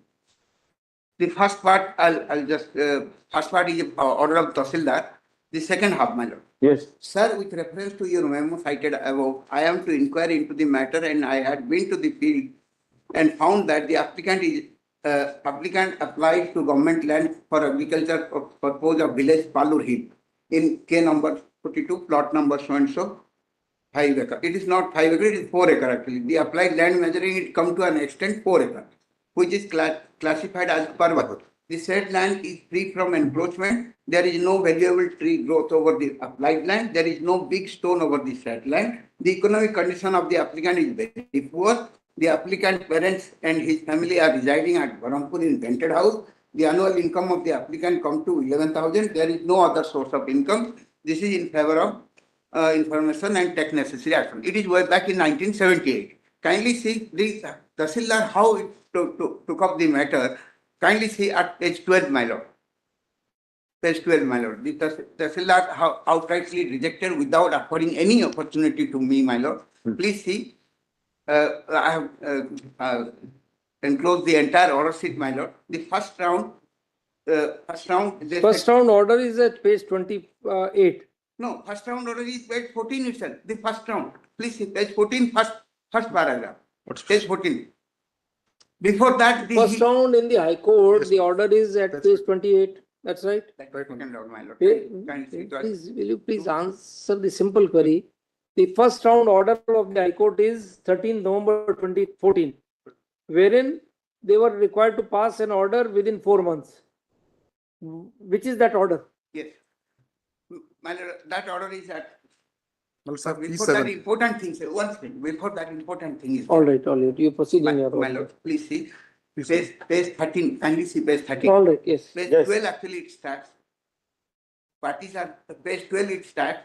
I: The first part, I'll just. First part is order of Tahsildar. The second half, my lord.
D: Yes.
I: Sir, with reference to your memo cited above, I am to inquire into the matter and I had been to the field and found that the applicant applied to government land for agriculture for purpose of village Palur Hill in K number 42, plot number so and so, 5 acre. It is not 5 acre, it is 4 acre actually. The applied land measuring it come to an extent 4 acre, which is classified as Parvat. The said land is free from encroachment. There is no valuable tree growth over the applied land. There is no big stone over the said land. The economic condition of the applicant is very poor. The applicant parents and his family are residing at Barampur in rented house. The annual income of the applicant come to 11,000. There is no other source of income. This is in favor of information and take necessary action. It is way back in 1978. Kindly see the Tahsildar how it took up the matter. Kindly see at page 12, my lord. Page 12, my lord. The Tahsildar outrightly rejected without affording any opportunity to me, my lord. Please see. I have enclosed the entire order sheet, my lord. The first round.
A: First round order is at page 28.
I: No, first round order is page 14 itself. The first round. Please see page 14, first paragraph. Page 14. Before that, the
A: First round in the High Court, the order is at page 28. That's right.
I: my lord.
A: Please, will you please answer the simple query? The first round order of the High Court is 13 November 2014, wherein they were required to pass an order within 4 months. Which is that order?
I: Yes. My lord, that order is at.
R: Before
I: Before that important thing, sir, one thing. Before that important thing is.
A: All right. You proceed in your
I: My
A: order.
I: lord, please see. Page 13. Kindly see page 13.
A: All right. Yes.
I: Page 12 actually it starts. Parties are page 12 it starts.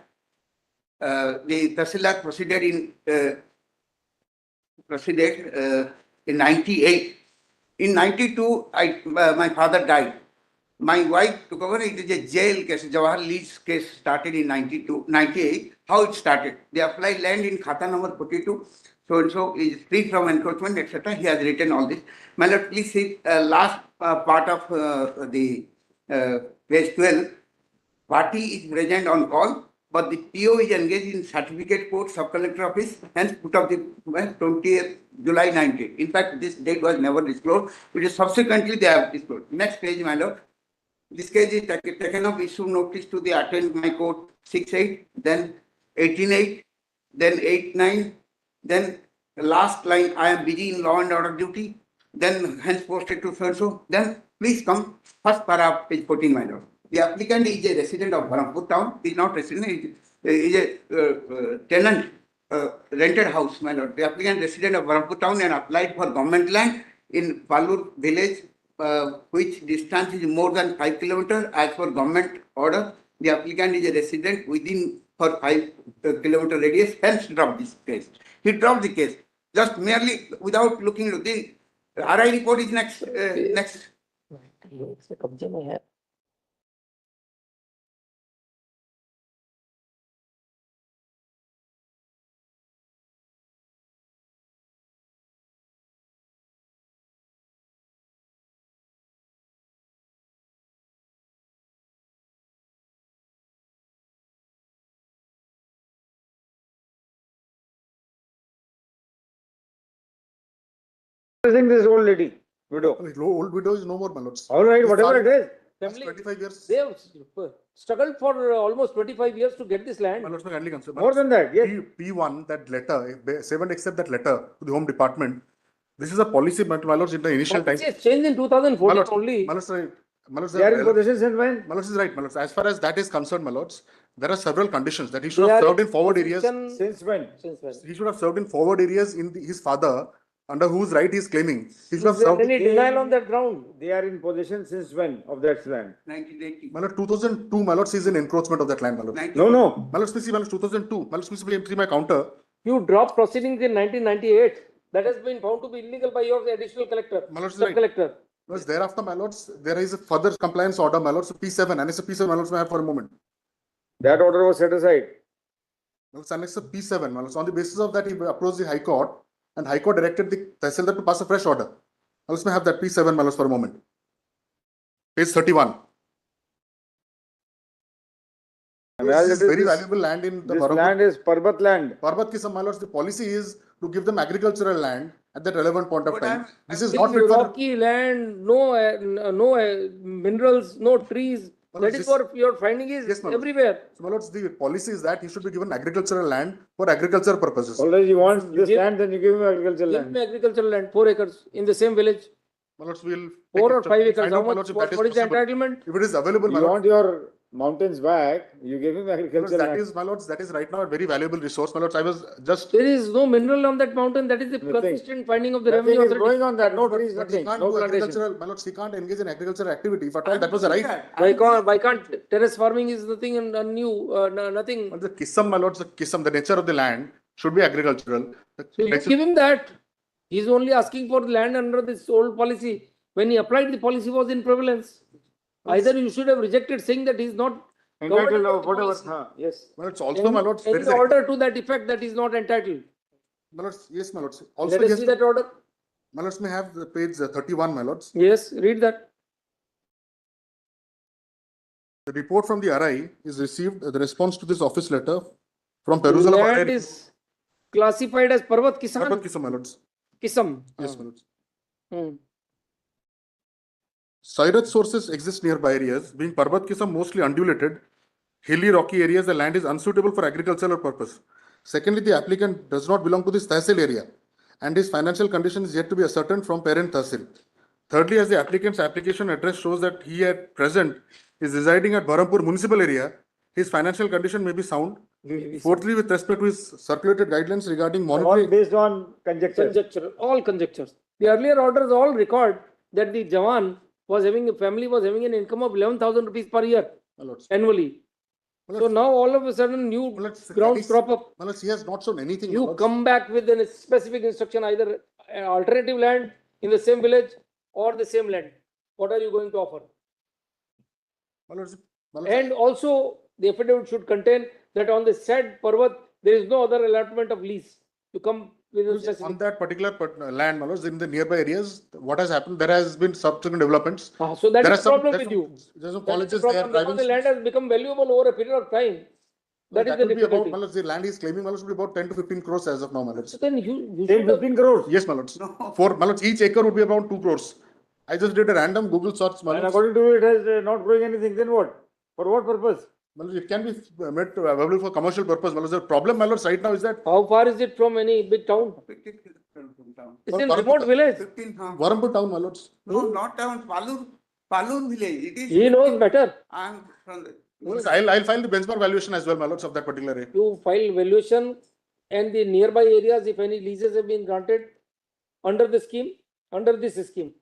I: The Tahsildar proceeded in 98. In 92, my father died. My wife took over. It is a jail case. Jawahar Lee's case started in 98. How it started? They applied land in Khata number 42. So and so is free from encroachment, etc. He has written all this. My lord, please see last part of the page 12. Party is present on call, but the PO is engaged in certificate court, sub-collector office, hence put up the 20th July 19. In fact, this date was never disclosed. It is subsequently they have disclosed. Next page, my lord. This case is taken up, issue notice to the attend my court 6-8, then 18-8, then 8-9, then the last line, I am busy in law and order duty, then hence posted to so. Then please come, first paragraph, page 14, my lord. The applicant is a resident of Barampur town, is not resident, is a tenant, rented house, my lord. The applicant resident of Barampur town and applied for government land in Palur village, which distance is more than 5 kilometers as per government order. The applicant is a resident within for 5 kilometer radius, hence dropped this case. He dropped the case just merely without looking at the RI report is next. Next.
D: This old lady, widow.
R: Old widow is no more, my lords.
D: All right, whatever it is.
A: Family,
R: 25 years.
A: they have struggled for almost 25 years to get this land.
R: My lords, may kindly consider.
D: More than that, yes.
R: P1, that letter, they haven't accept that letter to the Home Department. This is a policy, my lords, in the initial time.
A: It's changed in 2014 only.
R: My lords,
D: They are in possession since when?
R: My lords is right, my lords. As far as that is concerned, my lords, there are several conditions that he should have served in forward areas.
D: Since when?
R: He should have served in forward areas in his father, under whose right he is claiming. He should have
A: Is there
R: served.
A: any denial on that ground?
D: They are in possession since when of that land?
I: 1980.
R: My lord, 2002, my lords, is in encroachment of that land, my lord.
D: No.
R: My lords, please see, my lords, 2002. My lords, please see my counter.
A: You dropped proceedings in 1998. That has been found to be illegal by your additional collector,
R: My lords, is right.
A: sub-collector.
R: Because thereafter, my lords, there is a further compliance order, my lords, P7, and it's a P7, my lords, may I have for a moment.
D: That order was set aside.
R: My lords, and it's a P7, my lords. On the basis of that, he approached the High Court, and High Court directed the Tahsildar to pass a fresh order. My lords, may I have that P7, my lords, for a moment. Page 31. This is very valuable land in the
D: This
R: Barampur.
D: land is Parbat land.
R: Parbat Kisam, my lords, the policy is to give them agricultural land at that relevant point of time. This is not fit for
A: rocky land, no minerals, no trees. That is for your finding is everywhere.
R: So, my lords, the policy is that he should be given agricultural land for agriculture purposes.
D: Already he wants this land, then you give him agricultural
A: Give
D: land.
A: me agricultural land, 4 acres in the same village.
R: My lords, we'll.
A: 4 or 5 acres,
R: Find
A: how
R: out, my
A: much,
R: lords, if
A: what
R: that
A: is the
R: possible.
A: entitlement?
R: If it is available, my
D: You
R: lords.
D: want your mountains back, you give him
R: My lords,
D: agricultural
R: that
D: land.
R: is, my lords, that is right now a very valuable resource. My lords, I was just.
A: There is no mineral on that mountain, that is the
D: Nothing.
A: consistent finding of the
D: Nothing
A: revenue
D: is
A: authority.
D: growing on that, no trees,
R: But he
D: nothing,
R: can't
D: no
R: do
D: plantation.
R: agricultural, my lords, he can't engage in agricultural activity. If at all, that was the right.
A: Why can't terrace farming is nothing and new, nothing.
R: Well, the Kisam, my lords, the nature of the land should be agricultural.
A: So you give him that. He's only asking for land under this old policy. When he applied, the policy was in prevalence. Either you should have rejected saying that he's not covered
D: Entitled
A: under
D: or
A: the
D: whatever.
A: policy.
D: Yes.
R: My lords, also, my lords, there
A: Any
R: is a.
A: order to that effect that he's not entitled.
R: My lords, yes, my lords. Also,
A: Let us
R: yes,
A: see that order.
R: my lords may have the page 31, my lords.
A: Yes, read that.
R: The report from the RI is received, the response to this office letter from
A: The
R: perusal of
A: land
R: RI.
A: is classified as Parvat Kisan.
R: Parvat Kisam, my lords.
A: Kisam.
R: Yes, my lords.
A: Hmm.
R: Sairaj sources exist nearby areas, being Parvat Kisam mostly undulated, hilly rocky areas, the land is unsuitable for agricultural purpose. Secondly, the applicant does not belong to this Tahsil area, and his financial condition is yet to be ascertained from parent Tahsil. Thirdly, as the applicant's application address shows that he at present is residing at Barampur municipal area, his financial condition may be sound. Fourthly, with respect to his circulated guidelines regarding monetary.
D: All based on conjecture.
A: Conjecture, all conjectures. The earlier orders all record that the Jawan was having a family was having an income of 11,000 rupees per year annually. So now all of a sudden new grounds crop up.
R: He has not shown anything.
A: You come back with a specific instruction, either alternative land in the same village or the same land. What are you going to offer? And also the affidavit should contain that on the said Parvat there is no other allotment of lease. You come with a specific.
R: On that particular land, Maloj, in the nearby areas, what has happened? There has been subsequent developments.
A: So that
R: There
A: is
R: are
A: the problem with you.
R: There's some
A: That is
R: colleges
A: the
R: there
A: problem, because
R: driving.
A: the land has become valuable over a period of time. That is the
R: would be about,
A: difficulty.
R: Maloj, the land he's claiming, Maloj, would be about 10 to 15 crores as of now, Maloj.
A: So then you
D: 10, 15 crores.
R: Yes, Maloj. For Maloj, each acre would be about 2 crores. I just did a random Google search,
D: And
R: Maloj.
D: according to you, it has not growing anything. Then what? For what purpose?
R: Maloj, it can be made available for commercial purpose. Maloj, the problem, Maloj, right now is that.
A: How far is it from any big town? It's in remote village.
I: 15,
R: Barampur town, Maloj.
I: No, not town, Palur village. It is.
A: He knows better.
I: I'm from the.
R: I'll file the benchmark valuation as well, Maloj, of that particular area.
A: You file valuation and the nearby areas, if any leases have been granted under the scheme, under this scheme.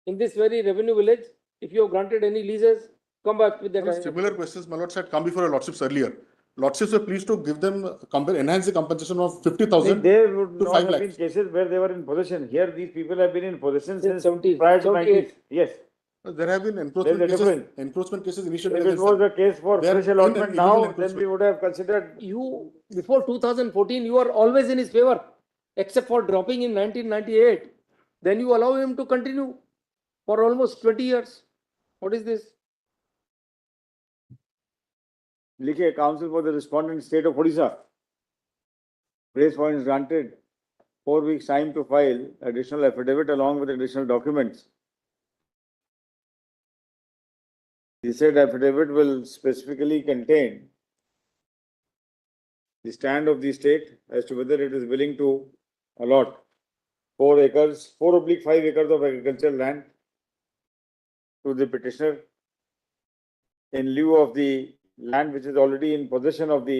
A: In this very revenue village, if you have granted any leases, come back with that.
R: Similar questions, Maloj, had come before your lordships earlier. Lordships were pleased to give them, enhance the compensation of 50,000
D: There would
R: to
D: not
R: 5
D: have been
R: lakhs.
D: cases where they were in possession. Here, these people have been in possession since
A: 70,
D: prior to
A: 78.
D: 90s. Yes.
R: There have been
D: There's
R: encroachment
D: a
R: cases,
D: difference.
R: encroachment cases initiated.
D: If it
R: against
D: was
R: them.
D: the case for
R: They are
D: fresh
R: in
D: allotment
R: illegal
D: now, then
R: encroachment.
D: we would have considered.
A: You, before 2014, you are always in his favor, except for dropping in 1998. Then you allow him to continue for almost 20 years. What is this?
D: Likhe, counsel for the respondent state of Odisha. Grace points granted. 4 weeks time to file additional affidavit along with additional documents. The said affidavit will specifically contain the stand of the state as to whether it is willing to allot 4 acres, 4/5 acres of agricultural land to the petitioner in lieu of the land which is already in possession of the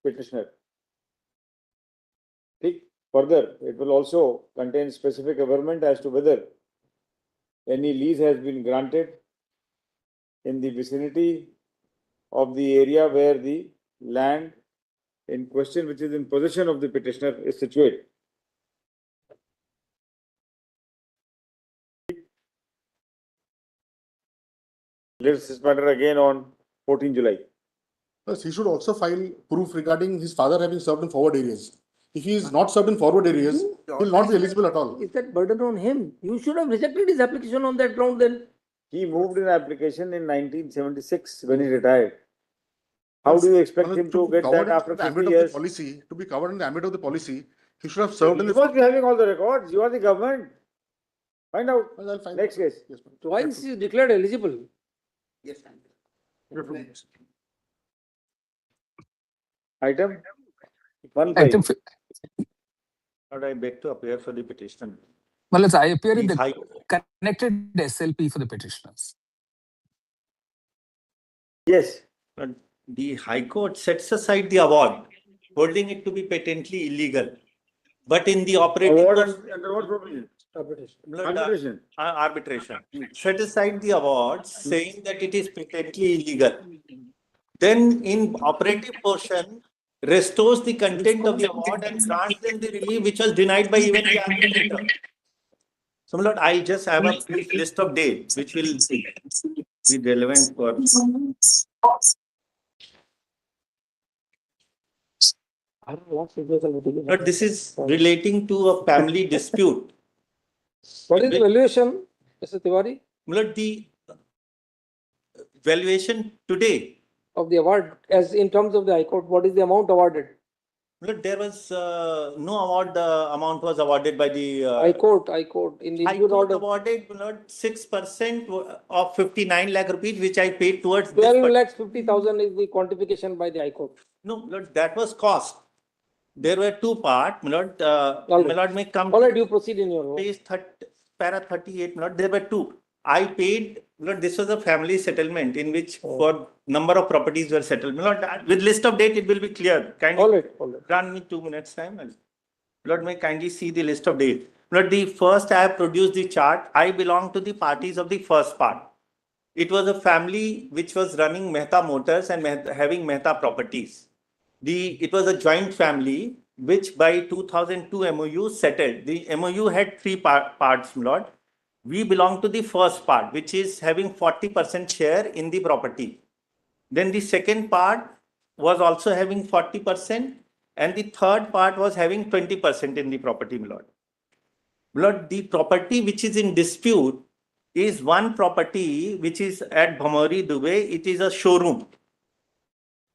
D: petitioner. Further, it will also contain specific averment as to whether any lease has been granted in the vicinity of the area where the land in question, which is in possession of the petitioner, is situated. Let's this matter again on 14 July.
R: Plus, he should also file proof regarding his father having served in forward areas. If he is not served in forward areas, he will not be eligible at all.
A: Is that burden on him? You should have rejected his application on that ground then.
D: He moved in application in 1976 when he retired. How do you expect him to get that after 50 years?
R: To be covered in the ambit of the policy, he should have served in
D: You
R: the.
D: must be having all the records. You are the government. Find out. Next case.
A: Twice he is declared eligible.
I: Yes,
D: Item 1.
G: Item. But I beg to appear for the petition. Well, I appear in
Q: The
G: the
Q: High,
G: connected SLP for the petitioners.
D: Yes.
Q: the High Court sets aside the award, holding it to be patently illegal. But in the operating
D: Award
Q: course,
D: under what provision?
Q: Blood,
D: Arbitration.
Q: arbitration, set aside the award, saying that it is patently illegal. Then in operative portion, restores the content of the award and grants them the relief which was denied by even the arbitrator. So, my lord, I just have a brief list of dates which will be relevant for. But this is relating to a family dispute.
A: What is the valuation, Mr. Tiwari?
Q: My lord, the valuation today.
A: Of the award, as in terms of the High Court, what is the amount awarded?
Q: Look, there was no award. Amount was awarded by the
A: High Court in the
Q: High
A: injured
Q: Court
A: order.
Q: awarded 6% of 59 lakh rupees, which I paid towards
A: 12 lakhs 50,000 is the quantification by the High Court.
Q: No, Lord, that was cost. There were two parts, my lord.
A: All right.
Q: My lord, may come.
A: All right, you proceed in your
Q: Page 30, para 38, my lord. There were two. I paid, Lord, this was a family settlement in which for number of properties were settled. My lord, with list of date, it will be clear. Kindly
A: all right.
Q: grant me 2 minutes time. Lord, may kindly see the list of date. Lord, the first I have produced the chart. I belong to the parties of the first part. It was a family which was running Mehta Motors and having Mehta properties. It was a joint family which by 2002 MOU settled. The MOU had three parts, Lord. We belong to the first part, which is having 40% share in the property. Then the second part was also having 40%, and the third part was having 20% in the property, my lord. Lord, the property which is in dispute is one property which is at Bhamari, Dubai. It is a showroom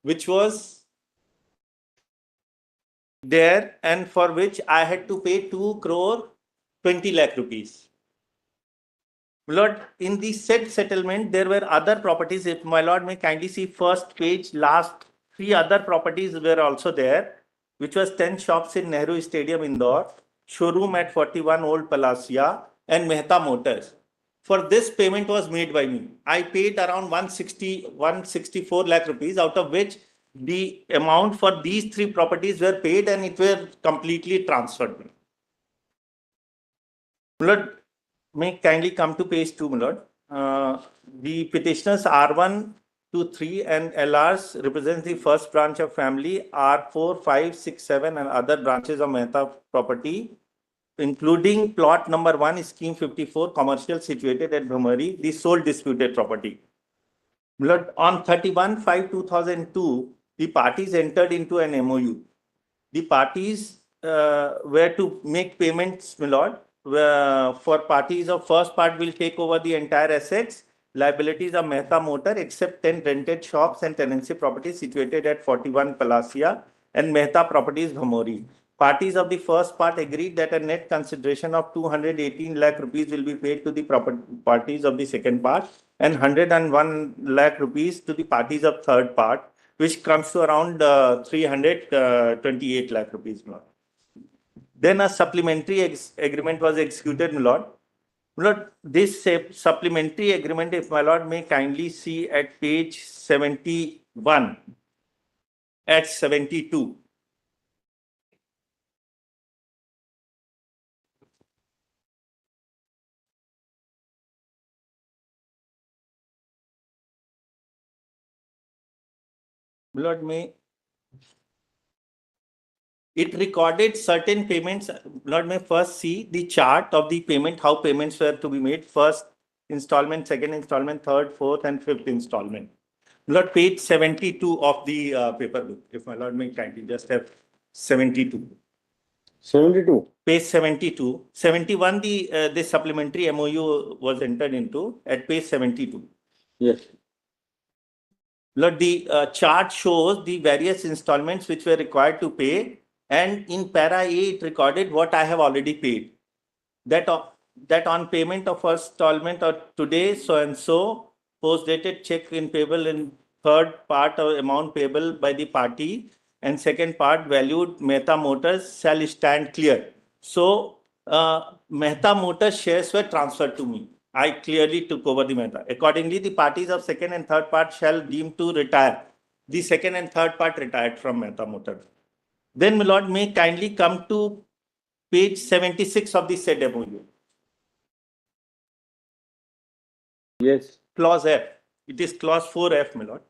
Q: which was there and for which I had to pay 2 crore 20 lakh rupees. Lord, in the said settlement, there were other properties. If my lord may kindly see first page, last 3 other properties were also there, which was 10 shops in Nehru Stadium, Indore, showroom at 41 Old Palacia, and Mehta Motors. For this payment was made by me. I paid around 164 lakh rupees, out of which the amount for these 3 properties were paid and it were completely transferred. Lord, may kindly come to page 2, my lord. The petitioners R1 to 3 and LRs represents the first branch of family, R4, 5, 6, 7 and other branches of Mehta property, including plot number 1, scheme 54, commercial situated at Bhamari, the sole disputed property. Lord, on 31/5/2002, the parties entered into an MOU. The parties were to make payments, my lord. For parties of first part will take over the entire assets, liabilities of Mehta Motor except 10 rented shops and tenancy properties situated at 41 Palacia and Mehta Properties Bhamori. Parties of the first part agreed that a net consideration of 218 lakh rupees will be paid to the parties of the second part and 101 lakh rupees to the parties of third part, which comes to around 328 lakh rupees. Then a supplementary agreement was executed, my lord. My lord, this supplementary agreement, if my lord may kindly see at page 71, at 72. My lord, it recorded certain payments. Lord, may first see the chart of the payment, how payments were to be made. First installment, second installment, third, fourth, and fifth installment. Lord, page 72 of the paper book. If my lord may kindly just have 72.
D: 72.
Q: Page 72. 71, the supplementary MOU was entered into at page 72.
D: Yes.
Q: Lord, the chart shows the various installments which were required to pay. And in para A, it recorded what I have already paid. That on payment of first installment or today, so and so, post-dated check in payable in third part of amount payable by the party and second part valued Mehta Motors shall stand clear. So
M: Mehta Motors shares were transferred to me. I clearly took over the Mehta. Accordingly, the parties of second and third part shall deem to retire. The second and third part retired from Mehta Motors. Then, my lord, may kindly come to page 76 of the said MOU.
D: Yes.
M: Clause F. It is clause 4F, my lord.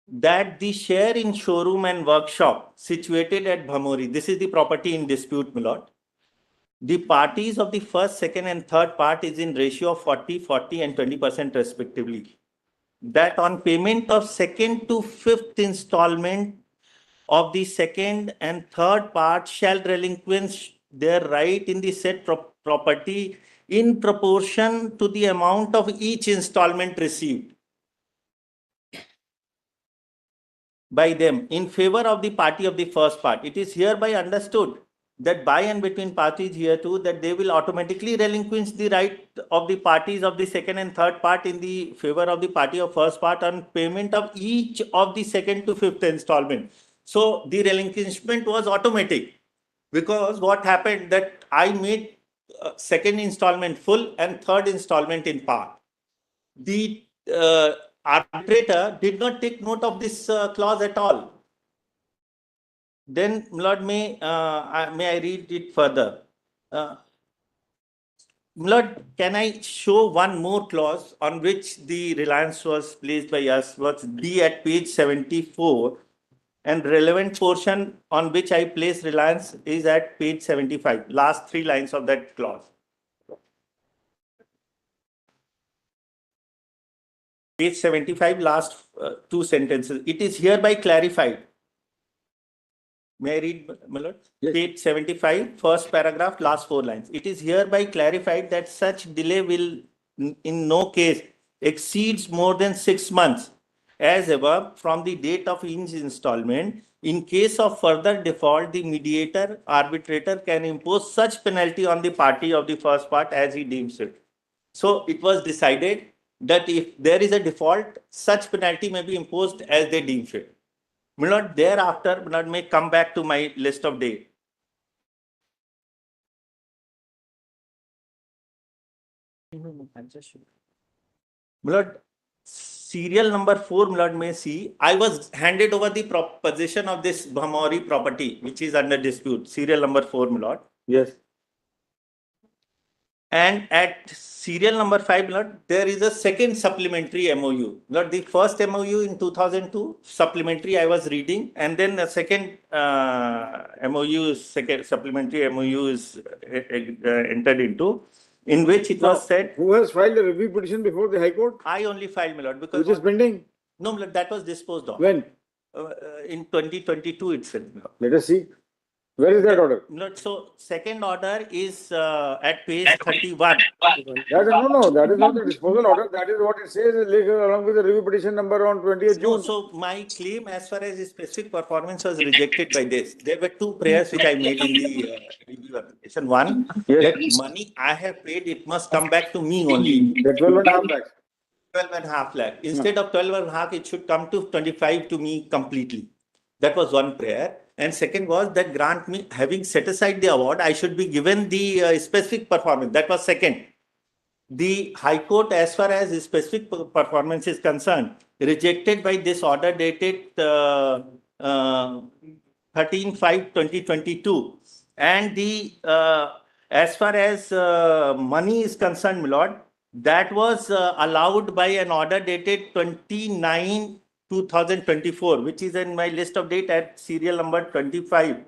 M: That the share in showroom and workshop situated at Bhamori, this is the property in dispute, my lord. The parties of the first, second, and third part is in ratio of 40, 40, and 20% respectively. That on payment of second to fifth installment of the second and third part shall relinquish their right in the said property in proportion to the amount of each installment received by them in favor of the party of the first part. It is hereby understood that by and between parties hereto that they will automatically relinquish the right of the parties of the second and third part in the favor of the party of first part on payment of each of the second to fifth installment. So the relinquishment was automatic, because what happened that I made second installment full and third installment in part. The arbitrator did not take note of this clause at all. Then, Lord, may I read it further? Lord, can I show one more clause on which the reliance was placed by us? Was D at page 74, and relevant portion on which I place reliance is at page 75, last 3 lines of that clause. Page 75, last 2 sentences. It is hereby clarified. May I read, my lord? Yes. Page 75, first paragraph, last 4 lines. It is hereby clarified that such delay will in no case exceeds more than 6 months as above from the date of each installment. In case of further default, the mediator arbitrator can impose such penalty on the party of the first part as he deems it. So it was decided that if there is a default, such penalty may be imposed as they deem fit. My lord, thereafter, my lord, may come back to my list of dates. My lord, serial number 4, my lord, may see, I was handed over the possession of this Bhamori property, which is under dispute. Serial number 4, my lord.
D: Yes.
M: And at serial number 5, Lord, there is a second supplementary MOU. Lord, the first MOU in 2002, supplementary I was reading, and then the second second supplementary MOU is entered into, in which it was said.
D: Who has filed a review petition before the High Court?
M: I only filed, my lord, because.
D: Which is pending?
M: No, my lord, that was disposed of.
D: When?
M: In 2022 itself.
D: Let us see. Where is that order?
M: So, second order is at page 31.
D: That is not the disposal order. That is what it says along with the review petition number on 20th June.
M: So, my claim as far as the specific performance was rejected by this. There were 2 prayers which I made in the review application. One, that money I have paid, it must come back to me only.
D: The 12.5 lakhs.
M: 12.5 lakh. Instead of 12.5, it should come to 25 to me completely. That was one prayer. And second was that grant me, having set aside the award, I should be given the specific performance. That was second. The High Court, as far as specific performance is concerned, rejected by this order dated 13/5/2022. And the as far as money is concerned, my lord, that was allowed by an order dated 29/2024, which is in my list of date at serial number 25.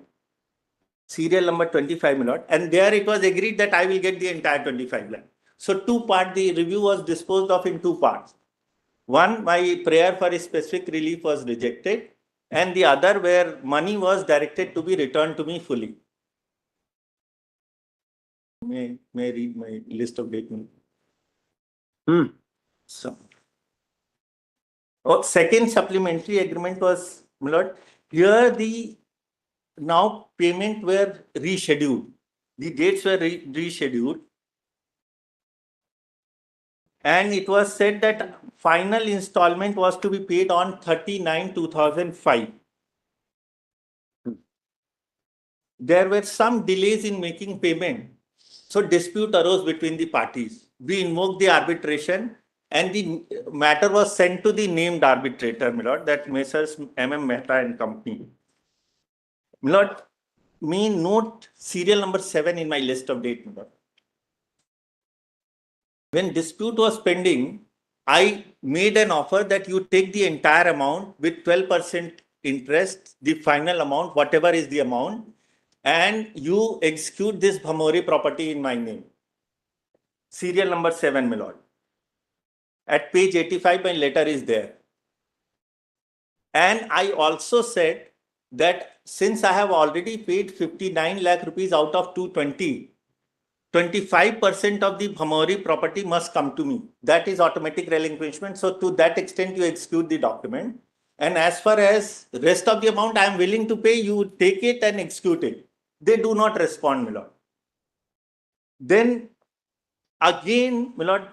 M: Serial number 25, my lord. And there it was agreed that I will get the entire 25 lakh. So 2 parts, the review was disposed of in 2 parts. One, my prayer for a specific relief was rejected, and the other where money was directed to be returned to me fully. May I read my list of date? So, second supplementary agreement was, my lord, here the now payment were rescheduled. The dates were rescheduled. And it was said that final installment was to be paid on 39/2005. there were some delays in making payment. So dispute arose between the parties. We invoked the arbitration and the matter was sent to the named arbitrator, my lord, that Messrs. M.M. Mehta and Company. My lord, me note serial number 7 in my list of date, my lord. When dispute was pending, I made an offer that you take the entire amount with 12% interest, the final amount, whatever is the amount, and you execute this Bhamori property in my name. Serial number 7, my lord. At page 85, my letter is there. And I also said that since I have already paid 59 lakh rupees out of 220, 25% of the Bhamori property must come to me. That is automatic relinquishment. So to that extent, you execute the document. And as far as rest of the amount I am willing to pay, you take it and execute it. They do not respond, my lord. Then again, my lord,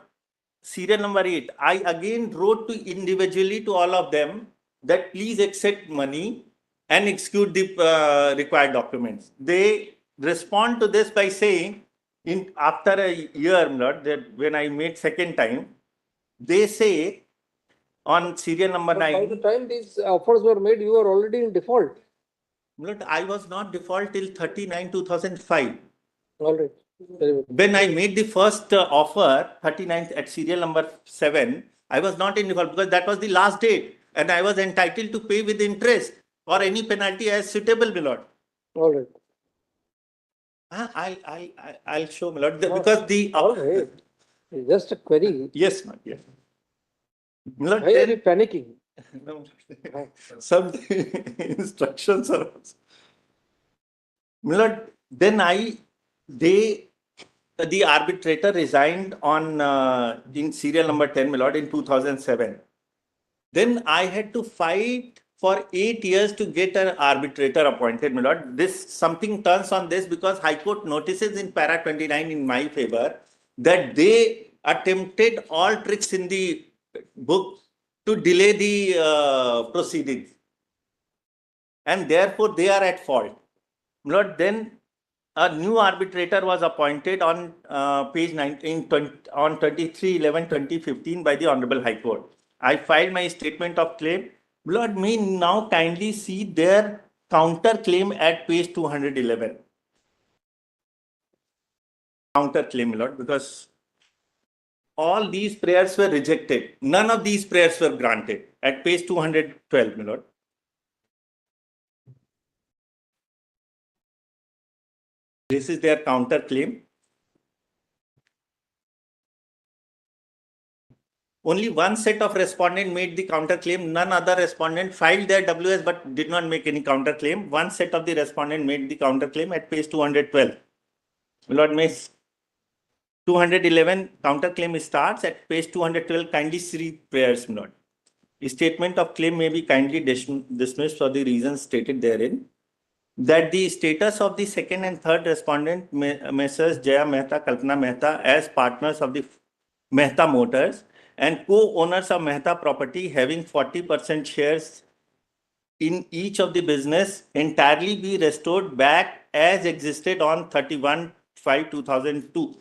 M: serial number 8, I again wrote to individually to all of them that please accept money and execute the required documents. They respond to this by saying, after a year, Lord, that when I made second time, they say on serial number
A: But
M: 9.
A: by the time these offers were made, you were already in default.
M: Lord, I was not default till 39/2005.
A: All right.
M: When I made the first offer, 39th at serial number 7, I was not in default because that was the last date and I was entitled to pay with interest or any penalty as suitable, my lord.
A: All right.
M: I'll show, my lord, because the...
A: All right. Just a query.
M: Yes, my dear. My lord,
A: Why are you panicking?
M: No, some instructions are also. My lord, then the arbitrator resigned on in serial number 10, my lord, in 2007. Then I had to fight for 8 years to get an arbitrator appointed, my lord. This something turns on this because High Court notices in para 29 in my favor that they attempted all tricks in the book to delay the proceedings. And therefore they are at fault. My lord, then a new arbitrator was appointed on page 19, on 23/11/2015 by the Honorable High Court. I filed my statement of claim. Lord, may now kindly see their counter claim at page 211. Counter claim, Lord, because all these prayers were rejected. None of these prayers were granted at page 212, my lord. This is their counter claim. Only one set of respondent made the counterclaim. None other respondent filed their WS but did not make any counterclaim. One set of the respondent made the counterclaim at page 212. Lord Mace, 211 counterclaim starts at page 212. Kindly see prayers, Lord. The statement of claim may be kindly dismissed for the reasons stated therein. That the status of the second and third respondent, Messrs. Jaya Mehta, Kalpana Mehta, as partners of the Mehta Motors and co-owners of Mehta property having 40% shares in each of the business entirely be restored back as existed on 31/5/2002.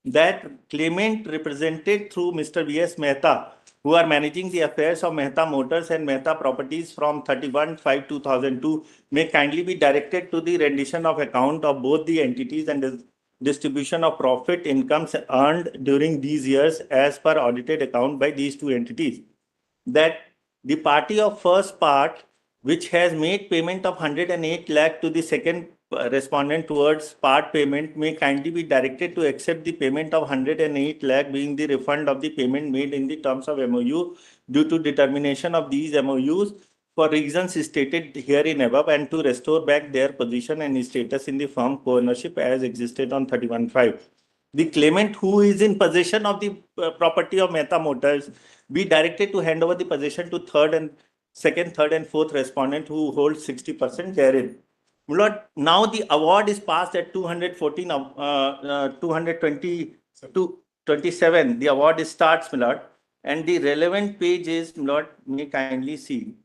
M: That claimant represented through Mr. V.S. Mehta, who are managing the affairs of Mehta Motors and Mehta Properties from 31/5/2002, may kindly be directed to the rendition of account of both the entities and the distribution of profit incomes earned during these years as per audited account by these two entities. That the party of first part, which has made payment of 108 lakh to the second respondent towards part payment, may kindly be directed to accept the payment of 108 lakh being the refund of the payment made in the terms of MOU due to determination of these MOUs for reasons stated herein above and to restore back their position and status in the firm co-ownership as existed on 31/5. The claimant who is in possession of the property of Mehta Motors be directed to hand over the possession to second, third and fourth respondent who holds 60% therein. Lord, now the award is passed at 214, 227. The award starts, my lord, and the relevant page is, my lord, may kindly see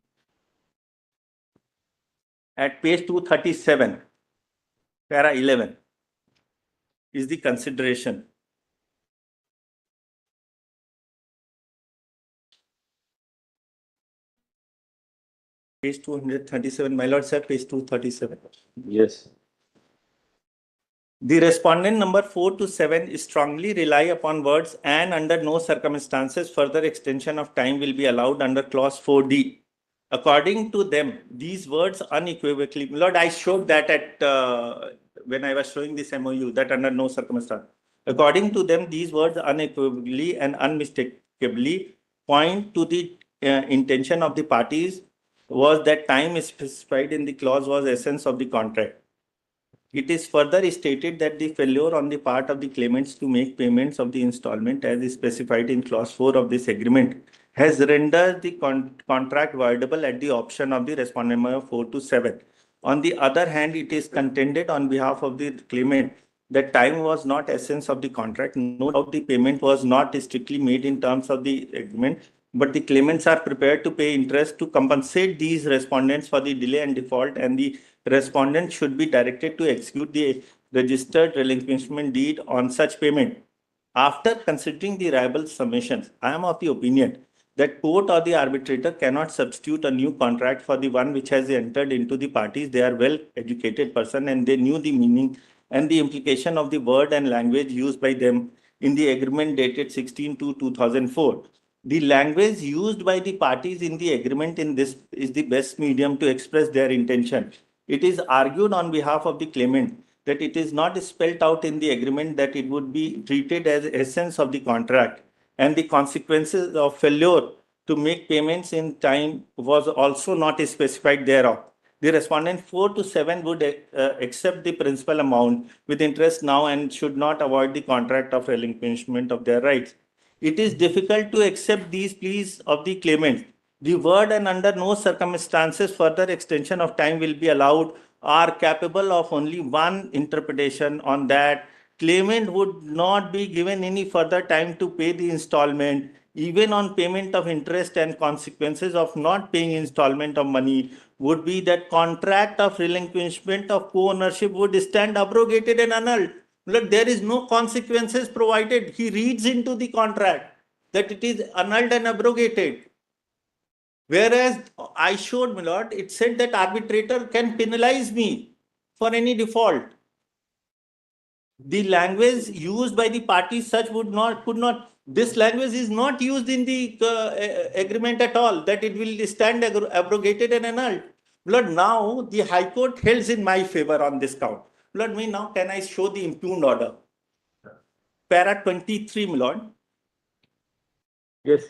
M: at page 237. para 11 is the consideration. Page 237, my lord, sir, page 237.
D: Yes.
M: The respondent number 4 to 7 strongly rely upon words and under no circumstances further extension of time will be allowed under clause 4D. According to them, these words unequivocally, my lord, I showed that at when I was showing this MOU that under no circumstance. According to them, these words unequivocally and unmistakably point to the intention of the parties was that time specified in the clause was essence of the contract. It is further stated that the failure on the part of the claimants to make payments of the installment as is specified in clause 4 of this agreement has rendered the contract voidable at the option of the respondent number 4 to 7. On the other hand, it is contended on behalf of the claimant that time was not essence of the contract. No doubt the payment was not strictly made in terms of the agreement, but the claimants are prepared to pay interest to compensate these respondents for the delay and default, and the respondent should be directed to execute the registered relinquishment deed on such payment. After considering the rival submissions, I am of the opinion that court or the arbitrator cannot substitute a new contract for the one which has entered into the parties. They are well-educated person and they knew the meaning and the implication of the word and language used by them in the agreement dated 16/2/2004. The language used by the parties in the agreement in this is the best medium to express their intention. It is argued on behalf of the claimant that it is not spelled out in the agreement that it would be treated as essence of the contract, and the consequences of failure to make payments in time was also not specified thereof. The respondent 4 to 7 would accept the principal amount with interest now and should not avoid the contract of relinquishment of their rights. It is difficult to accept these pleas of the claimant. The word and under no circumstances further extension of time will be allowed are capable of only one interpretation, on that claimant would not be given any further time to pay the installment, even on payment of interest, and consequences of not paying installment of money would be that contract of relinquishment of co-ownership would stand abrogated and annulled. Look, there is no consequences provided. He reads into the contract that it is annulled and abrogated. Whereas I showed, my lord, it said that arbitrator can penalize me for any default. The language used by the parties such could not, this language is not used in the agreement at all, that it will stand abrogated and annulled. Lord, now the High Court holds in my favor on this count. Lord, me now can I show the impugned order? Para 23, my lord.
D: Yes.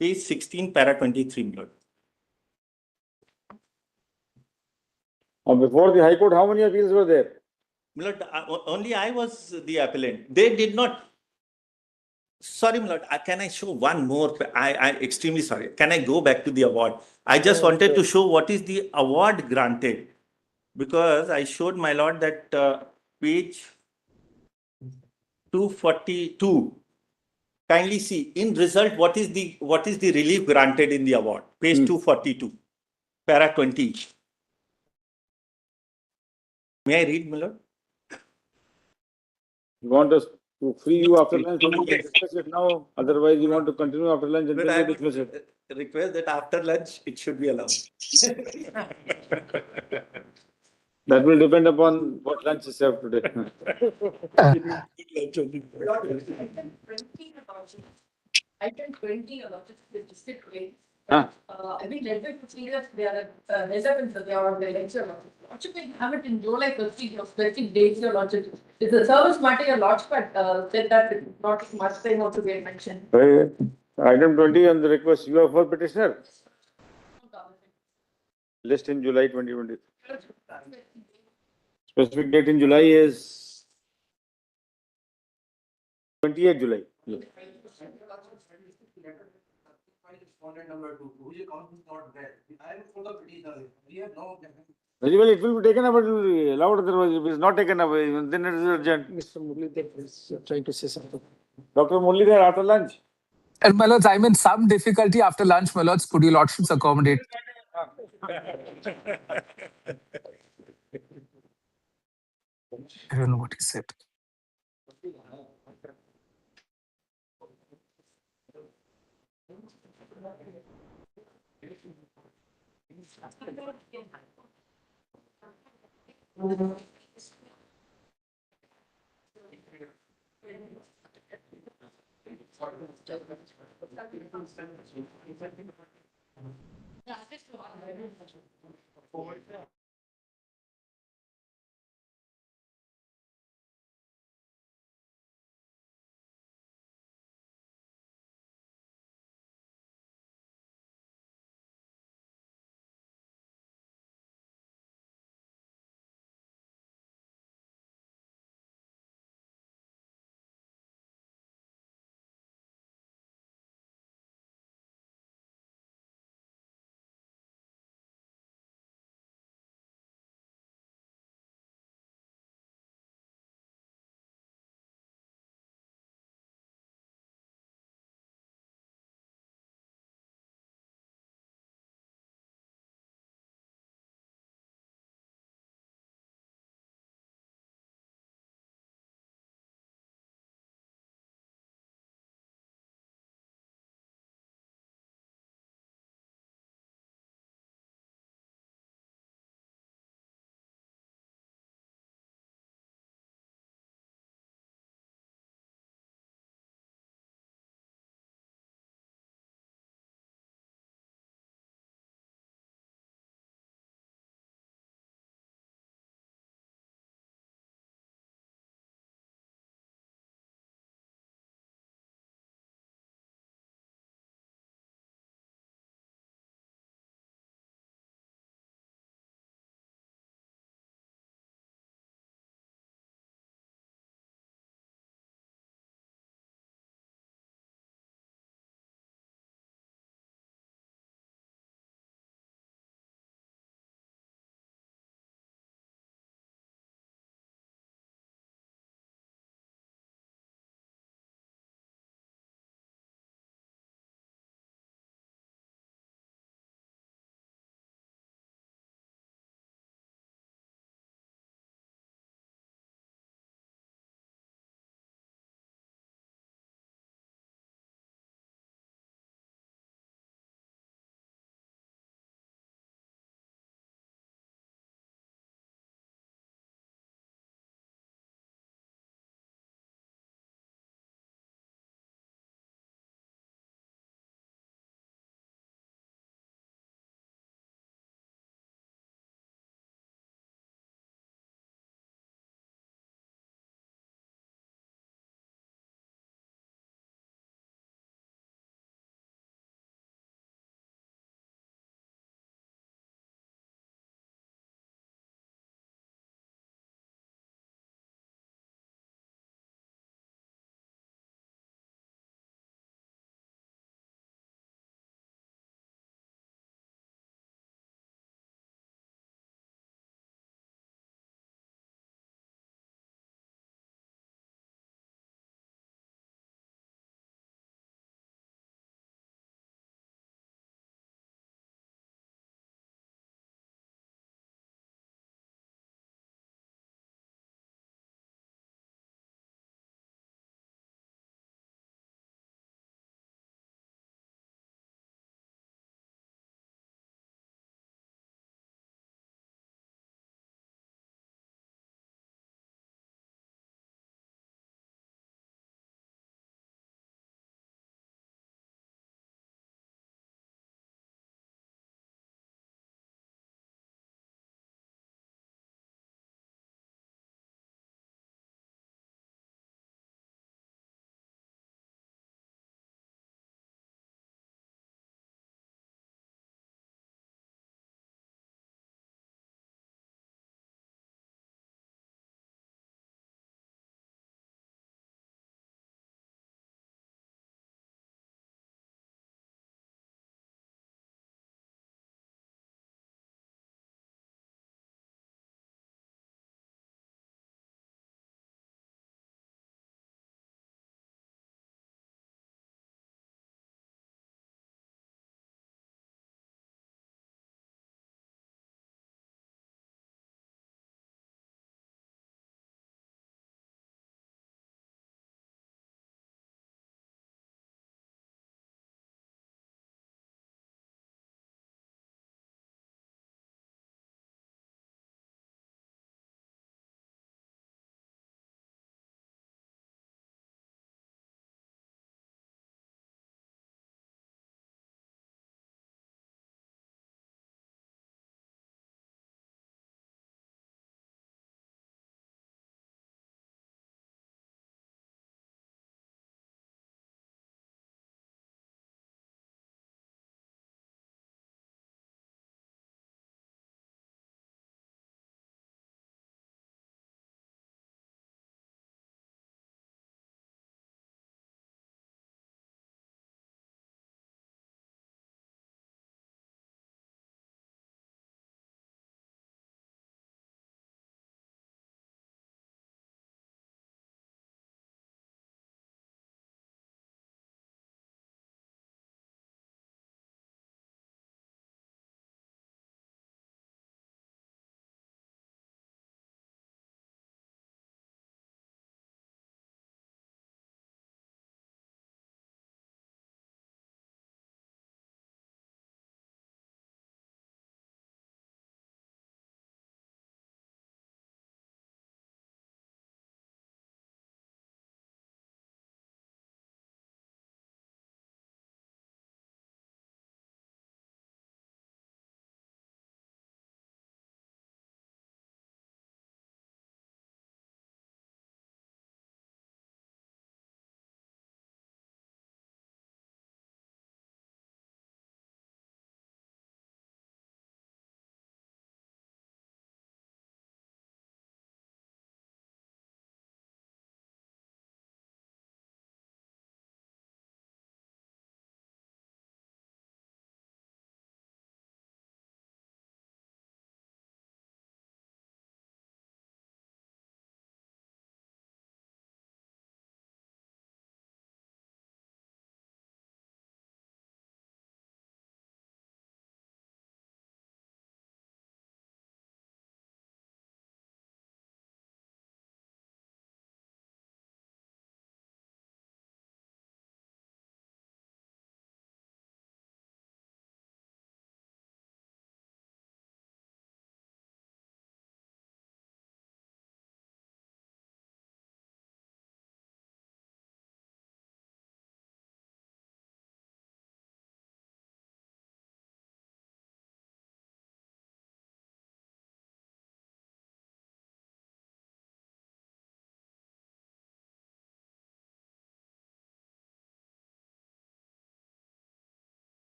M: Page 16, para 23, my lord.
D: Before the High Court, how many appeals were there?
M: My lord, only I was the appellant. They did not. Sorry, my lord, can I show one more? I extremely sorry. Can I go back to the award? I just wanted to show what is the award granted, because I showed, my lord, that page 242. Kindly see in result what is the relief granted in the award. Page 242, para 20. May I read, my lord?
D: You want us to free you after lunch, so we can discuss it now. Otherwise, you want to continue after lunch until we discuss it.
M: Request that after lunch it should be allowed.
D: That will depend upon what lunch is served today.
L: Item 20, a lot of the district way.
D: Huh?
L: I mean, let me proceed if they are reserved for the lecture. Lordship, we have it in July 30 or 30 days, your lordship. It's a service matter, your lordship said that it not much time also get mentioned.
D: Item 20 on the request, you are for petitioner. List in July 2020. Specific date in July is 28th July. Yeah. Very well, it will be taken up, it will be allowed. Otherwise, if it is not taken up, then it is urgent.
F: Mr. Muralidhar is trying to say something.
D: Dr. Muralidhar, after lunch.
G: And my lords, I'm in some difficulty after lunch, my lords. Could you lordships accommodate? I don't know what he said.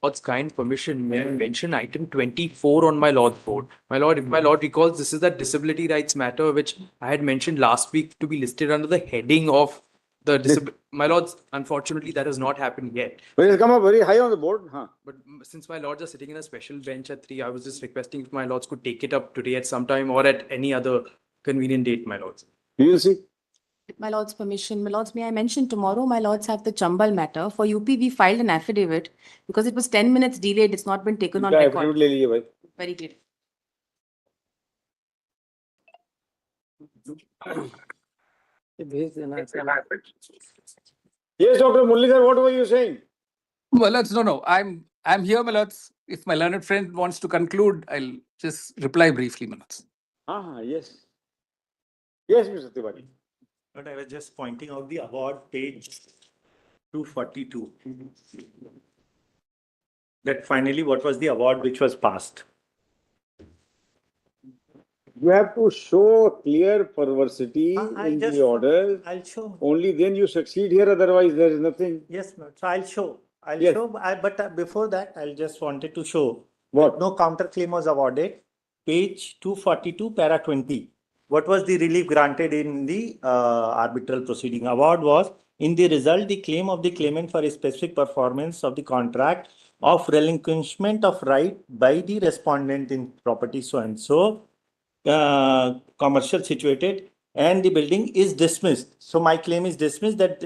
S: Lord's kind permission, may I mention item 24 on my Lord's board? My Lord, if my Lord recalls, this is that disability rights matter which I had mentioned last week to be listed under the heading of the disability. My Lords, unfortunately, that has not happened yet.
D: But it's come up very high on the board. Huh?
S: But since my Lords are sitting in a special bench at 3, I was just requesting if my Lords could take it up today at some time or at any other convenient date, my Lords.
D: You will see.
T: With my Lord's permission, my Lords, may I mention tomorrow, my Lords have the Chambal matter. For UP, we filed an affidavit because it was 10 minutes delayed. It's not been taken on record. Very clear.
D: Yes, Dr. Muralidhar, what were you saying?
U: Well, no. I'm here, my lords. If my learned friend wants to conclude, I'll just reply briefly, my lords.
D: Yes. Yes, Mr. Tiwari.
M: But I was just pointing out the award page 242. That finally, what was the award which was passed?
D: You have to show clear perversity in the order.
M: I'll show.
D: Only then you succeed here, otherwise there is nothing.
M: Yes, ma'am. So I'll show.
D: Yes.
M: But before that, I'll just wanted to show.
D: What?
M: No counterclaim was awarded. Page 242, para 20. What was the relief granted in the arbitral proceeding? Award was, in the result, the claim of the claimant for a specific performance of the contract of relinquishment of right by the respondent in property so and so, commercial situated, and the building is dismissed. So my claim is dismissed that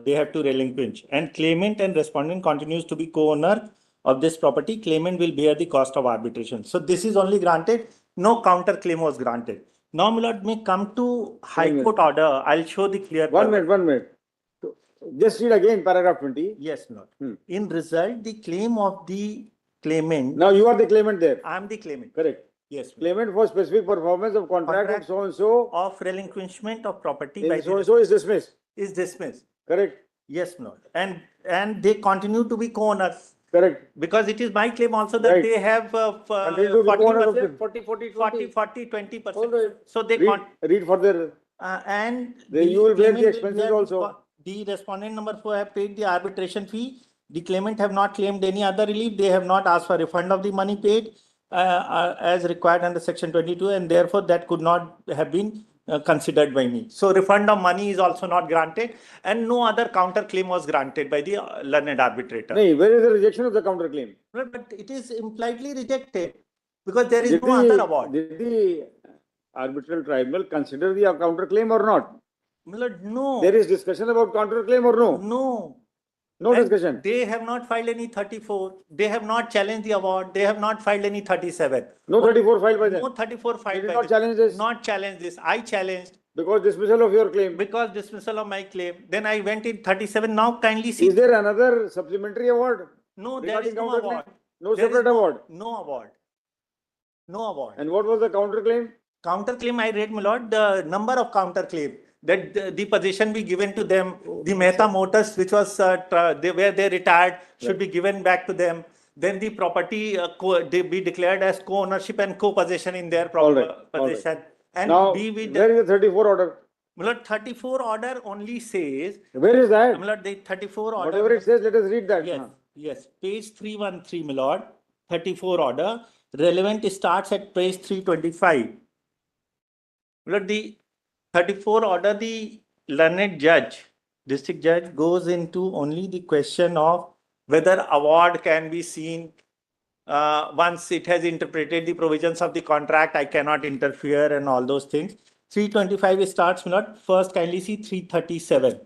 M: they have to relinquish, and claimant and respondent continues to be co-owner of this property. Claimant will bear the cost of arbitration. So this is only granted. No counter claim was granted. Now, my lord, may come to High Court order. I'll show the clear.
D: 1 minute, 1 minute. Just read again paragraph 20.
M: Yes, my lord. In result, the claim of the claimant.
D: Now you are the claimant there.
M: I am the claimant.
D: Correct.
M: Yes.
D: Claimant for specific performance of contract of so and so.
M: Of relinquishment of property by
D: so and so is dismissed.
M: Is dismissed.
D: Correct.
M: Yes, my lord. And they continue to be co-owners.
D: Correct.
M: Because it is my claim also that they have 40%, 20%. So they
D: read further.
M: And
D: you will bear the expenses also.
M: The respondent number 4 have paid the arbitration fee. The claimant have not claimed any other relief. They have not asked for refund of the money paid as required under section 22, and therefore that could not have been considered by me. So refund of money is also not granted, and no other counter claim was granted by the learned arbitrator.
D: No, where is the rejection of the counter claim?
M: But it is impliedly rejected because there is no other award.
D: Did the arbitral tribunal consider the counter claim or not?
M: No.
D: There is discussion about counter claim or no?
M: No.
D: No discussion.
M: They have not filed any 34. They have not challenged the award. They have not filed any 37.
D: No 34 filed by them.
M: No 34 filed
D: Did
M: by
D: not
M: them.
D: challenge this.
M: Not challenge this. I challenged.
D: Because dismissal of your claim.
M: Because dismissal of my claim. Then I went in 37. Now kindly see.
D: Is there another supplementary award?
M: No, there is no
D: counterclaim?
M: award.
D: No
M: There is
D: separate award.
M: No award. No award.
D: And what was the counter claim?
M: Counter claim, I read, my lord, the number of counter claim. That the position be given to them, the Mehta Motors, which was where they retired, should be given back to them. Then the property they be declared as co-ownership and co-possession in their possession. And
D: now,
M: be with
D: where is the 34 order?
M: My lord, 34 order only says.
D: Where is that?
M: My lord, the 34 order.
D: Whatever it says, let us read that.
M: Yes, yes. Page 313, my lord. 34 order. Relevant starts at page 325. My lord, the 34 order, the learned judge, district judge, goes into only the question of whether award can be seen once it has interpreted the provisions of the contract. I cannot interfere and all those things. 325 starts, not first kindly see 337.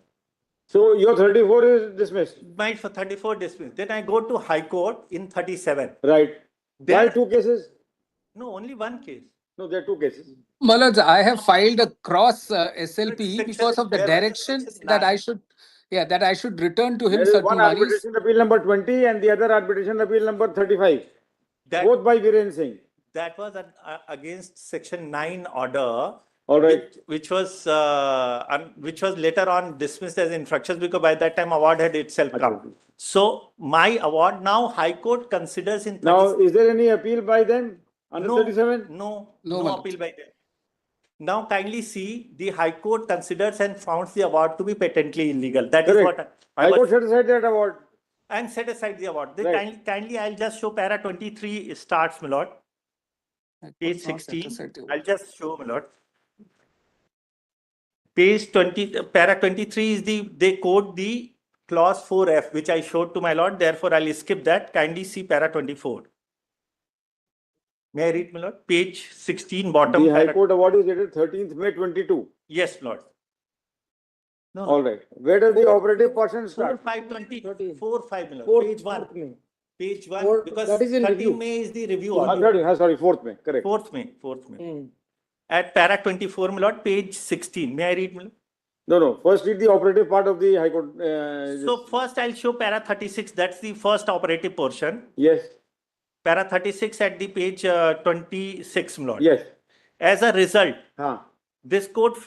D: So your 34 is dismissed.
M: My 34 dismissed. Then I go to High Court in 37.
D: Right. Why 2 cases?
M: No, only 1 case.
D: No, there are 2 cases.
U: My lords, I have filed a cross SLP because of the direction that I should return to him
D: There is
U: certain
D: one
U: monies.
D: arbitration appeal number 20 and the other arbitration appeal number 35. Both by Viren Singh.
M: That was against section 9 order.
D: All right.
M: Which was later on dismissed as infractions because by that time award had itself come. So my award now High Court considers in.
D: Now, is there any appeal by them under 37?
M: No appeal by them. Now kindly see, the High Court considers and founds the award to be patently illegal. That is what
D: High Court set aside that award.
M: and set aside the award. They
D: Right.
M: kindly, I'll just show para 23 starts, my lord. Page 16. I'll just show, my lord. Page 20, para 23 is they quote the clause 4F, which I showed to my lord. Therefore, I'll skip that. Kindly see para 24. May I read, my lord? Page 16, bottom.
D: The High Court award is dated 13th May 22.
M: Yes, lord. No,
D: All right. Where does the operative portion
M: 4,
D: start?
M: 5, 20, 4, 5, my lord.
A: Fourth-
M: Page 1.
A: fourth May.
M: Page 1,
A: Fourth-
M: because
A: that is in
M: 13
A: review.
M: May is the review
D: Ah,
M: order.
D: 13, sorry, 4th May, correct.
M: 4th May. At para 24, my lord, page 16. May I read, my lord?
D: No. First read the operative part of the High Court.
M: So first I'll show para 36. That's the first operative portion.
D: Yes.
M: Para 36 at the page 26, my lord.
D: Yes.
M: As a result,
D: Huh.
M: this court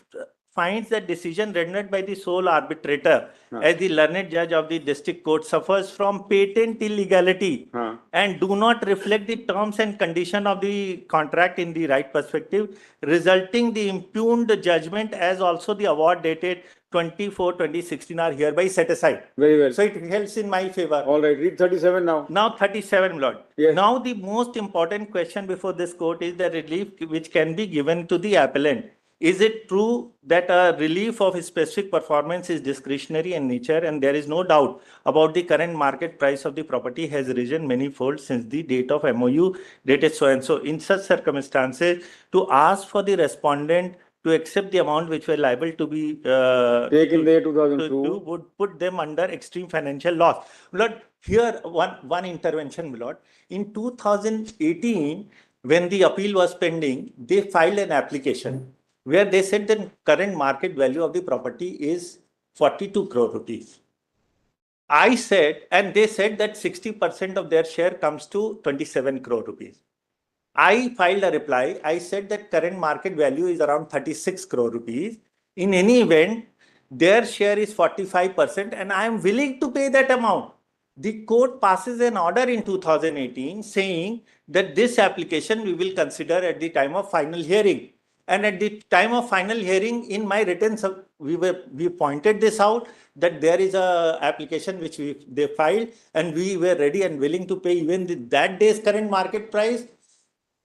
M: finds that decision rendered by the sole arbitrator as the learned judge of the district court suffers from patent illegality and do not reflect the terms and condition of the contract in the right perspective, resulting the impugned judgment as also the award dated 24/2016 are hereby set aside.
D: Very well.
M: So it helps in my favor.
D: All right. Read 37 now.
M: Now 37, my lord.
D: Yes.
M: Now the most important question before this court is the relief which can be given to the appellant. Is it true that a relief of specific performance is discretionary in nature, and there is no doubt about the current market price of the property has risen manifold since the date of MOU dated so and so? In such circumstances, to ask for the respondent to accept the amount which were liable to be
D: taken there 2002
M: would put them under extreme financial loss. Lord, here one intervention, Lord. In 2018, when the appeal was pending, they filed an application where they said the current market value of the property is 42 crore rupees. I said, and they said that 60% of their share comes to 27 crore rupees. I filed a reply. I said that current market value is around 36 crore rupees. In any event, their share is 45% and I am willing to pay that amount. The court passes an order in 2018 saying that this application we will consider at the time of final hearing. And at the time of final hearing, in my written, we pointed this out that there is a application which they filed, and we were ready and willing to pay even that day's current market price.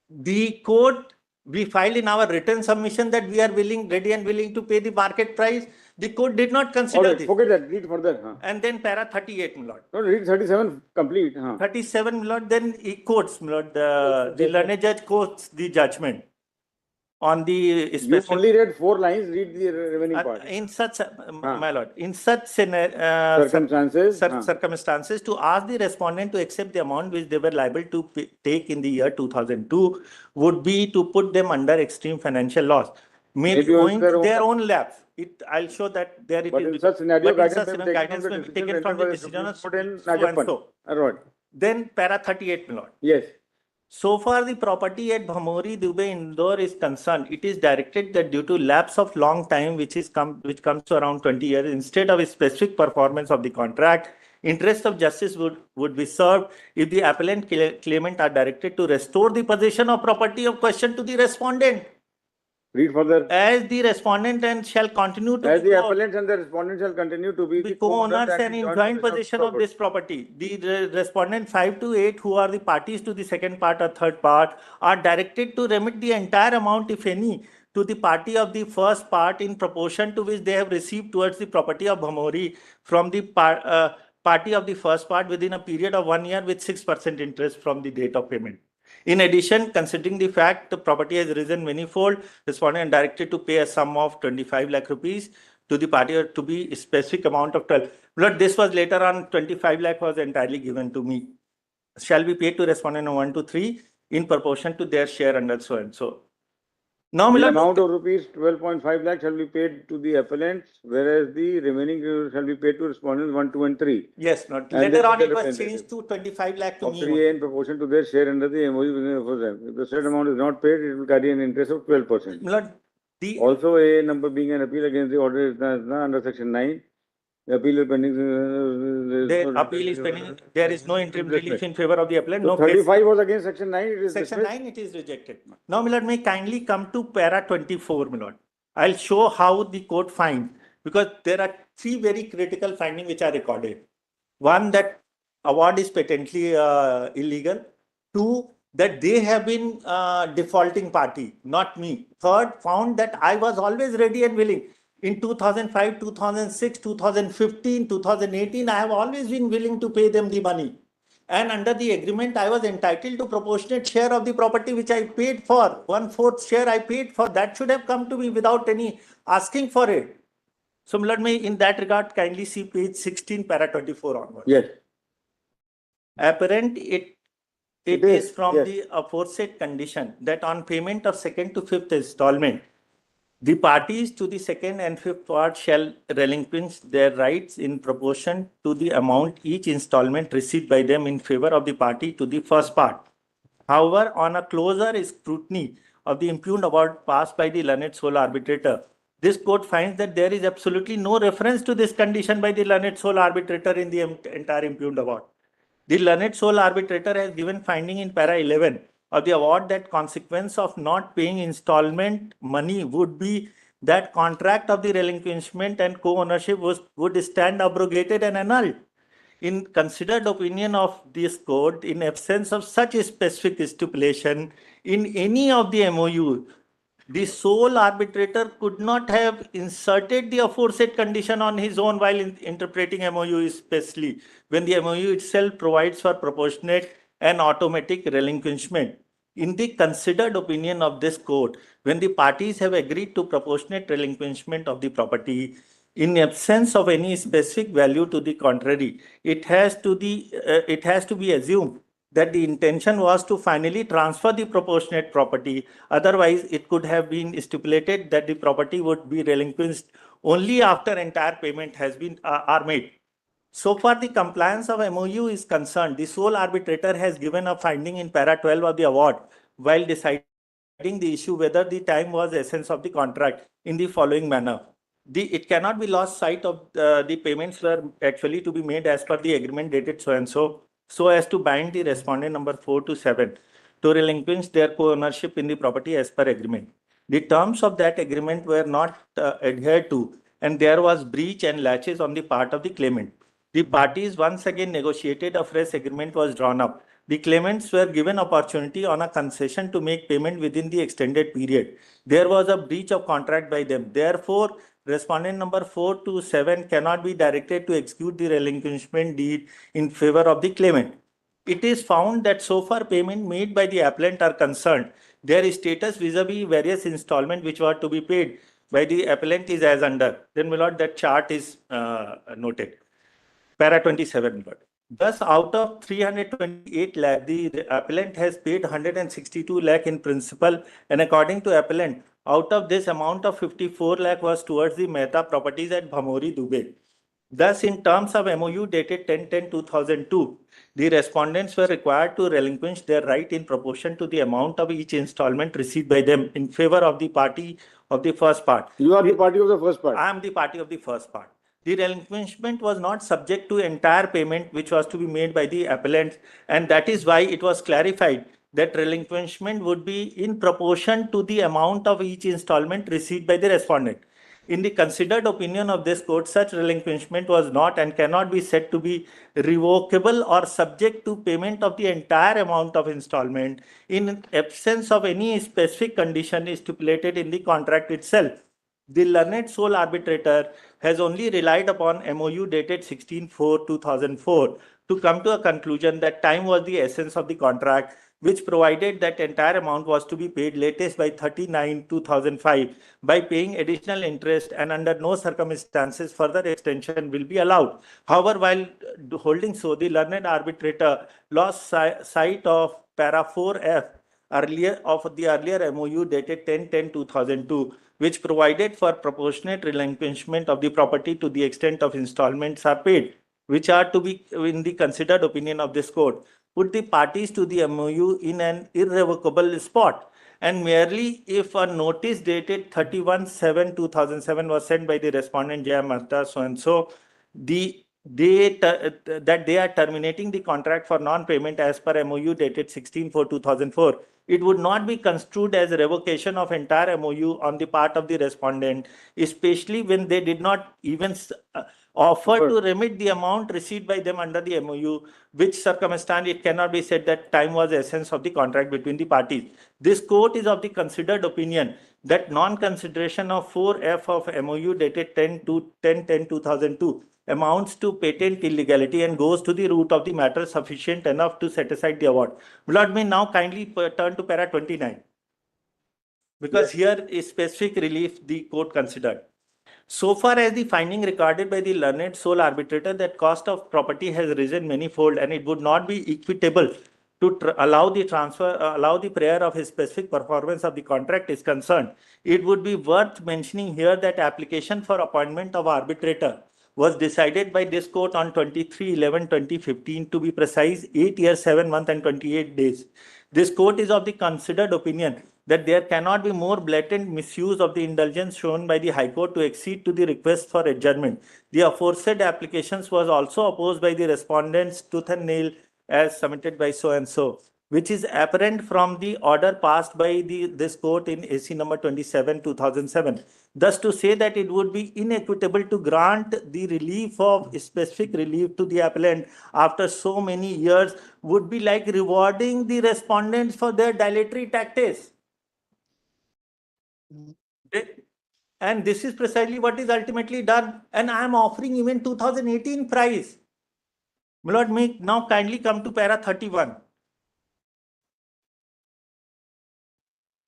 M: The court, we filed in our written submission that we are ready and willing to pay the market price. The court did not consider this.
D: Forget that. Read further.
M: And then para 38, my lord.
D: No, read 37 complete.
M: 37, my lord. Then he quotes, my lord. The learned judge quotes the judgment on the specific.
D: You only read 4 lines. Read the remaining part.
M: In such, my lord, in such circumstances, to ask the respondent to accept the amount which they were liable to take in the year 2002 would be to put them under extreme financial loss. Maybe owing to their own lapse. I'll show that there it
D: but
M: is.
D: In such scenario,
M: guidance may be taken from the decision of so and so. Then para 38, my lord.
D: Yes.
M: So far, the property at Bhamori, Dubai, Indore is concerned. It is directed that due to lapse of long time, which comes to around 20 years, instead of a specific performance of the contract, interest of justice would be served if the appellant claimant are directed to restore the possession of property of question to the respondent.
D: Read further.
M: As the respondent and shall continue to
D: as the appellant and the respondent shall continue to be the
M: co-owners and in joint possession of this property. The respondent 5 to 8, who are the parties to the second part or third part, are directed to remit the entire amount, if any, to the party of the first part in proportion to which they have received towards the property of Bhamori from the party of the first part within a period of 1 year with 6% interest from the date of payment. In addition, considering the fact the property has risen manifold, respondent directed to pay a sum of 25 lakh rupees to the party to be a specific amount of 12. But this was later on, 25 lakh was entirely given to me. Shall be paid to respondent 1 to 3 in proportion to their share under so and so. Now,
D: the amount of rupees 12.5 lakh shall be paid to the appellants, whereas the remaining shall be paid to respondents 1, 2, and 3.
M: Yes, not later on it was changed to 25 lakh to me.
D: 3A in proportion to their share under the MOU. If the said amount is not paid, it will carry an interest of 12%.
M: Lord,
D: also, a number being an appeal against the order is under section 9. The appeal is pending.
M: Appeal is pending. There is no interim relief in favor of the appellant.
D: So
M: no
D: 35 was against section 9. It is
M: section
D: dismissed.
M: 9, it is rejected. Now, my lord, may kindly come to para 24, my lord. I'll show how the court finds, because there are 3 very critical findings which are recorded. One, that award is patently illegal. Two, that they have been defaulting party, not me. Third, found that I was always ready and willing. In 2005, 2006, 2015, 2018, I have always been willing to pay them the money. And under the agreement, I was entitled to proportionate share of the property which I paid for. 1/4 share I paid for. That should have come to me without any asking for it. So, let me, in that regard, kindly see page 16, para 24 onward.
D: Yes.
M: Apparent it is from the aforesaid condition that on payment of second to fifth installment, the parties to the second and fifth part shall relinquish their rights in proportion to the amount each installment received by them in favor of the party to the first part. However, on a closer scrutiny of the impugned award passed by the learned sole arbitrator, this court finds that there is absolutely no reference to this condition by the learned sole arbitrator in the entire impugned award. The learned sole arbitrator has given finding in para 11 of the award that consequence of not paying installment money would be that contract of the relinquishment and co-ownership would stand abrogated and annulled. In considered opinion of this court, in absence of such a specific stipulation in any of the MOU, the sole arbitrator could not have inserted the aforesaid condition on his own while interpreting MOU, especially when the MOU itself provides for proportionate and automatic relinquishment. In the considered opinion of this court, when the parties have agreed to proportionate relinquishment of the property, in absence of any specific value to the contrary, it has to be assumed that the intention was to finally transfer the proportionate property. Otherwise, it could have been stipulated that the property would be relinquished only after entire payment has been are made. So far, the compliance of MOU is concerned, the sole arbitrator has given a finding in para 12 of the award while deciding the issue whether the time was essence of the contract in the following manner. It cannot be lost sight of the payments were actually to be made as per the agreement dated so and so as to bind the respondent number 4 to 7 to relinquish their co-ownership in the property as per agreement. The terms of that agreement were not adhered to, and there was breach and laches on the part of the claimant. The parties once again negotiated, a fresh agreement was drawn up. The claimants were given opportunity on a concession to make payment within the extended period. There was a breach of contract by them. Therefore, respondent number 4 to 7 cannot be directed to execute the relinquishment deed in favor of the claimant. It is found that so far payment made by the appellant are concerned, their status vis-a-vis various installments which were to be paid by the appellant is as under. Then, my lord, that chart is noted. Para 27, Lord. Thus, out of 328 lakh, the appellant has paid 162 lakh in principal, and according to appellant, out of this amount of 54 lakh was towards the Mehta properties at Bhamori, Dubai. Thus, in terms of MOU dated 10/10/2002, the respondents were required to relinquish their right in proportion to the amount of each installment received by them in favor of the party of the first part.
D: You are the party of the first part.
M: I am the party of the first part. The relinquishment was not subject to entire payment which was to be made by the appellant, and that is why it was clarified that relinquishment would be in proportion to the amount of each installment received by the respondent. In the considered opinion of this court, such relinquishment was not and cannot be said to be revocable or subject to payment of the entire amount of installment in absence of any specific condition stipulated in the contract itself. The learned sole arbitrator has only relied upon MOU dated 16/4/2004 to come to a conclusion that time was the essence of the contract, which provided that entire amount was to be paid latest by 30/9/2005 by paying additional interest, and under no circumstances further extension will be allowed. However, while holding so, the learned arbitrator lost sight of para 4F of the earlier MOU dated 10/10/2002, which provided for proportionate relinquishment of the property to the extent of installments are paid, which are to be, in the considered opinion of this court, put the parties to the MOU in an irrevocable spot. And merely if a notice dated 31/7/2007 was sent by the respondent Jaya Mehta so and so, that they are terminating the contract for non-payment as per MOU dated 16/4/2004, it would not be construed as a revocation of entire MOU on the part of the respondent, especially when they did not even offered to remit the amount received by them under the MOU, which circumstance it cannot be said that time was the essence of the contract between the parties. This court is of the considered opinion that non-consideration of 4F of MOU dated 10/10/2002 amounts to patent illegality and goes to the root of the matter sufficient enough to set aside the award. Lord, may now kindly turn to para 29. Because here is specific relief the court considered. So far as the finding recorded by the learned sole arbitrator that cost of property has risen manifold and it would not be equitable to allow the prayer of his specific performance of the contract is concerned, it would be worth mentioning here that application for appointment of arbitrator was decided by this court on 23/11/2015, to be precise 8 years 7 months and 28 days. This court is of the considered opinion that there cannot be more blatant misuse of the indulgence shown by the High Court to accede to the request for adjournment. The aforesaid applications was also opposed by the respondents tooth and nail as submitted by so and so, which is apparent from the order passed by this court in AC number 27/2007. Thus, to say that it would be inequitable to grant the relief of specific relief to the appellant after so many years would be like rewarding the respondents for their dilatory tactics. And this is precisely what is ultimately done. And I am offering even 2018 price. My lord, may now kindly come to para 31.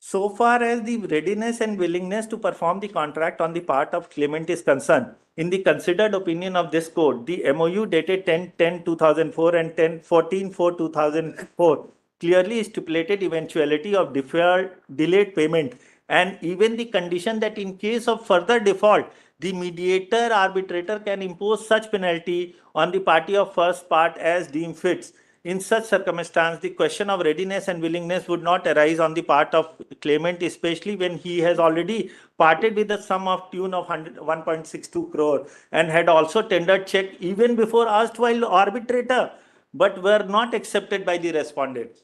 M: So far as the readiness and willingness to perform the contract on the part of claimant is concerned, in the considered opinion of this court, the MOU dated 10/10/2004 and 10/14/2004 clearly stipulated eventuality of delayed payment, and even the condition that in case of further default, the mediator arbitrator can impose such penalty on the party of first part as deemed fits. In such circumstance, the question of readiness and willingness would not arise on the part of claimant, especially when he has already parted with a sum of tune of 1.62 crore and had also tendered check even before asked while arbitrator, but were not accepted by the respondents.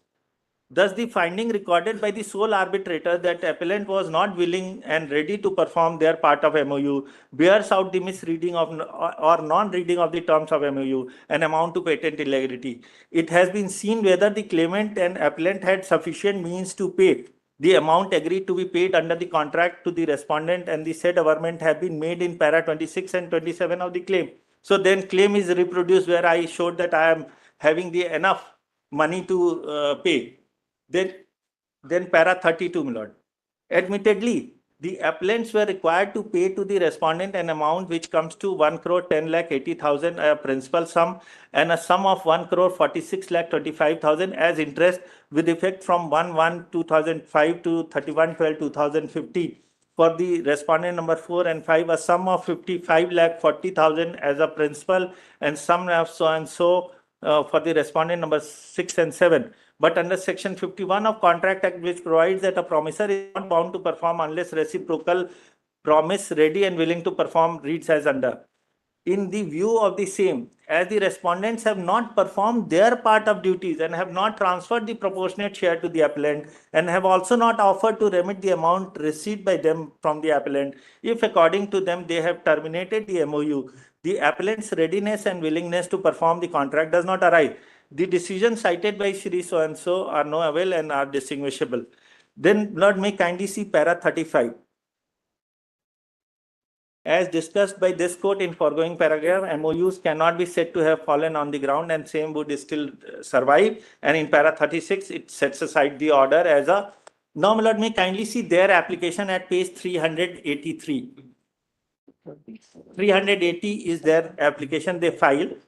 M: Thus, the finding recorded by the sole arbitrator that appellant was not willing and ready to perform their part of MOU bears out the misreading of or non-reading of the terms of MOU and amount to patent illegality. It has been seen whether the claimant and appellant had sufficient means to pay the amount agreed to be paid under the contract to the respondent, and the said averment have been made in para 26 and 27 of the claim. So then claim is reproduced where I showed that I am having the enough money to pay. Then para 32, my lord. Admittedly, the appellants were required to pay to the respondent an amount which comes to 1,10,80,000 a principal sum and a sum of 1,46,25,000 as interest with effect from 1/1/2005 to 31/12/2015. For the respondent number 4 and 5, a sum of 55,40,000 as a principal and sum of so and so for the respondent number 6 and 7. But under section 51 of Contract Act, which provides that a promisor is not bound to perform unless reciprocal promise ready and willing to perform, reads as under. In the view of the same, as the respondents have not performed their part of duties and have not transferred the proportionate share to the appellant and have also not offered to remit the amount received by them from the appellant, if according to them they have terminated the MOU, the appellant's readiness and willingness to perform the contract does not arise. The decisions cited by Shri so and so are no avail and are distinguishable. Then, Lord, may kindly see para 35. As discussed by this court in foregoing paragraph, MOUs cannot be said to have fallen on the ground and same would still survive. And in para 36, it sets aside the order as a. Now, my lord, may kindly see their application at page 383. 380 is their application they filed.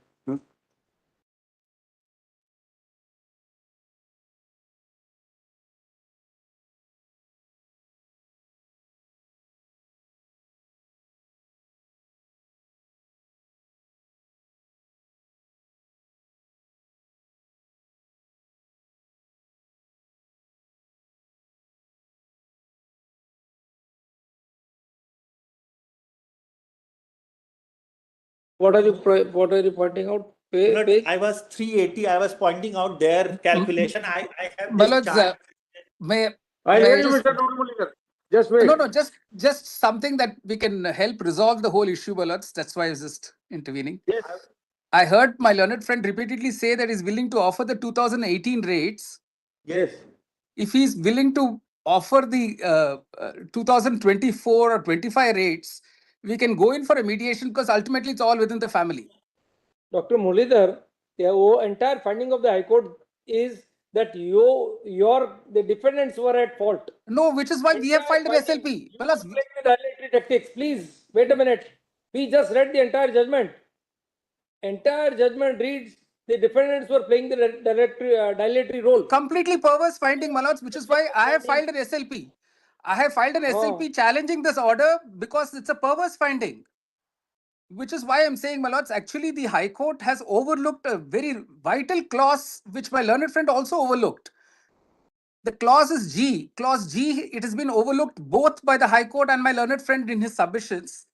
A: What are you pointing out?
M: I was 380. I was pointing out their calculation. I have
U: My
M: this
U: lords,
M: chart.
U: may
K: I
U: I
K: hear you,
U: just-
K: Mr. Nurmulligan.
C: Just wait.
U: No, just something that we can help resolve the whole issue, Balats. That's why I was just intervening.
C: Yes.
U: I heard my learned friend repeatedly say that he's willing to offer the 2018 rates.
C: Yes.
U: If he's willing to offer the 2024 or 25 rates, we can go in for a mediation because ultimately it's all within the family.
A: Dr. Muralidhar, the entire finding of the High Court is that the defendants were at fault.
U: No, which is why we have filed an SLP. Balats,
A: Dilatory tactics. Please wait a minute. We just read the entire judgment. Entire judgment reads the defendants were playing the dilatory role.
U: completely perverse finding, Malats, which is why I have filed an SLP. I have filed an SLP challenging this order because it's a perverse finding. Which is why I'm saying, Malats, actually the High Court has overlooked a very vital clause which my learned friend also overlooked. The clause is G. Clause G, it has been overlooked both by the High Court and my learned friend in his submissions.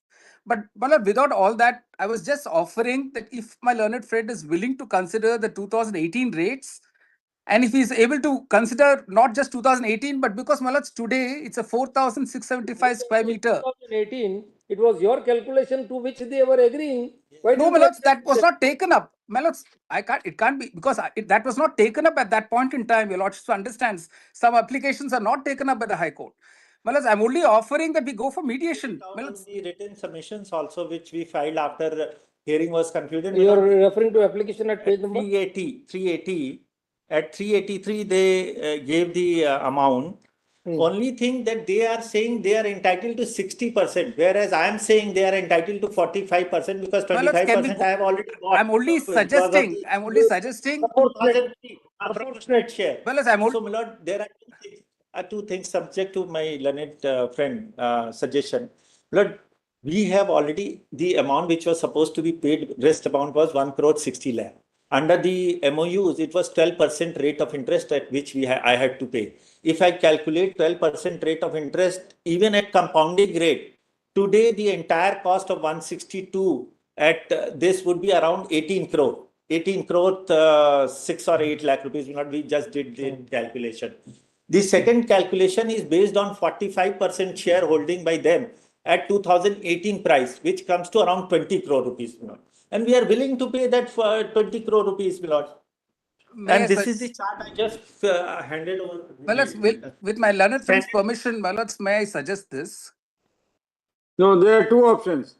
U: But Malad, without all that, I was just offering that if my learned friend is willing to consider the 2018 rates, and if he is able to consider not just 2018, but because Malad, today it's a 4,675 square meter.
A: 2018, it was your calculation to which they were agreeing. Why
U: No,
A: didn't
U: Malad, that was not taken up. Malad, it can't be because that was not taken up at that point in time. Your Lordship understands some applications are not taken up by the High Court. Malad, I'm only offering that we go for mediation. Malad,
M: The written submissions also which we filed after hearing was concluded.
A: You are referring to application at page number
M: 380. At 383, they gave the amount. Only thing that they are saying they are entitled to 60%, whereas I am saying they are entitled to 45% because 25% I have already got.
U: I'm only suggesting.
M: 2003 proportionate share.
U: Well, as I'm
M: so, my lord, there are two things subject to my learned friend suggestion. Lord, we have already the amount which was supposed to be paid. Rest amount was 1 crore 60 lakh. Under the MOUs, it was 12% rate of interest at which I had to pay. If I calculate 12% rate of interest, even at compounding rate, today the entire cost of 162 at this would be around 18 crore. 18 crore, 6 or 8 lakh rupees. We just did the calculation. The second calculation is based on 45% shareholding by them at 2018 price, which comes to around 20 crore rupees. And we are willing to pay that for 20 crore rupees, my lord. And this is the chart I just handed over.
U: With my learned friend's permission, may I suggest this?
C: No, there are two options.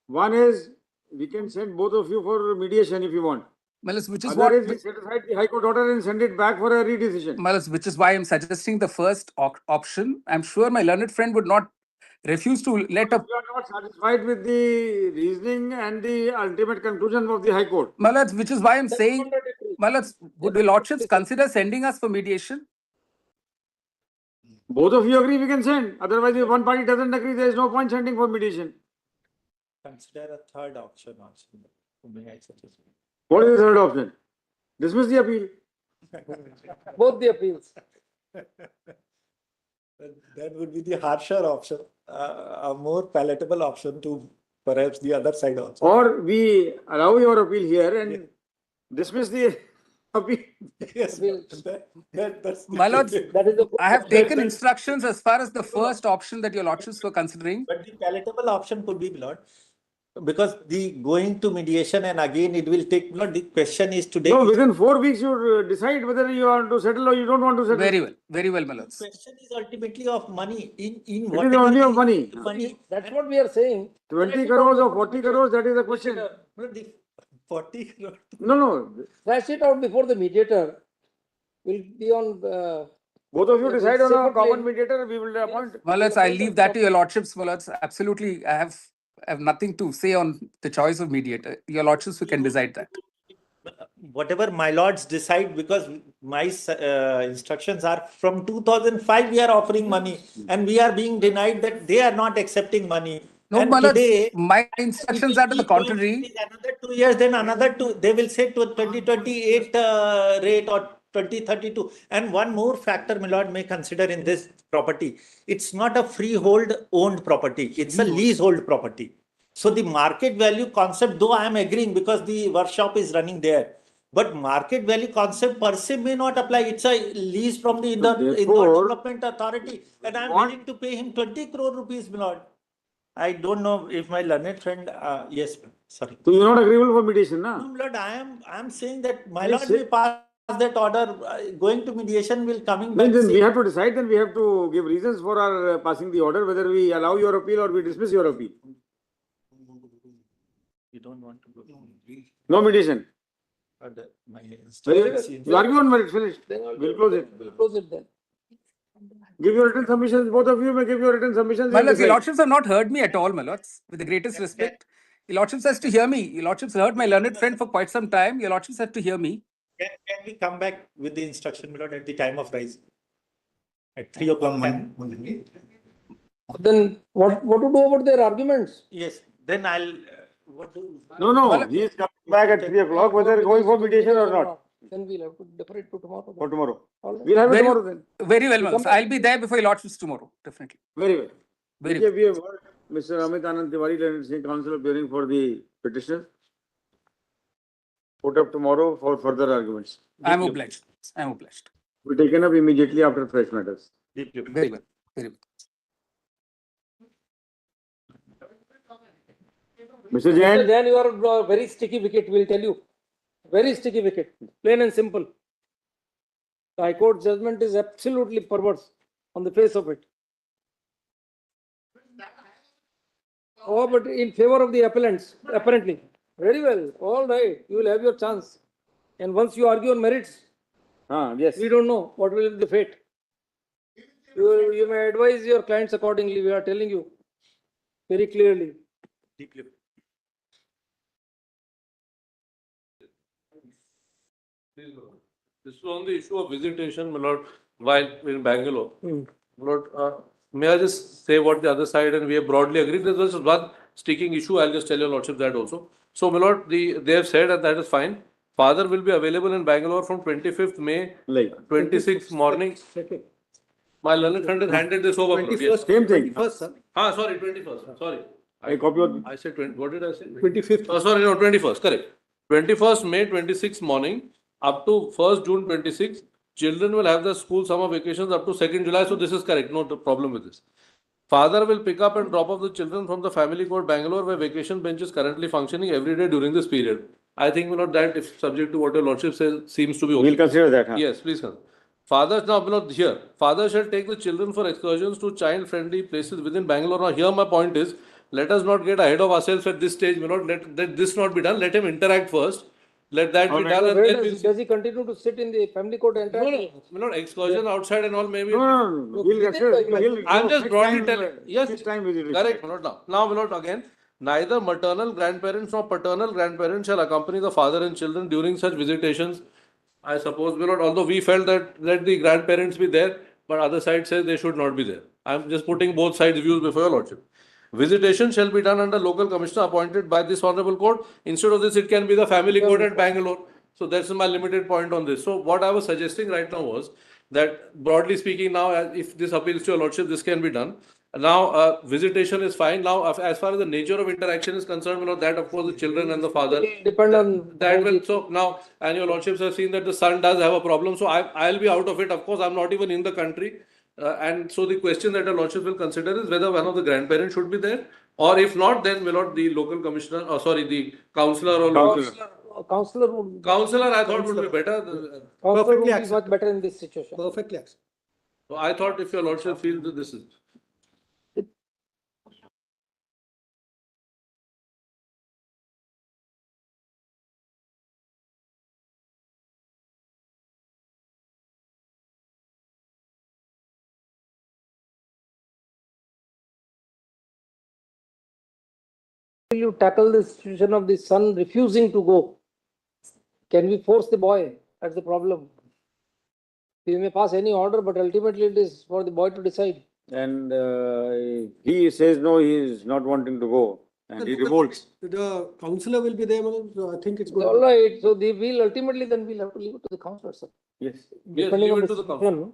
C: One is we can send both of you for mediation if you want.
U: Which is
C: Other is we set aside the High Court order and send it back for a redecision.
U: Which is why I'm suggesting the first option. I'm sure my learned friend would not refuse to let up.
C: You are not satisfied with the reasoning and the ultimate conclusion of the High Court.
U: Which is why I'm saying, would the Lordships consider sending us for mediation?
C: Both of you agree we can send. Otherwise, if one party doesn't agree, there is no point sending for mediation.
M: Consider a third option also. May I suggest?
C: What is the third option? Dismiss the appeal.
A: Both the appeals.
M: That would be the harsher option, a more palatable option to perhaps the other side also.
C: Or we allow your appeal here and dismiss the appeal.
M: Yes,
U: my lords, I have taken instructions as far as the first option that your lordships were considering.
M: But the palatable option could be, Lord, because the going to mediation and again it will take. Lord, the question is today.
C: No, within 4 weeks you decide whether you want to settle or you don't want to settle.
U: Very well, my lords.
M: The question is ultimately of money.
C: It is only of money.
A: That's what we are saying.
C: 20 crores or 40 crores, that is the question.
M: The 40 crores.
C: No.
A: Thrash it out before the mediator. Will be on.
C: Both of you decide on a common mediator. We will appoint.
U: I leave that to your lordships, Absolutely, I have nothing to say on the choice of mediator. Your lordships, we can decide that.
M: Whatever my lords decide, because my instructions are from 2005, we are offering money and we are being denied that they are not accepting money.
U: No,
M: and today,
U: my instructions are to the contrary.
M: Another 2 years, then another 2, they will say to 2028 rate or 2032. And one more factor, my lord, may consider in this property. It's not a freehold owned property. It's a leasehold property. So the market value concept, though I am agreeing because the workshop is running there, But market value concept per se may not apply. It's a lease from the Indore
D: therefore,
M: Development Authority, and I'm willing to pay him 20 crore rupees, my lord. I don't know if my learned friend, yes, sorry.
D: So you're not agreeable for mediation, na?
M: No, my lord, I am saying that my
D: Please
M: lord
D: say-
M: will pass that order, going to mediation, will coming back.
D: Then we
M: saying-
D: have to decide, then we have to give reasons for our passing the order, whether we allow your appeal or we dismiss your appeal.
M: You don't want to go.
D: No mediation.
A: Very well.
D: You argue on merit, finished. We'll close it.
A: We'll close it then.
D: Give your written submissions, both of you may give your written submissions.
U: My
D: we'll
U: lords, your
D: decide.
U: lordships have not heard me at all, my lords. With the greatest respect. Your lordships has to hear me. Your lordships heard my learned friend for quite some time. Your lordships have to hear me.
M: Can we come back with the instruction, my lord, at the time of rise? At 3 o'clock.
A: Then what to do about their arguments?
M: Yes, then I'll, what do?
D: No, he is coming back at 3 o'clock, whether going for mediation or not.
A: Then we'll have to defer it to tomorrow.
D: For tomorrow.
A: All right.
D: We'll have it
U: Very-
D: tomorrow then.
U: Very well, my
A: Come
U: lords.
A: back.
U: I'll be there before your lordships tomorrow, definitely.
D: Very well.
U: Very
D: Okay, we have heard Mr. Amit Anand Tiwari, Learned Senior Counsel, appearing for the petitioner. Put up tomorrow for further arguments.
U: I'm obliged. I'm obliged.
D: Will be taken up immediately after fresh matters.
U: Very well. Very well.
D: Mr.
A: Mr.
D: Jain,
A: Jain, you are a very sticky wicket, we'll tell you. Very sticky wicket, plain and simple. The High Court judgment is absolutely perverse on the face of it. Oh, but in favor of the appellants, apparently. Very well, all right, you will have your chance. And once you argue on merits,
D: yes.
A: we don't know what will be the fate. You may advise your clients accordingly, we are telling you very clearly.
H: This is on the issue of visitation, my lord, while in Bangalore. My lord, may I just say what the other side, and we have broadly agreed. There's just one sticking issue. I'll just tell your lordship that also. So, my lord, they have said, and that is fine. Father will be available in Bangalore from 25th May, 26th morning. My learned friend has handed this over. my lord. Yes.
D: Same thing.
U: 21st, sir.
H: Sorry, 21st. Sorry.
D: A copy of
H: I said 20. What did I say?
U: 25th.
H: Oh, sorry, no, 21st. Correct. 21st May, 26th morning, up to 1st June 26th. Children will have the school summer vacations up to 2nd July. So this is correct. No problem with this. Father will pick up and drop off the children from the family court Bangalore, where vacation bench is currently functioning every day during this period. I think, that if subject to what your lordship says, seems to be okay.
D: We'll consider that. Huh?
H: Yes, please consider. Father, now, here. Father shall take the children for excursions to child-friendly places within Bangalore. Now, here my point is, let us not get ahead of ourselves at this stage. Let this not be done. Let him interact first. Let that be done. And
A: Where
H: then
A: does he continue to sit in the family court and
H: no, excursion outside and all maybe.
D: No. We'll consider.
H: I'm just broadly telling. Yes,
D: Next time visitation.
H: correct. Now, again, neither maternal grandparents nor paternal grandparents shall accompany the father and children during such visitations. I suppose, although we felt that let the grandparents be there, but other side says they should not be there. I'm just putting both sides' views before your lordship. Visitation shall be done under local commissioner appointed by this honorable court. Instead of this, it can be the family court at Bangalore. So that's my limited point on this. So what I was suggesting right now was that, broadly speaking, now if this appeals to your lordship, this can be done. Now, visitation is fine. Now, as far as the nature of interaction is concerned, that of course the children and the father
A: depend on
H: that will. So now, and your lordships have seen that the son does have a problem. So I'll be out of it. Of course, I'm not even in the country. And so the question that your lordship will consider is whether one of the grandparents should be there, or if not, then the local commissioner, the councillor or Councillor, I thought would be better.
A: Councillor would be much better in this situation.
U: Perfectly acceptable.
H: So I thought if your lordship feels that this is.
A: Will you tackle the situation of the son refusing to go? Can we force the boy? That's the problem. We may pass any order, but ultimately it is for the boy to decide.
D: And he says no, he is not wanting to go, and he revolts.
U: The councillor will be there, so I think it's good.
A: All right, so they will ultimately then we'll have to leave it to the councillor, sir.
D: Yes.
A: Depending
H: leave
A: on
H: it
A: the
H: to the
A: situation,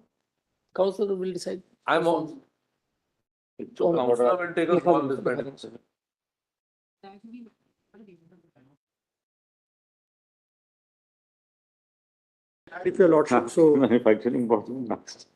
A: councillor will decide.
H: I'm on. So councillor will take a call this matter.
B: If your lordship, so
D: manufacturing bottom next.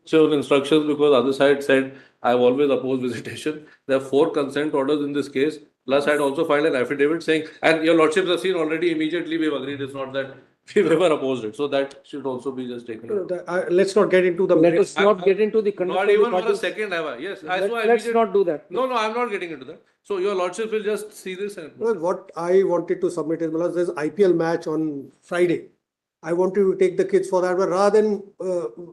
H: Sure instructions because other side said I've always opposed visitation. There are 4 consent orders in this case. Plus, I had also filed an affidavit saying, and your lordships have seen already immediately we've agreed. It's not that we've ever opposed it. So that should also be just taken.
B: let's not get into the.
A: Let us not get into the conduct
H: Not
A: of the
H: even for a
A: parties.
H: second have I. Yes,
A: Let's not do that.
H: No, I'm not getting into that. So your lordship will just see this and.
B: Well, what I wanted to submit is, well, there's IPL match on Friday. I want to take the kids for that, but rather than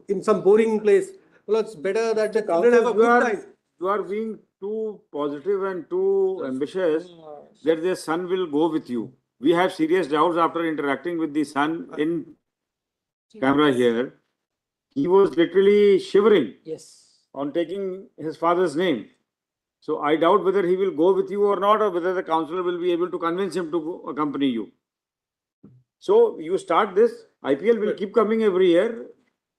B: in some boring place, well, it's better that the children have a good time.
D: You are being too positive and too ambitious that the son will go with you. We have serious doubts after interacting with the son in camera here. He was literally shivering on taking his father's name. So I doubt whether he will go with you or not, or whether the counselor will be able to convince him to accompany you. So you start this, IPL will keep coming every year.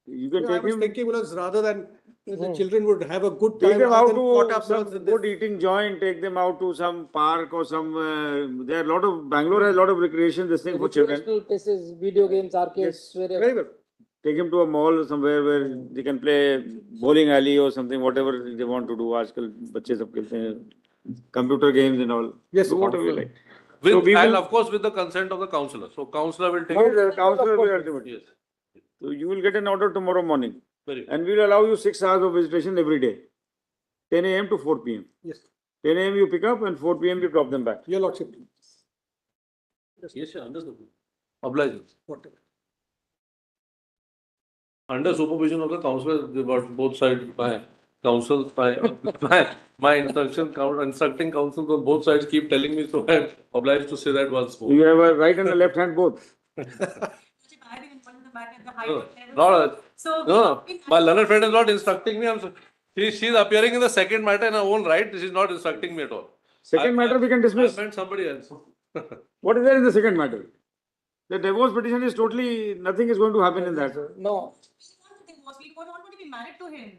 D: You can take him.
B: Thinking, well, rather than the children would have a good time.
D: Take them out to
B: some
D: some good eating joint, take them out to some park or some, there are a lot of, Bangalore has a lot of recreation, this thing for children.
A: Recreational places, video games, arcades,
B: Very good.
D: Take him to a mall or somewhere where they can play bowling alley or something, whatever they want to do. Aajkal bachche sab khelte hain, computer games and all.
B: Yes,
D: do whatever you like.
H: With,
D: So we
H: and
D: will,
H: of course with the consent of the counselor. So counselor will take
D: the counselor will ultimately.
H: Yes.
D: So you will get an order tomorrow morning.
H: Very good.
D: And we will allow you 6 hours of visitation every day. 10 a.m. to 4 p.m.
B: Yes.
D: 10 a.m. you pick up and 4 p.m. you drop them back.
B: Your lordship.
H: Yes, sir, understood. Obliged.
B: Whatever.
H: Under supervision of the counselor, both sides, my counsel, my instructing counsels on both sides keep telling me, so I'm obliged to say that once more.
D: You have a right and a left hand both.
H: No, my learned friend is not instructing me. She's appearing in the second matter in her own right. She's not instructing me at all.
D: Second matter we can dismiss.
H: I meant somebody else.
D: What is there in the second matter? The divorce petition is totally, nothing is going to happen in that.
A: No.
L: We don't want to be married to him.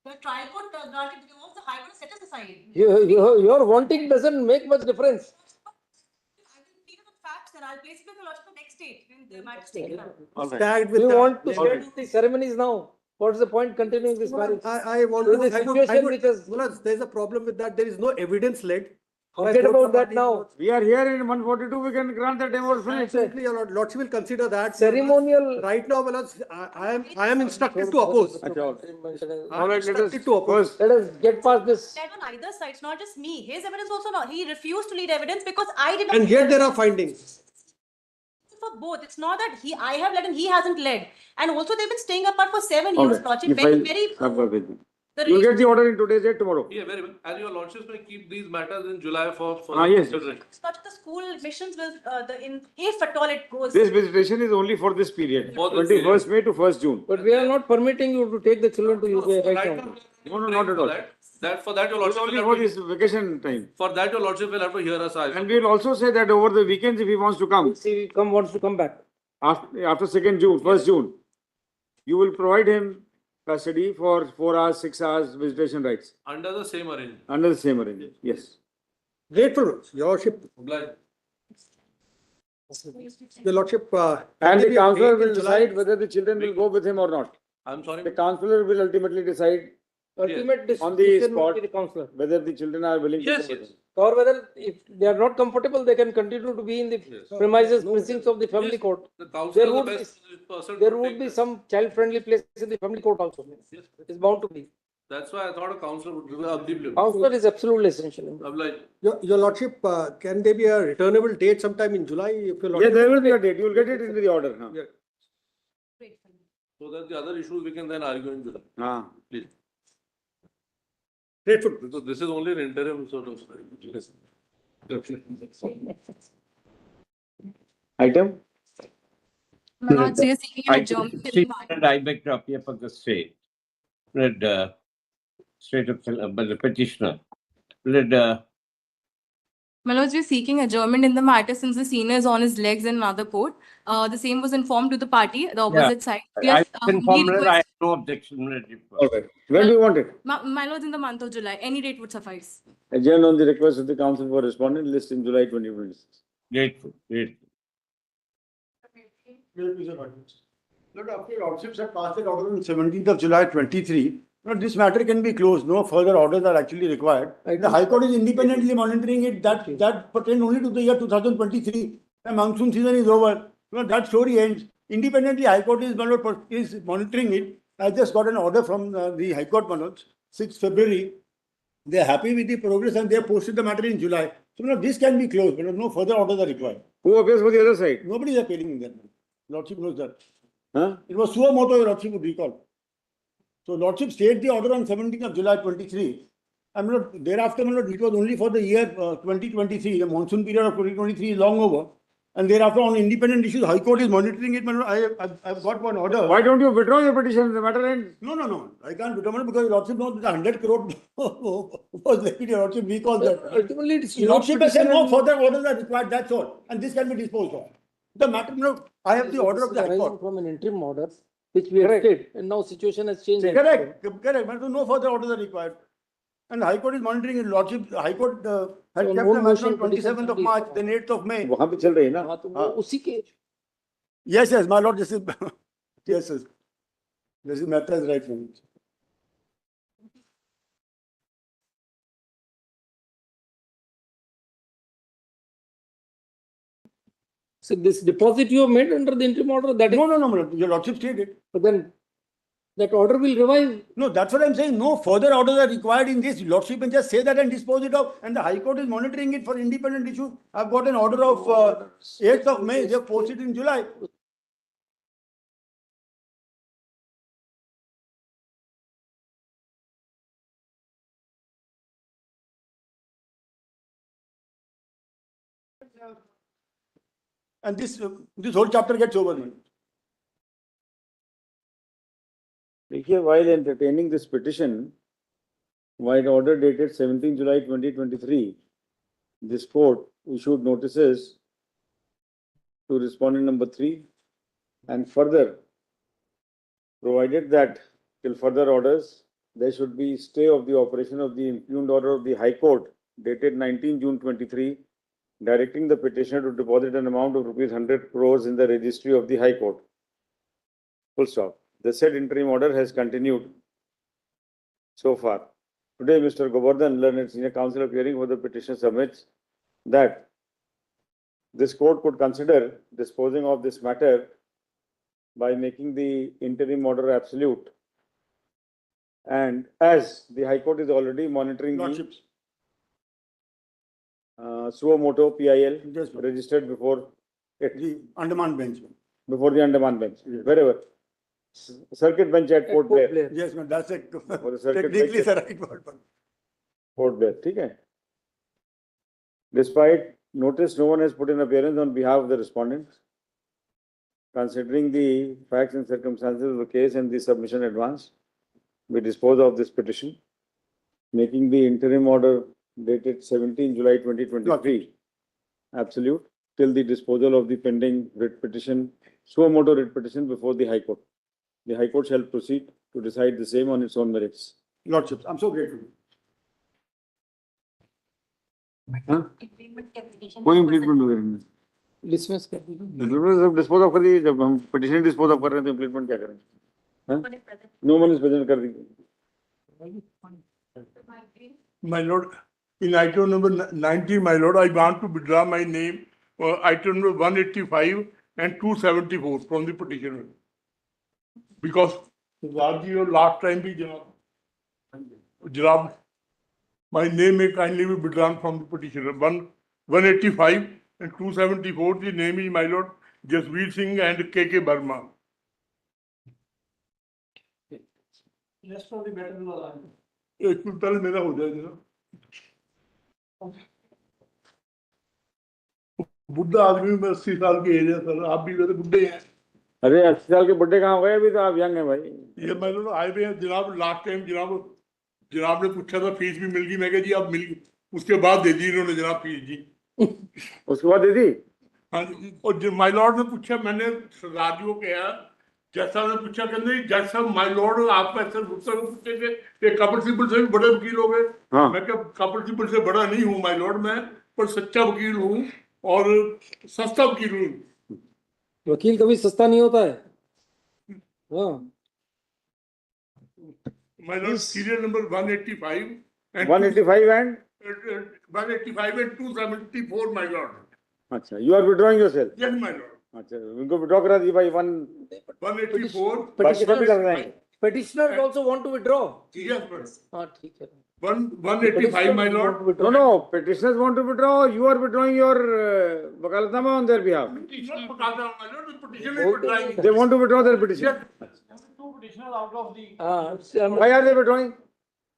L: The trial court granted divorce, the high court set us aside.
A: Your wanting doesn't make much difference.
L: I will plead with facts and I'll place it with the lordship the next date. The matter is taken up.
D: All right.
B: Tagged with
A: You
B: that.
A: want to schedule the ceremonies now? What's the point continuing this marriage?
B: I want
A: So
B: to.
A: the situation which is,
B: Well, there's a problem with that. There is no evidence led.
A: forget about that now.
D: We are here in 142, we can grant the divorce.
B: Absolutely, your lordship will consider that.
A: Ceremonial.
B: Right now, well, I am instructed to oppose.
D: All right, let us
B: To oppose.
A: Let us get past this.
L: That on either side, it's not just me. His evidence also not. He refused to lead evidence because I did not.
B: And yet there are findings.
L: For both, it's not that I have led and he hasn't led. And also they've been staying apart for 7
D: All
L: years.
D: right.
L: Lordship,
D: You
L: very,
D: file-
L: very.
D: You'll get the order in today's date tomorrow.
H: Yeah, very well. And your lordships may keep these matters in July for
D: Yes.
H: consideration.
L: But the school admissions will, if at all it goes.
D: This visitation is only for this period,
H: For this
D: 21st May to 1st June.
A: But we are not permitting you to take the children to UPI right now.
D: No, not at all.
H: For that your
D: It's
H: lordship
D: only
H: will
D: for
H: have
D: this vacation time.
H: for that your lordship will have to hear us out.
D: And we will also say that over the weekends, if he wants to come,
A: See, wants to come back.
D: after 2nd June, 1st June, you will provide him custody for 4 hours, 6 hours visitation rights.
H: Under the same arrangement.
D: Under the same arrangement, yes.
B: Grateful, your lordship.
H: Obliged.
B: Your lordship.
D: And the
B: maybe a
D: counselor
B: date
D: will
B: in July.
D: decide whether the children will go with him or not.
H: I'm sorry.
D: The counselor will ultimately decide
A: Ultimate
D: on the
A: decision will
D: spot
A: be the counselor.
D: whether the children are willing to
H: Yes,
D: go with
H: yes.
D: him.
A: Or whether if they are not comfortable, they can continue to be in the premises, precincts of the family court.
H: The counselor
A: There
H: is the
A: would
H: best person
A: There
H: to
A: would
H: take
A: be
H: this.
A: some child-friendly place in the family court also.
H: Yes.
A: It's bound to be.
H: That's why I thought a counselor would be a
A: Counselor is absolutely essential.
H: Obliged.
B: Your lordship, can there be a returnable date sometime in July? If your
D: Yeah,
B: lordship.
D: there will be a date. You will get it into the order. Huh?
B: Yeah.
H: So that the other issues we can then argue in July. Please.
B: Grateful.
H: Because this is only an interim sort of.
D: Item?
T: Manoj, so you're seeking an
J: I
T: adjournment till
J: see
T: March.
J: that I beg to appear for the state. Read state of the petitioner. Read
T: My lords, we're seeking adjournment in the matter since the senior is on his legs in another court. The same was informed to the party, the opposite side.
J: I
T: We
J: informed that I
T: request,
J: have no objection.
D: All right. When do you want it?
T: my lords, in the month of July, any date would suffice.
D: Adjourn on the request of the council for respondent list in July 2026.
J: Grateful, grateful.
O: Look, after lordships have passed the order on 17th of July 23, this matter can be closed. No further orders are actually required. The High Court is independently monitoring it. That pertains only to the year 2023. The monsoon season is over. That story ends. Independently, High Court is monitoring it. I just got an order from the High Court, Manoj, 6th February. They are happy with the progress and they have posted the matter in July. So this can be closed, but no further orders are required.
D: Who appears for the other side?
O: Nobody is appealing in that. Lordship knows that.
D: Huh?
O: It was suo moto, your Lordship would recall. So Lordship stayed the order on 17th of July 23. Thereafter, it was only for the year 2023. The monsoon period of 2023 is long over. And thereafter, on independent issues, High Court is monitoring it. I've got one order.
D: Why don't you withdraw your petition? The matter ends.
O: No. I can't withdraw because Lordship knows that 100 crore was levied. Lordship recalls that.
A: Ultimately, it's
O: Lordship has said no further orders are required. That's all. And this can be disposed of. The matter, I have the order of the High Court.
A: From an interim order, which we have stayed, and now situation has changed.
O: Correct. So no further orders are required. And High Court is monitoring it. Lordship, High Court has kept the matter on 27th of March, then 8th of May.
D: वहाँ पे चल रही है ना?
A: हाँ, तो वो उसी के
O: Yes, my lord, this is yes. This is matter is right for me.
A: So this deposit you have made under the interim order, that is.
O: No. Your Lordship stated.
A: But then that order will revive.
O: No, that's what I'm saying. No further orders are required in this. Lordship can just say that and dispose it of. And the High Court is monitoring it for independent issues. I've got an order of 8th of May. They have posted in July. And this whole chapter gets over.
D: While entertaining this petition, while order dated 17 July 2023, this court issued notices to respondent number 3 and further provided that till further orders, there should be stay of the operation of the impugned order of the High Court dated 19 June 23, directing the petitioner to deposit an amount of rupees 100 crores in the registry of the High Court. Full stop. The said interim order has continued so far. Today, Mr. Govardhan, learned senior counsel appearing for the petition, submits that this court could consider disposing of this matter by making the interim order absolute. And as the High Court is already monitoring
O: Lordships.
D: Suo moto PIL registered before it.
O: The Andaman bench.
D: Before the Andaman bench, wherever. Circuit bench at Port Blair.
O: Yes, that's it.
D: Technically,
O: Technically, the right word.
D: Port Blair, okay. Despite notice, no one has put in appearance on behalf of the respondents. Considering the facts and circumstances of the case and the submission advanced, we dispose of this petition, making the interim order dated 17 July 2023 absolute till the disposal of the pending writ petition, suo moto writ petition before the High Court. The High Court shall proceed to decide the same on its own merits.
O: Lordships, I'm so grateful.
D: कोई इम्प्लीटमेंट वगैरह नहीं
A: Dismiss कर दीजिए।
D: जब dispose of कर दीजिए, जब हम पिटिशन डिस्पोज ऑफ कर रहे हैं तो इम्प्लीटमेंट क्या करेंगे? नो वन इज प्रेजेंट कर दीजिए।
E: My lord, in item number 90, my lord, I want to withdraw my name, item number 185 and 274 from the petitioner. Because last time भी जनाब, my name may kindly be withdrawn from the petitioner. 185 and 274, the name is my lord Jasveer Singh and K.K. Burma.
Q: Rest probably better than the
E: एक minute पहले मेरा हो जाएगा ना। बुढ़ा आदमी में 80 साल की एज है सर, आप भी वैसे बुढ़े हैं।
D: अरे 80 साल के बुढ़े कहाँ हो गए? अभी तो आप यंग हैं भाई।
E: ये मैंने तो आए हुए हैं जनाब, लास्ट टाइम जनाब ने पूछा था फीस भी मिल गई, मैं कहा जी आप मिल गई, उसके बाद दे दी इन्होंने जनाब फीस जी।
D: उसके बाद दे दी।
E: हाँ जी, और माय लॉर्ड ने पूछा, मैंने सरदार जी को कहा, जज साहब ने पूछा, कहते जज साहब माय लॉर्ड आप ऐसे गुप्ता को पूछे थे कि कपिल सिब्बल से भी बड़े वकील हो गए।
D: हाँ।
E: मैं क्या कपिल सिब्बल से बड़ा नहीं हूँ माय लॉर्ड, मैं पर सच्चा वकील हूँ और सस्ता वकील हूँ।
A: वकील कभी सस्ता नहीं होता है। हाँ।
E: My Lord serial number 185 and
D: 185 and
E: 185 and 274 my Lord.
D: अच्छा, you are withdrawing yourself.
E: Yes my Lord.
D: अच्छा, उनको विड्रॉ करा दी भाई
E: 184
A: Petitioners also want to withdraw.
E: yes sir।
A: हाँ ठीक है।
E: 185 my lord।
D: No, petitioners want to withdraw. You are withdrawing your wakalatnama on their behalf. They want to withdraw their petition.
E: Two petitioners out of the।
D: Why are they withdrawing?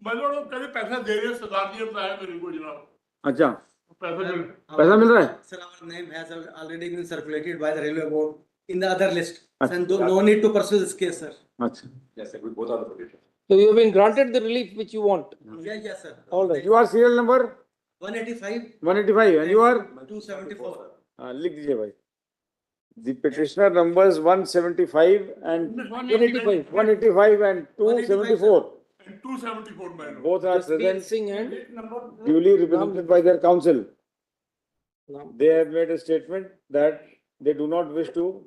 E: my lord वो कहते पैसा दे रहे हैं, सरदार जी ने बताया मेरे को जनाब।
D: अच्छा,
E: पैसा
D: मिल रहा है।
P: Sir, our name has already been circulated by the railway board in the other list. And no need to pursue this case, sir.
D: अच्छा।
P: Yes, sir. We both are the petition.
A: So you have been granted the relief which you want.
P: Yes, sir.
D: All right. You are serial number
P: 185.
D: 185 and you are
P: 274.
D: लिख दीजिए भाई। The petitioner numbers 175 and 185 and 274.
E: And 274 my lord।
D: Both are present,
A: Singh and
D: duly represented by their counsel. They have made a statement that they do not wish to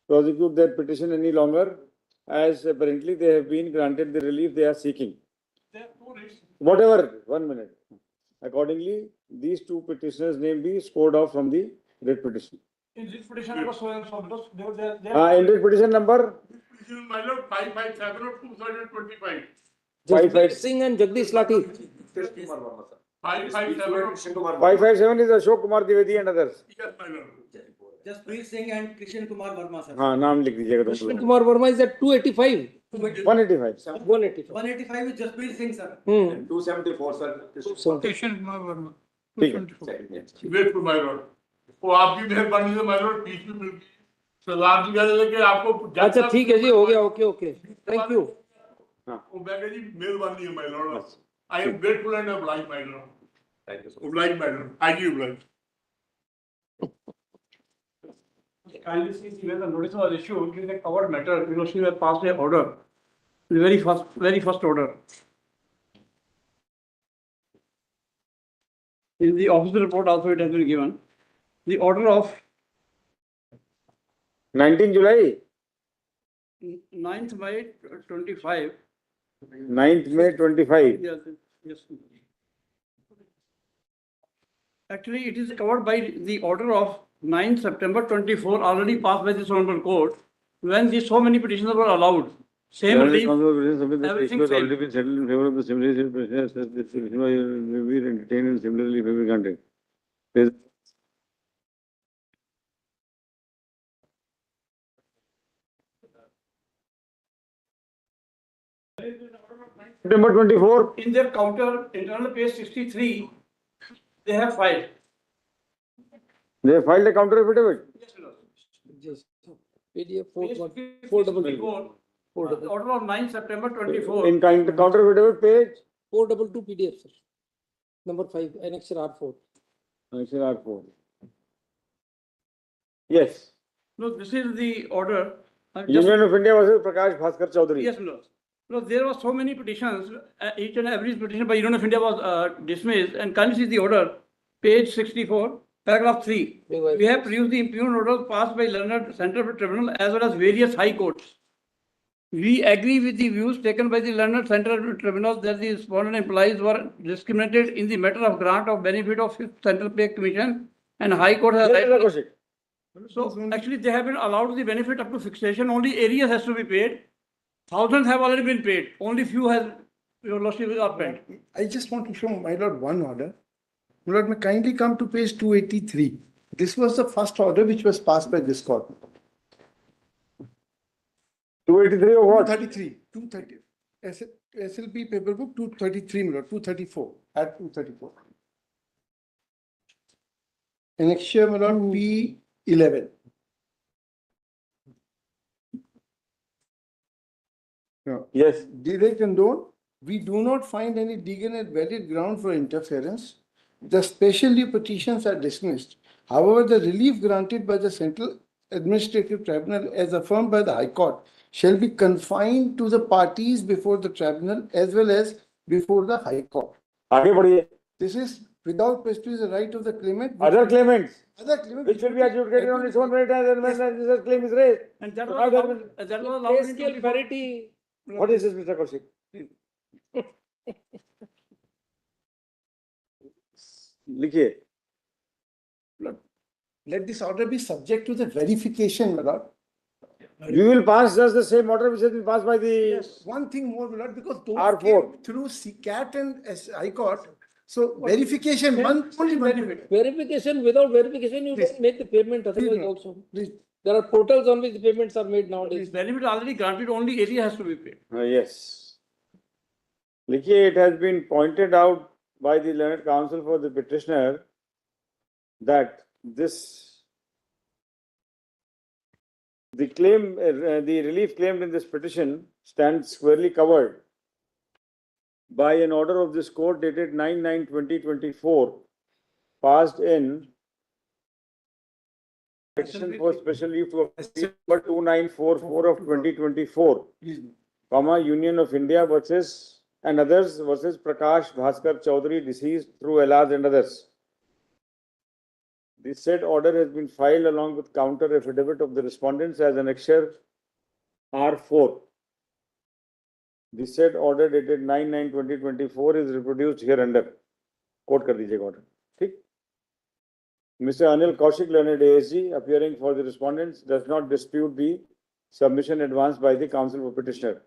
D: prosecute their petition any longer, as apparently they have been granted the relief they are seeking. Whatever, 1 minute. Accordingly, these two petitioners' name be scored off from the writ petition.
E: In this petition number so and so,
D: In writ petition number
E: petition my lord 557 of 2025।
A: Jaspreet Singh and Jagdish Lathi.
D: 557 is Ashok Kumar Dwivedi and others.
E: Yes my lord।
P: Jaspreet Singh and Krishan Kumar Verma, sir.
D: हाँ, नाम लिख दीजिएगा तुम
A: Krishna
D: लोग।
A: Kumar Verma is at 285.
D: 185.
A: 185.
P: 185 is Jaspreet Singh, sir. 274, sir.
E: Krishan Kumar Verma।
D: ठीक है।
E: Wait to my Lord, वो आपकी मेहरबानी से माय लॉर्ड फीस भी मिल गई। सरदार जी कहते थे कि आपको
A: अच्छा ठीक है जी, हो गया। Okay okay, thank you.
E: वो मैं कह जी मेहरबानी है my Lord. I am grateful and obliged my lord। Thank you. obliged my lord। I give obliged।
V: Kindly see where the notice was issued, it is a covered matter, because she had passed a order, the very first order. In the officer report also it has been given, the order of
D: 19 July,
V: 9th May 25.
D: 9th May 25.
V: Yes. Actually, it is covered by the order of 9th September 24, already passed by this honorable court, when so many petitions were allowed. Same relief, everything
D: has
V: same.
D: already been settled in favor of the similarly petitioners, as this will be entertained and similarly will be granted. September 24.
V: In their counter, internal page 63, they have filed.
D: They have filed a counter affidavit.
A: Yes. PDF
V: Page
A: 422.
V: Order of 9 September 24.
D: In counter affidavit page
A: 422 PDF, sir. Number 5, Annexure R4.
D: Annexure R4. Yes.
V: No, this is the order.
D: Union of India versus Prakash Bhaskar Chaudhary.
V: Yes, Lord. No, there were so many petitions. Each and every petition by Union of India was dismissed. And can you see the order? Page 64, paragraph 3. We have produced the impugned orders passed by learned Central Tribunal as well as various high courts. We agree with the views taken by the learned Central Tribunal that the respondent employees were discriminated in the matter of grant of benefit of Central Pay Commission, and High Court has right. So actually they have been allowed the benefit up to fixation. Only areas has to be paid. Thousands have already been paid. Only few has your lordship are paid.
W: I just want to show my lord one order. My lord, may kindly come to page 283. This was the first order which was passed by this court.
D: 283 or what?
W: 233. 230. SLP paper book 233, my lord. 234. At 234. Annexure, my lord, P11.
D: Yes.
W: Direct and don't. We do not find any legal and valid ground for interference. the special leave petitions are dismissed. However, the relief granted by the Central Administrative Tribunal as affirmed by the High Court shall be confined to the parties before the tribunal as well as before the High Court.
D: आगे बढ़िए.
W: This is without prejudice the right of the claimant.
D: Other claimants.
W: Other claimant
D: Which will be adjudicated on its own merit and when this claim is raised.
V: And that
D: So
V: was
D: how does
V: allowed, that was
A: Pay
V: allowed in
A: scale
V: 24.
A: parity.
D: What is this, Mr. Kaushik? लिखिए.
W: Let this order be subject to the verification, my lord.
D: We will pass just the same order which has been passed by the.
W: Yes, one thing more, my lord, because those
D: R4.
W: came through CCAT and High Court. So verification, only benefit.
A: Verification, without verification, you don't make the payment otherwise also. There are portals on which the payments are made nowadays.
V: Benefit already granted, only area has to be paid.
D: Yes. लिखिए, it has been pointed out by the learned counsel for the petitioner that the relief claimed in this petition stands squarely covered by an order of this court dated 9/9/2024, passed in petition for special leave to appeal number 2944 of 2024, Union of India versus and others versus Prakash Bhaskar Chaudhary, deceased through Elad and others. The said order has been filed along with counter affidavit of the respondents as annexure R4. The said order dated 9/9/2024 is reproduced hereunder. Quote कर दीजिएगा order. ठीक? Mr. Anil Kaushik, learned ASG, appearing for the respondents, does not dispute the submission advanced by the counsel for petitioner.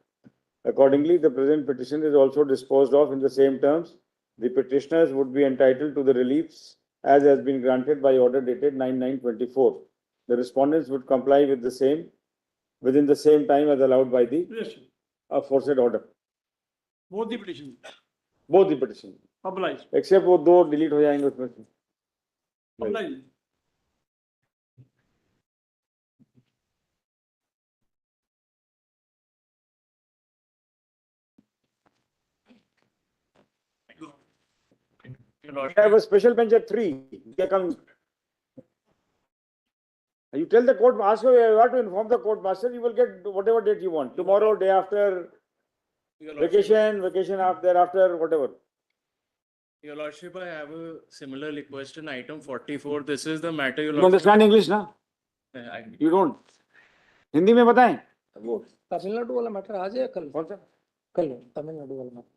D: Accordingly, the present petition is also disposed of in the same terms. The petitioners would be entitled to the reliefs as has been granted by order dated 9/9/24. The respondents would comply with the same within the same time as allowed by the aforesaid order.
V: Both the petitions.
D: Both the petitions.
V: Obliged.
D: Except वो दो delete हो जाएंगे उसमें से.
V: Obliged.
D: I have a special bench at 3. They come. You tell the court master, you have to inform the court master, you will get whatever date you want. Tomorrow, day after, vacation after, thereafter, whatever.
S: Your Lordship, I have a similar request in item 44. This is the matter, Your
D: You
S: Lordship.
D: understand English, na? You don't. Hindi में बताएं.
A: वो तमिलनाडु वाला matter आज है कल? कौन सा? कल तमिलनाडु वाला matter.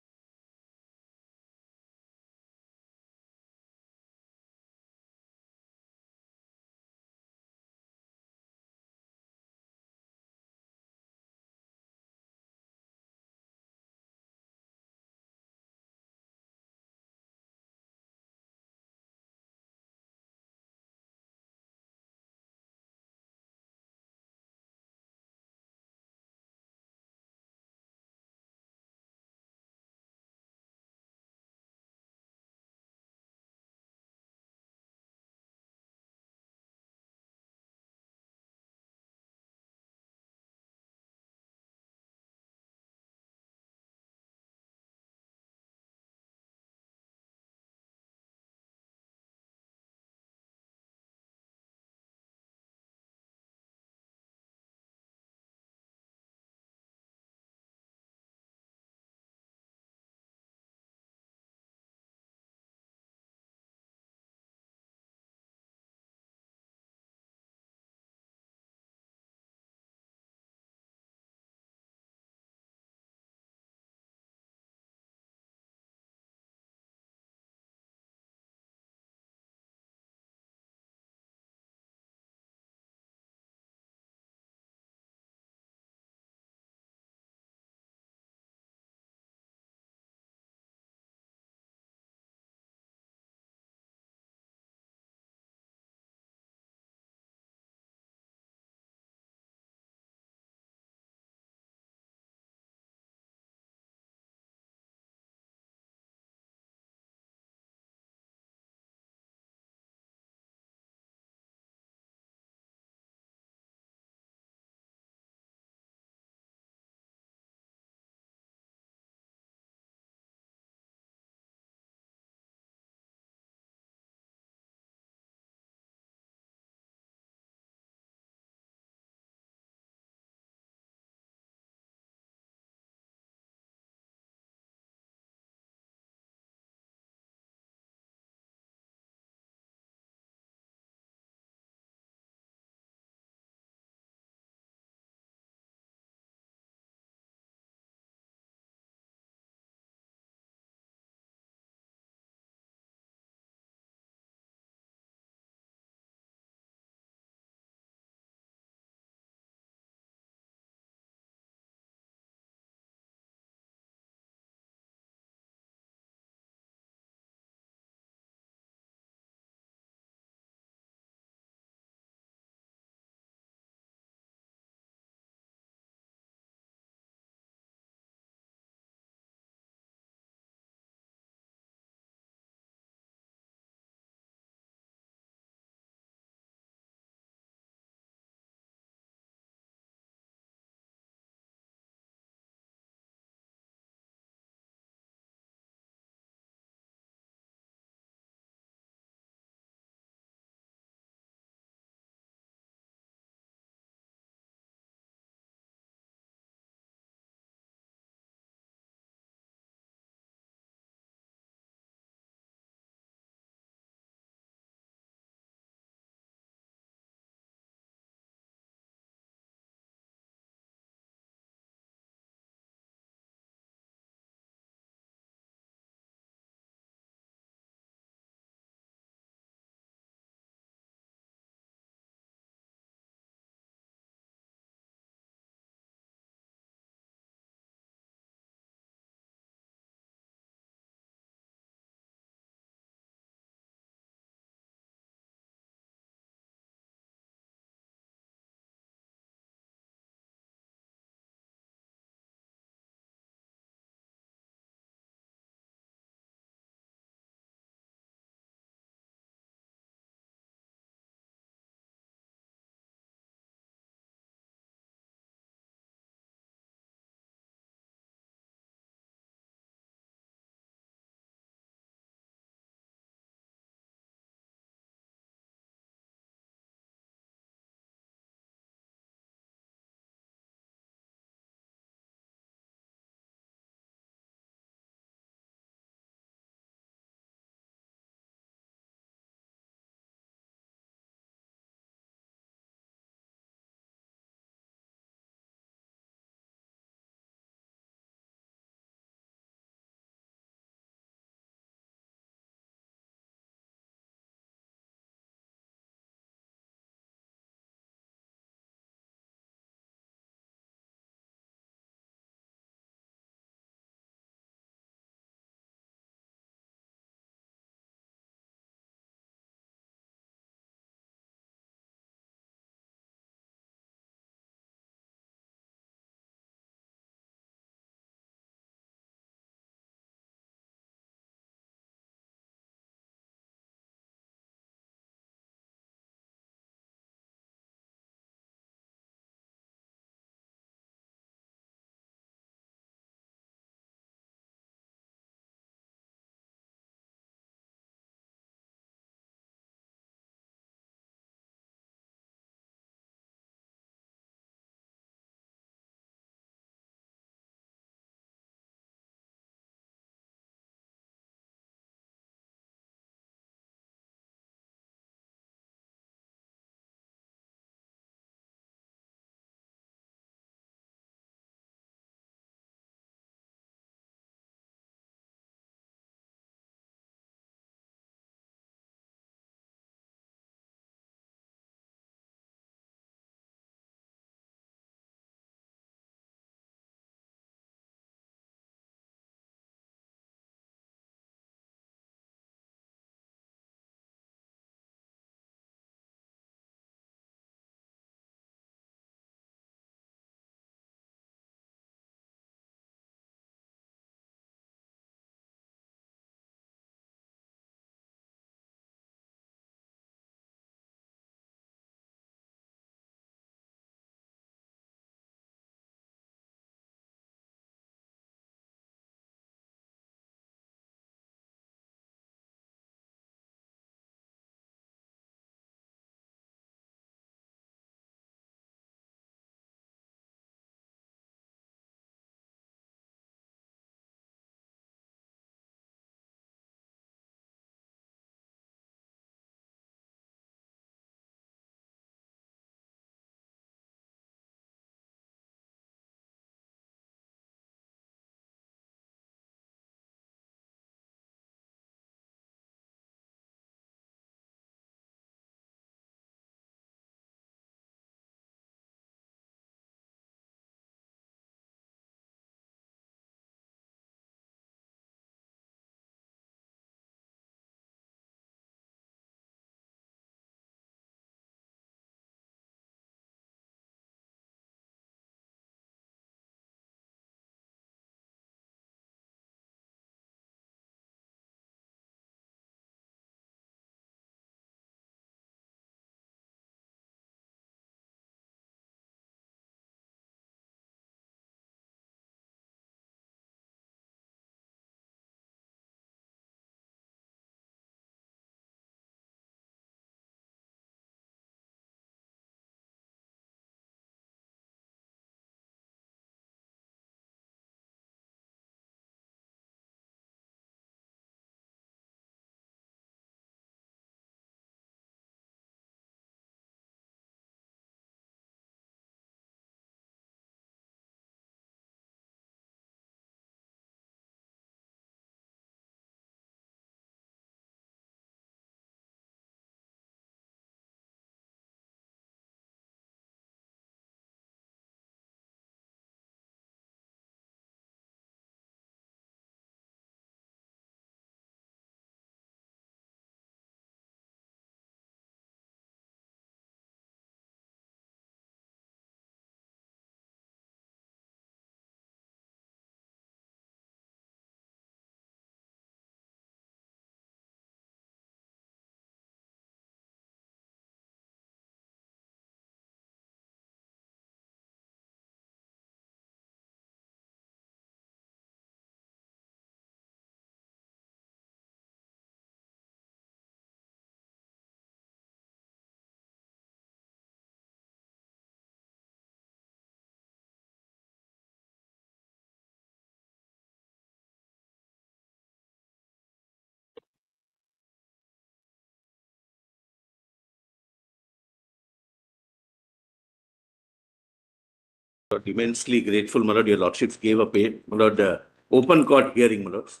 I: Immensely grateful, my lord, your lordships gave a open court hearing, my lords,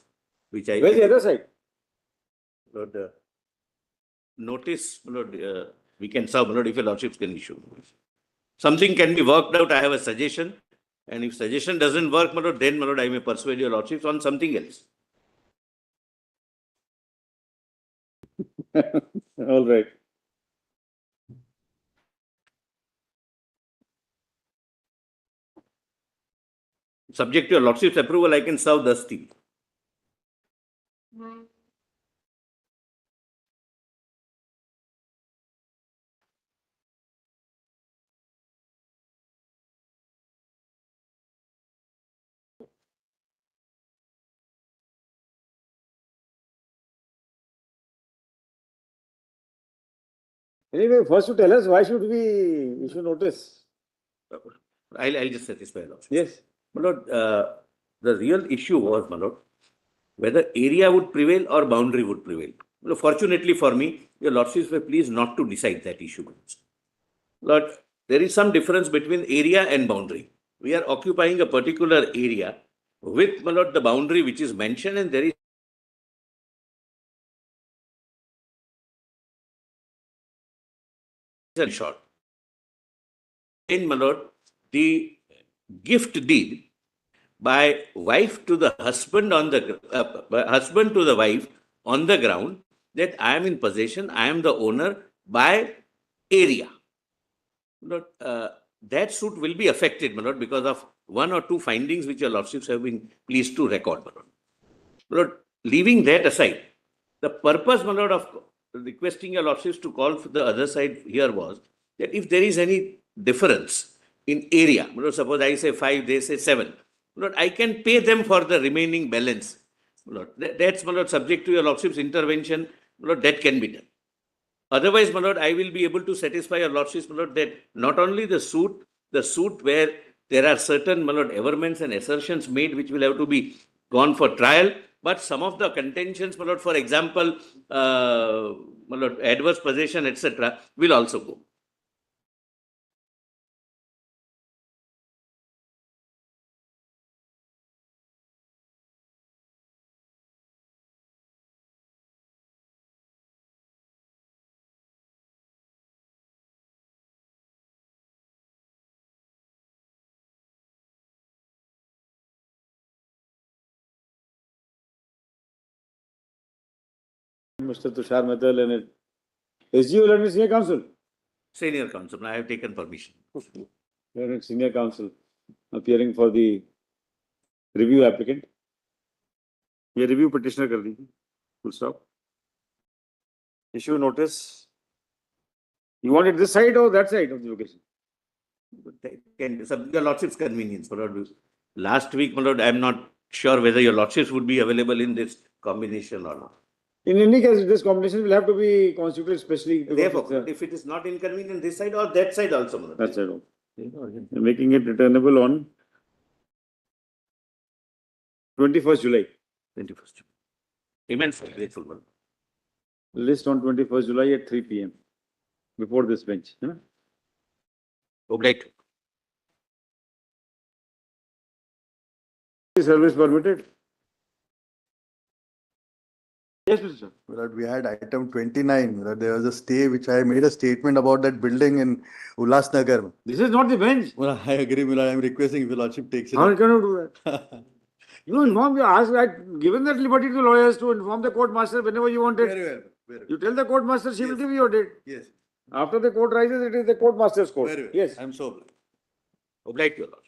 I: which I.
D: Where's the other side?
I: Lord, notice, my lord, we can serve, my lord, if your lordships can issue. Something can be worked out, I have a suggestion. And if suggestion doesn't work, my lord, then, my lord, I may persuade your lordships on something else.
D: All right.
I: Subject to your lordship's approval, I can serve thus thing.
D: Anyway, first to tell us why should we issue notice?
I: I'll just satisfy lordships.
D: Yes.
I: My lord, the real issue was, my lord, whether area would prevail or boundary would prevail. Well, fortunately for me, your lordships were pleased not to decide that issue. Lord, there is some difference between area and boundary. We are occupying a particular area with, my lord, the boundary which is mentioned, and there is a short. In, my lord, the gift deed by wife to the husband on the husband to the wife on the ground that I am in possession, I am the owner by area. Lord, that suit will be affected, my lord, because of one or two findings which your lordships have been pleased to record, my lord. Lord, leaving that aside, the purpose, my lord, of requesting your lordships to call for the other side here was that if there is any difference in area, my lord, suppose I say 5, they say 7, Lord, I can pay them for the remaining balance. Lord, that's, my lord, subject to your lordship's intervention. Lord, that can be done. Otherwise, my lord, I will be able to satisfy your lordships, my lord, that not only the suit where there are certain, my lord, averments and assertions made which will have to be gone for trial, but some of the contentions, my lord, for example, my lord, adverse possession, etc., will also go.
D: Mr. Tushar Metal and SGU and Senior Counsel.
I: Senior counsel, I have taken permission.
D: Senior Counsel appearing for the review applicant. ये review petitioner कर दीजिए. Full stop. Issue notice. You want it this side or that side of the location?
I: Your lordship's convenience, my lord. Last week, my lord, I am not sure whether your lordships would be available in this combination or not.
D: In any case, this combination will have to be constituted specially.
I: Therefore, if it is not inconvenient this side or that side also, my lord.
D: That side also. Making it returnable on 21st July.
I: 21st July. Immensely grateful, my lord.
D: List on 21st July at 3 p.m. before this bench. Huh?
I: Great.
D: Service permitted. Yes, Mr.
N: Well, we had item 29. Well, there was a stay which I made a statement about that building in Ulhasnagar.
D: This is not the bench.
N: Well, I agree. Well, I am requesting if the Lordship takes it.
D: How
N: up.
D: can you do that? You inform, you ask that, given that liberty to lawyers to inform the court master whenever you want it.
N: Very well. Very well.
D: You tell the court master, she will give you a date.
N: Yes.
D: After the court rises, it is the court master's court.
N: Very well.
D: Yes.
N: I am so obliged.
I: Obliged, your lord.